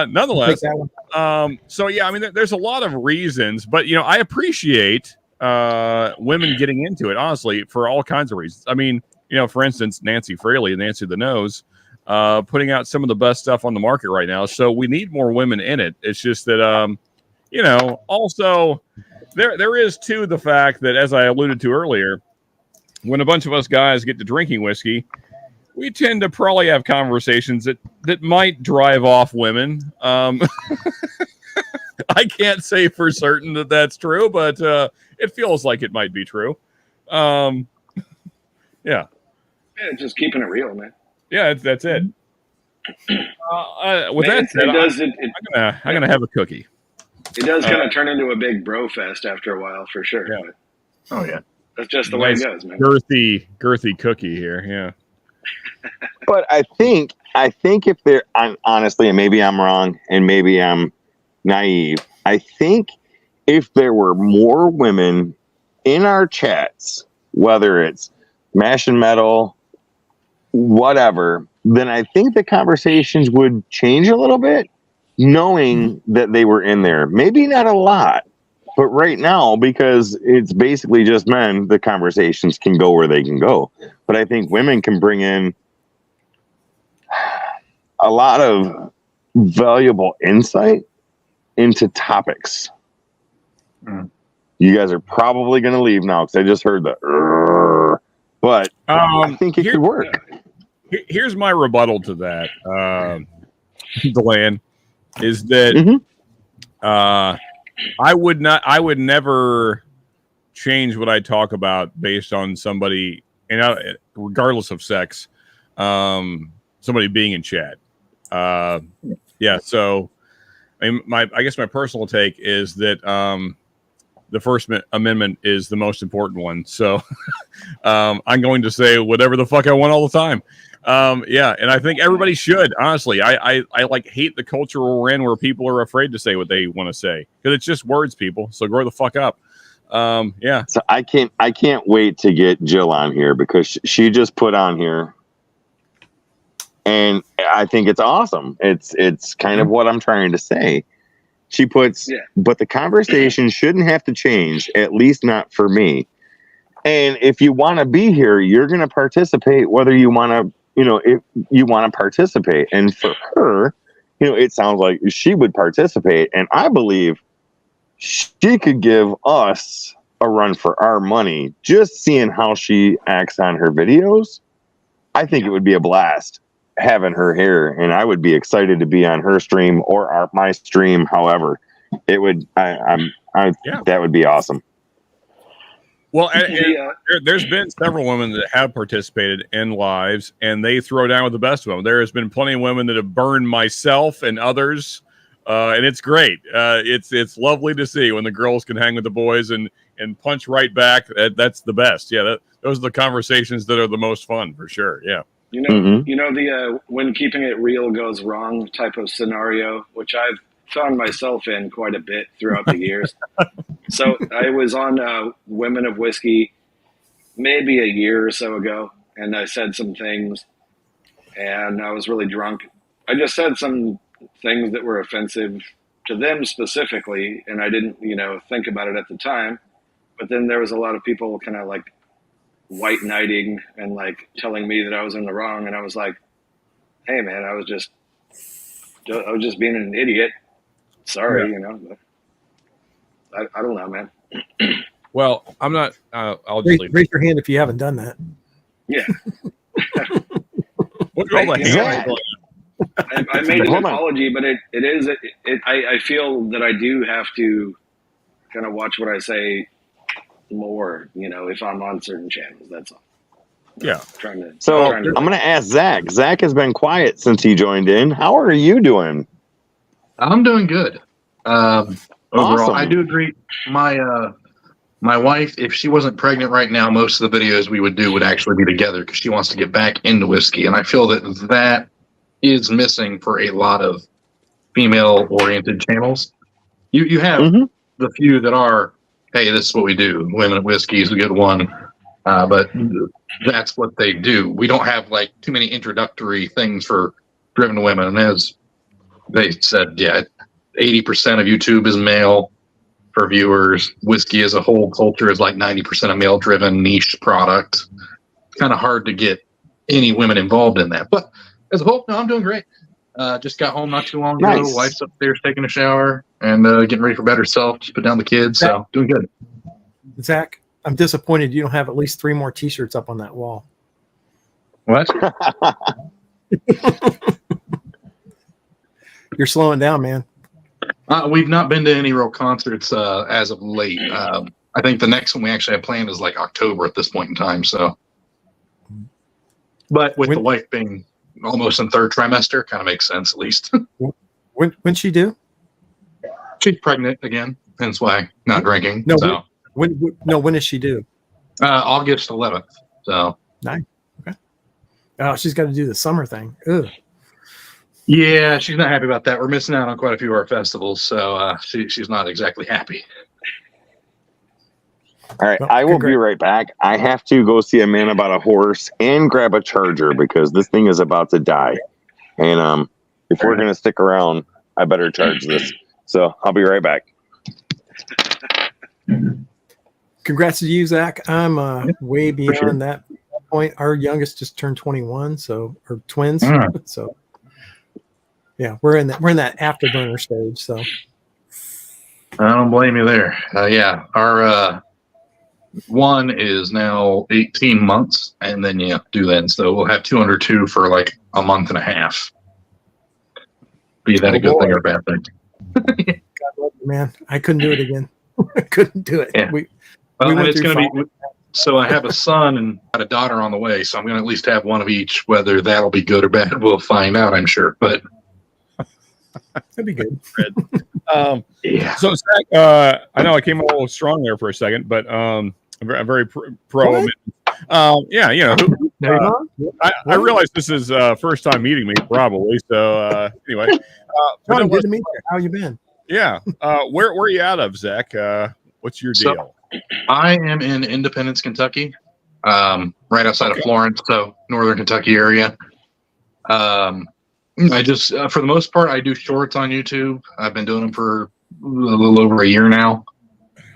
Nonetheless, Take that one. so yeah, I mean, there's a lot of reasons, but I appreciate women getting into it, honestly, for all kinds of reasons. I mean, for instance, Nancy Fraley, Nancy the Nose, putting out some of the best stuff on the market right now. So we need more women in it. It's just that, also there is too the fact that, as I alluded to earlier, when a bunch of us guys get to drinking whiskey, we tend to probably have conversations that might drive off women. I can't say for certain that that's true, but it feels like it might be true. Yeah. Yeah, just keeping it real, man. Yeah, that's it. With Man, that said, I'm gonna have a cookie. It does kind of turn into a big bro fest after a while, for sure. Yeah. But Oh yeah. that's just the way Nice it goes, man. Girthy cookie here. Yeah. But I think if there, honestly, and maybe I'm wrong, and maybe I'm naive. I think if there were more women in our chats, whether it's Mash and Metal, whatever, then I think the conversations would change a little bit, knowing that they were in there. Maybe not a lot, but right now, because it's basically just men, the conversations can go where they can go. But I think women can bring in a lot of valuable insight into topics. You guys are probably going to leave now because I just heard the but I think it could work. Here's my rebuttal to that, Deland, is that I would never change what I talk about based on somebody, regardless of sex, somebody being in chat. Yeah, so I guess my personal take is that the First Amendment is the most important one. So I'm going to say whatever the fuck I want all the time. Yeah, and I think everybody should, honestly. I like hate the culture we're in where people are afraid to say what they want to say because it's just words, people. So grow the fuck up. Yeah. So I can't wait to get Jill on here because she just put on here, and I think it's awesome. It's kind of what I'm trying to say. She puts, but the conversation shouldn't have to change, at least not for me. And if you want to be here, you're going to participate, whether you want to, if you want to participate. And for her, it sounds like she would participate. And I believe she could give us a run for our money. Just seeing how she acts on her videos, I think it would be a blast having her here, and I would be excited to be on her stream or my stream. However, it would, that would be awesome. Well, there's been several women that have participated in lives, and they throw down with the best of them. There has been plenty of women that have burned myself and others, and it's great. It's lovely to see when the girls can hang with the boys and punch right back. That's the best. Yeah, those are the conversations that are the most fun for sure. Yeah. The when keeping it real goes wrong type of scenario, which I've found myself in quite a bit throughout the years. So I was on Women of Whiskey maybe a year or so ago, and I said some things, and I was really drunk. I just said some things that were offensive to them specifically, and I didn't, think about it at the time. But then there was a lot of people kind of like white knighting and like telling me that I was in the wrong, and I was like, "Hey, man, I was just being an idiot. Sorry, But I don't know, man." Well, I'm not. I'll just raise your hand if you haven't done that. Yeah. I I made an apology, but I feel that I do have to kind of watch what I say more, if I'm on certain channels. That's all. Yeah. I'm going to ask Zach. Zach has been quiet since he joined in. How are you doing? I'm doing good. Overall, Awesome. I do agree. My wife, if she wasn't pregnant right now, most of the videos we would do would actually be together because she wants to get back into whiskey, and I feel that is missing for a lot of female-oriented channels. You have the few that are, hey, this is what we do. Women of Whiskey is a good one. But that's what they do. We don't have like too many introductory things for driven women. And as they said, 80% of YouTube is male for viewers. Whiskey as a whole culture is like 90% a male driven niche product. It's kind of hard to get any women involved in that. But as a whole, no, I'm doing great. Just got home not too long ago. Nice. Wife's upstairs taking a shower and getting ready for bed herself. Just put down the kids. So doing good. Zach, I'm disappointed you don't have at least 3 more T-shirts up on that wall. What? You're slowing down, man. We've not been to any real concerts as of late. I think the next one we actually have planned is like October at this point in time. So, but with the wife being almost in 3rd trimester, kind of makes sense at least. When she do? She's pregnant again, hence why not drinking. No, so when is she due? August 11th. So nice. Okay. Oh, she's got to do the summer thing. Ugh. Yeah, she's not happy about that. We're missing out on quite a few of our festivals, so she's not exactly happy. All right, Well, I will be right back. I have to go see a man about a horse and grab a charger because this thing is about to die. And if we're going to stick around, I better charge this. So I'll be right back. Congrats to you, Zach. I'm way beyond that point. Our youngest just turned 21, so or twins. So yeah, we're in that afterburner stage. So I don't blame you there. Yeah, our one is now 18 months, and then do then. So we'll have 2 under 2 for like a month and a half. Be that a good thing or a bad thing? God love you, man. I couldn't do it again. I couldn't do it. Yeah. We Well, went it's through going to be. So I have a son and got a daughter on the way, so I'm going to at least have one of each. Whether that'll be good or bad, we'll find out, I'm sure. But that'd be good. yeah. So Zach, I know I came a little strong there for a second, but I'm very pro. Yeah, I realize this is first time meeting me, probably. So anyway, John, good to meet you. How you been? Yeah, where are you out of, Zach? What's your deal? I am in Independence, Kentucky, right outside of Florence, so northern Kentucky area. I just, for the most part, I do shorts on YouTube. I've been doing them for a little over a year now.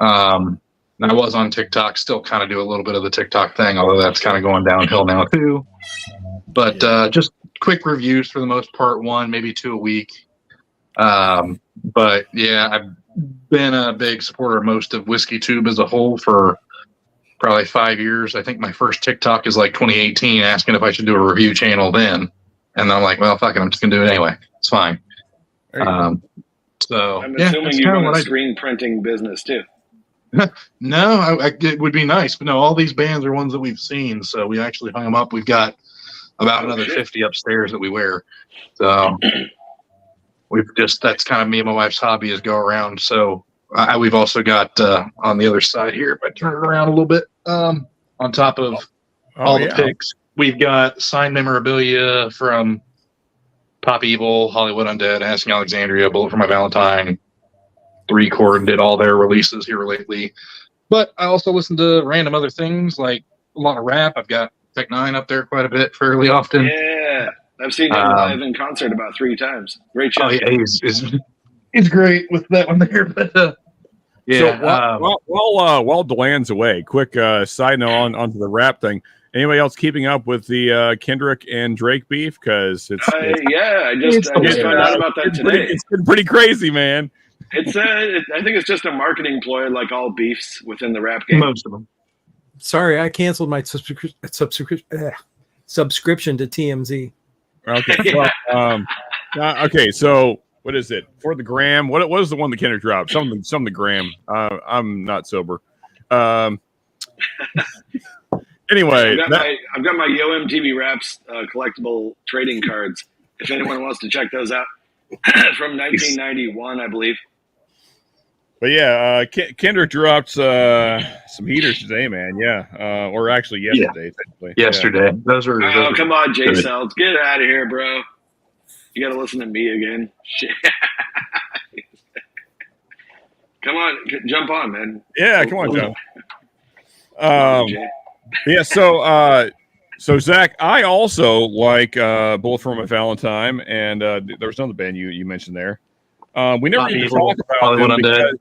I was on TikTok, still kind of do a little bit of the TikTok thing, although that's kind of going downhill now too. But just quick reviews for the most part, 1, maybe 2 a week. But yeah, I've been a big supporter of most of Whiskey Tube as a whole for probably 5 years. I think my first TikTok is like 2018, asking if I should do a review channel then. And I'm like, well, fuck it, I'm just gonna do it anyway. It's fine. So I'm yeah, assuming that's you kinda run what a I do. screen printing business too. No, it would be nice, but no, all these bands are ones that we've seen, so we actually hung them up. We've got about another 50 upstairs that we wear. So that's kind of me and my wife's hobby is go around. So we've also got on the other side here, if I turn it around a little bit, on top of all the picks, we've got signed memorabilia from Pop Evil, Hollywood Undead, Asking Alexandria, Bullet for My Valentine, 3 Chord did all their releases here lately. But I also listen to random other things, like a lot of rap. I've got Tech Nine up there quite a bit fairly often. Yeah, I've seen him live in concert about 3 times. Great show. Oh yeah, he's great with that one there. But yeah. So while Deland's away, quick side note onto the rap thing. Anybody else keeping up with the Kendrick and Drake beef? Because I just found out about that today. It's been pretty crazy, man. It's I think it's just a marketing ploy, like all beefs within the rap game. Most of them. Sorry, I canceled my subscription to TMZ. Okay. Well, okay. So what is it for the gram? What is the one that Kendrick dropped? Something the gram. I'm not sober. Anyway, I've got my Yo MTV Raps collectible trading cards. If anyone wants to check those out, from 1991, I believe. But yeah, Kendrick dropped some heaters today, man. Yeah, or actually yesterday. Yesterday. Yeah. Those are. Oh, come on, Jay Sells, get out of here, bro. You got to listen to me again. Shit. Come on, jump on, man. Yeah, come on, Joe. Yeah. So Zach, I also like Bullet for My Valentine, and there was another band you mentioned there. We never Bobby even Evil, talk about Hollywood them Undead.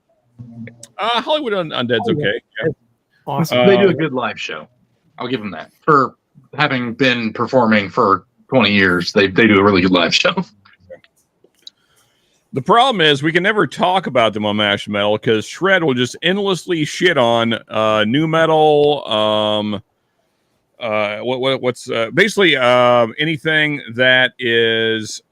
because Hollywood Undead's okay. Yeah. Awesome. They do a good live show. I'll give them that. For having been performing for 20 years, they do a really good live show. The problem is we can never talk about them on Mash Metal because Shred will just endlessly shit on new metal. What's basically anything that is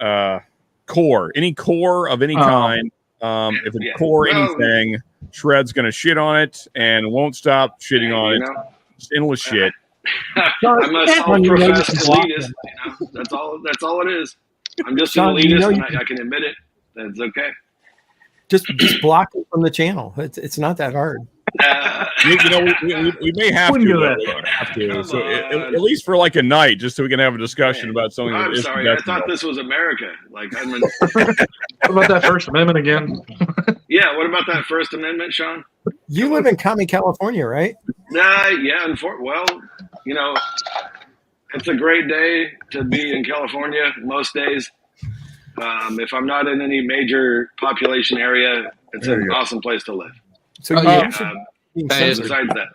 core, any core of any kind. If it's core anything, Shred's gonna shit on it and won't stop shitting on it. Just endless shit. I'm a self-professed elitist. That's all it is. I'm just an elitist, and I can admit it. That's okay. Just block it from the channel. It's not that hard. We may have to. So at least for like a night, just so we can have a discussion about something. I'm sorry. I thought this was America. Like, I mean, what about that First Amendment again? Yeah. What about that First Amendment, Sean? You live in Commie, California, right? Yeah. Well, it's a great day to be in California most days. If I'm not in any major population area, it's an awesome place to live. So besides that.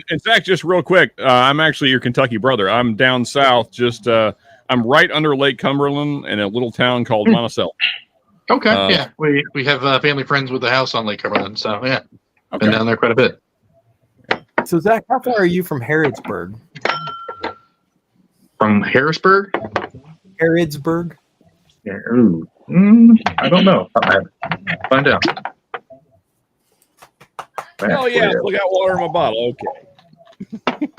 In fact, just real quick, I'm actually your Kentucky brother. I'm down south, I'm right under Lake Cumberland in a little town called Monticello. Okay, yeah. We have family friends with the house on Lake Cumberland, so yeah. Okay. Been down there quite a bit. So Zach, how far are you from Harrodsburg? From Harrisburg? Harrodsburg? Yeah, I don't know. Find out. Oh yeah, I got water in my bottle. Okay.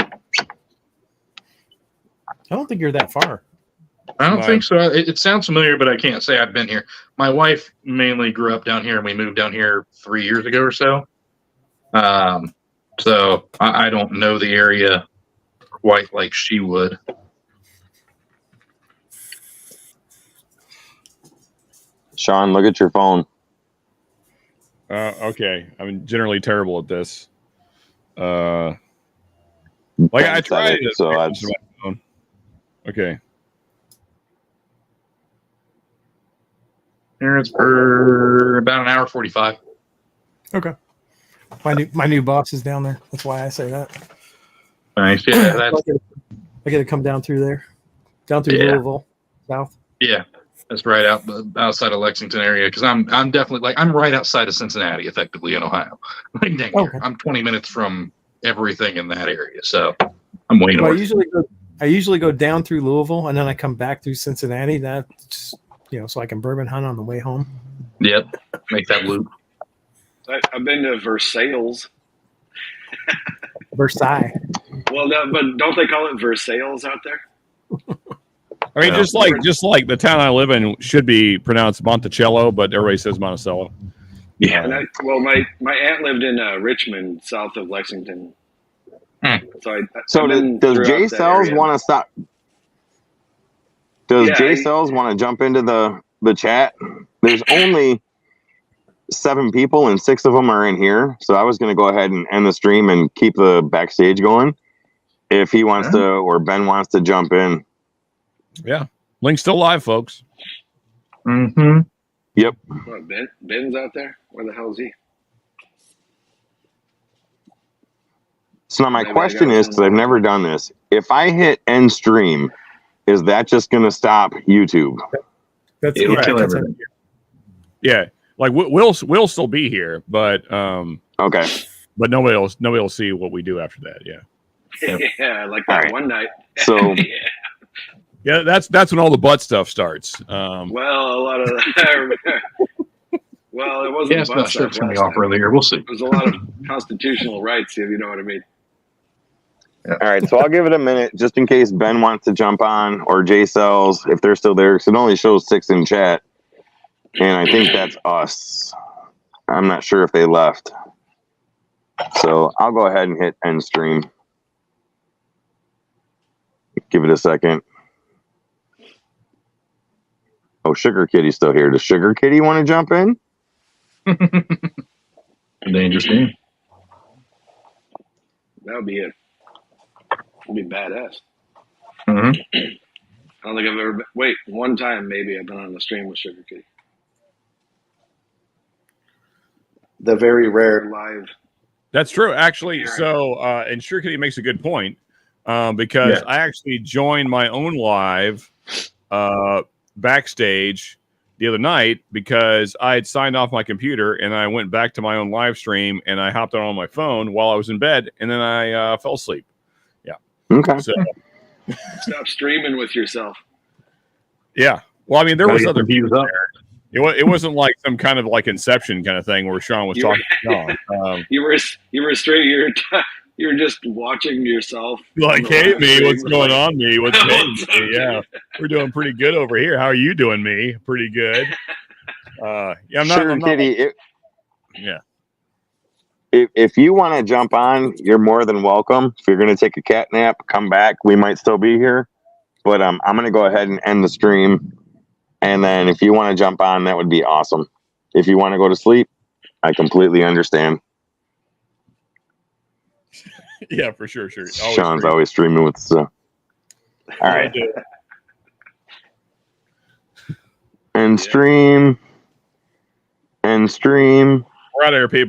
I don't think you're that far. I don't think so. It sounds familiar, but I can't say I've been here. My wife mainly grew up down here, and we moved down here 3 years ago or so. So I don't know the area quite like she would. Sean, look at your phone. Okay, I'm generally terrible at this. I tried it. So that's okay. Harrodsburg, about an hour 45. Okay. My new boss is down there. That's why I say that. Nice. Yeah, I got to come down through there, down through Louisville, south. Yeah, that's right outside of Lexington area. Because I'm definitely I'm right outside of Cincinnati, effectively in Ohio. Like dang, I'm 20 minutes from everything in that area, so I'm way north. I usually go down through Louisville and then I come back through Cincinnati. That's so I can bourbon hunt on the way home. Yep, make that loop. I've been to Versailles. Versailles. Well, no, but don't they call it Versailles out there? I mean, just like the town I live in should be pronounced Monticello, but everybody says Monticello. Yeah. And my aunt lived in Richmond, south of Lexington. So does Jay Sells want to stop? Does Jay Sells want to jump into the chat? There's only 7 people and 6 of them are in here. So I was going to go ahead and end the stream and keep the backstage going. If he wants to, or Ben wants to jump in. Yeah. Link's still live, folks. Mm-hmm. Yep. What, Ben's out there? Where the hell is he? So now my question is, because I've never done this, if I hit end stream, is that just going to stop YouTube? It'll kill everything. Yeah, like we'll still be here, but okay, but nobody will see what we do after that. Yeah, yeah, like that one night. So yeah, that's when all the butt stuff starts. Well, a lot of that. Well, it wasn't. It's not sure me off earlier. We'll see. There's a lot of constitutional rights, if you know what I mean. All right, so I'll give it a minute just in case Ben wants to jump on or Jay Sells if they're still there, because it only shows 6 in chat, and I think that's us. I'm not sure if they left, so I'll go ahead and hit end stream. Give it a second. Oh, Sugar Kitty's still here. Does Sugar Kitty want to jump in? Dangerous game. That'll be it. It'd be badass. Mhm. I don't think I've ever been, wait, one time maybe I've been on the stream with Sugar Kitty. The very rare live. That's true, actually. You're right. So, and Sure Kitty makes a good point because I actually joined my own live backstage the other night because I had signed off my computer and I went back to my own live stream and I hopped on my phone while I was in bed and then I fell asleep. Okay. So, Stop streaming with yourself. yeah. Well, I mean, there Gotta was get other the views people up. there. It wasn't like some kind of like Inception kind of thing where Sean was You talking to Sean. You were straight. You were just watching yourself. Like, on the hey, live me, stream. what's going on, me? What's What's going up, me? Yeah, we're doing pretty good over here. How are you doing, me? Pretty good. Yeah, I'm not. Sugar I'm not Kitty, yeah. if you want to jump on, you're more than welcome. If you're going to take a cat nap, come back. We might still be here. But I'm going to go ahead and end the stream. And then if you want to jump on, that would be awesome. If you want to go to sleep, I completely understand. Yeah, for sure. Sure. Sean's always streaming with stuff. All right. End stream. End stream. We're out of here, people.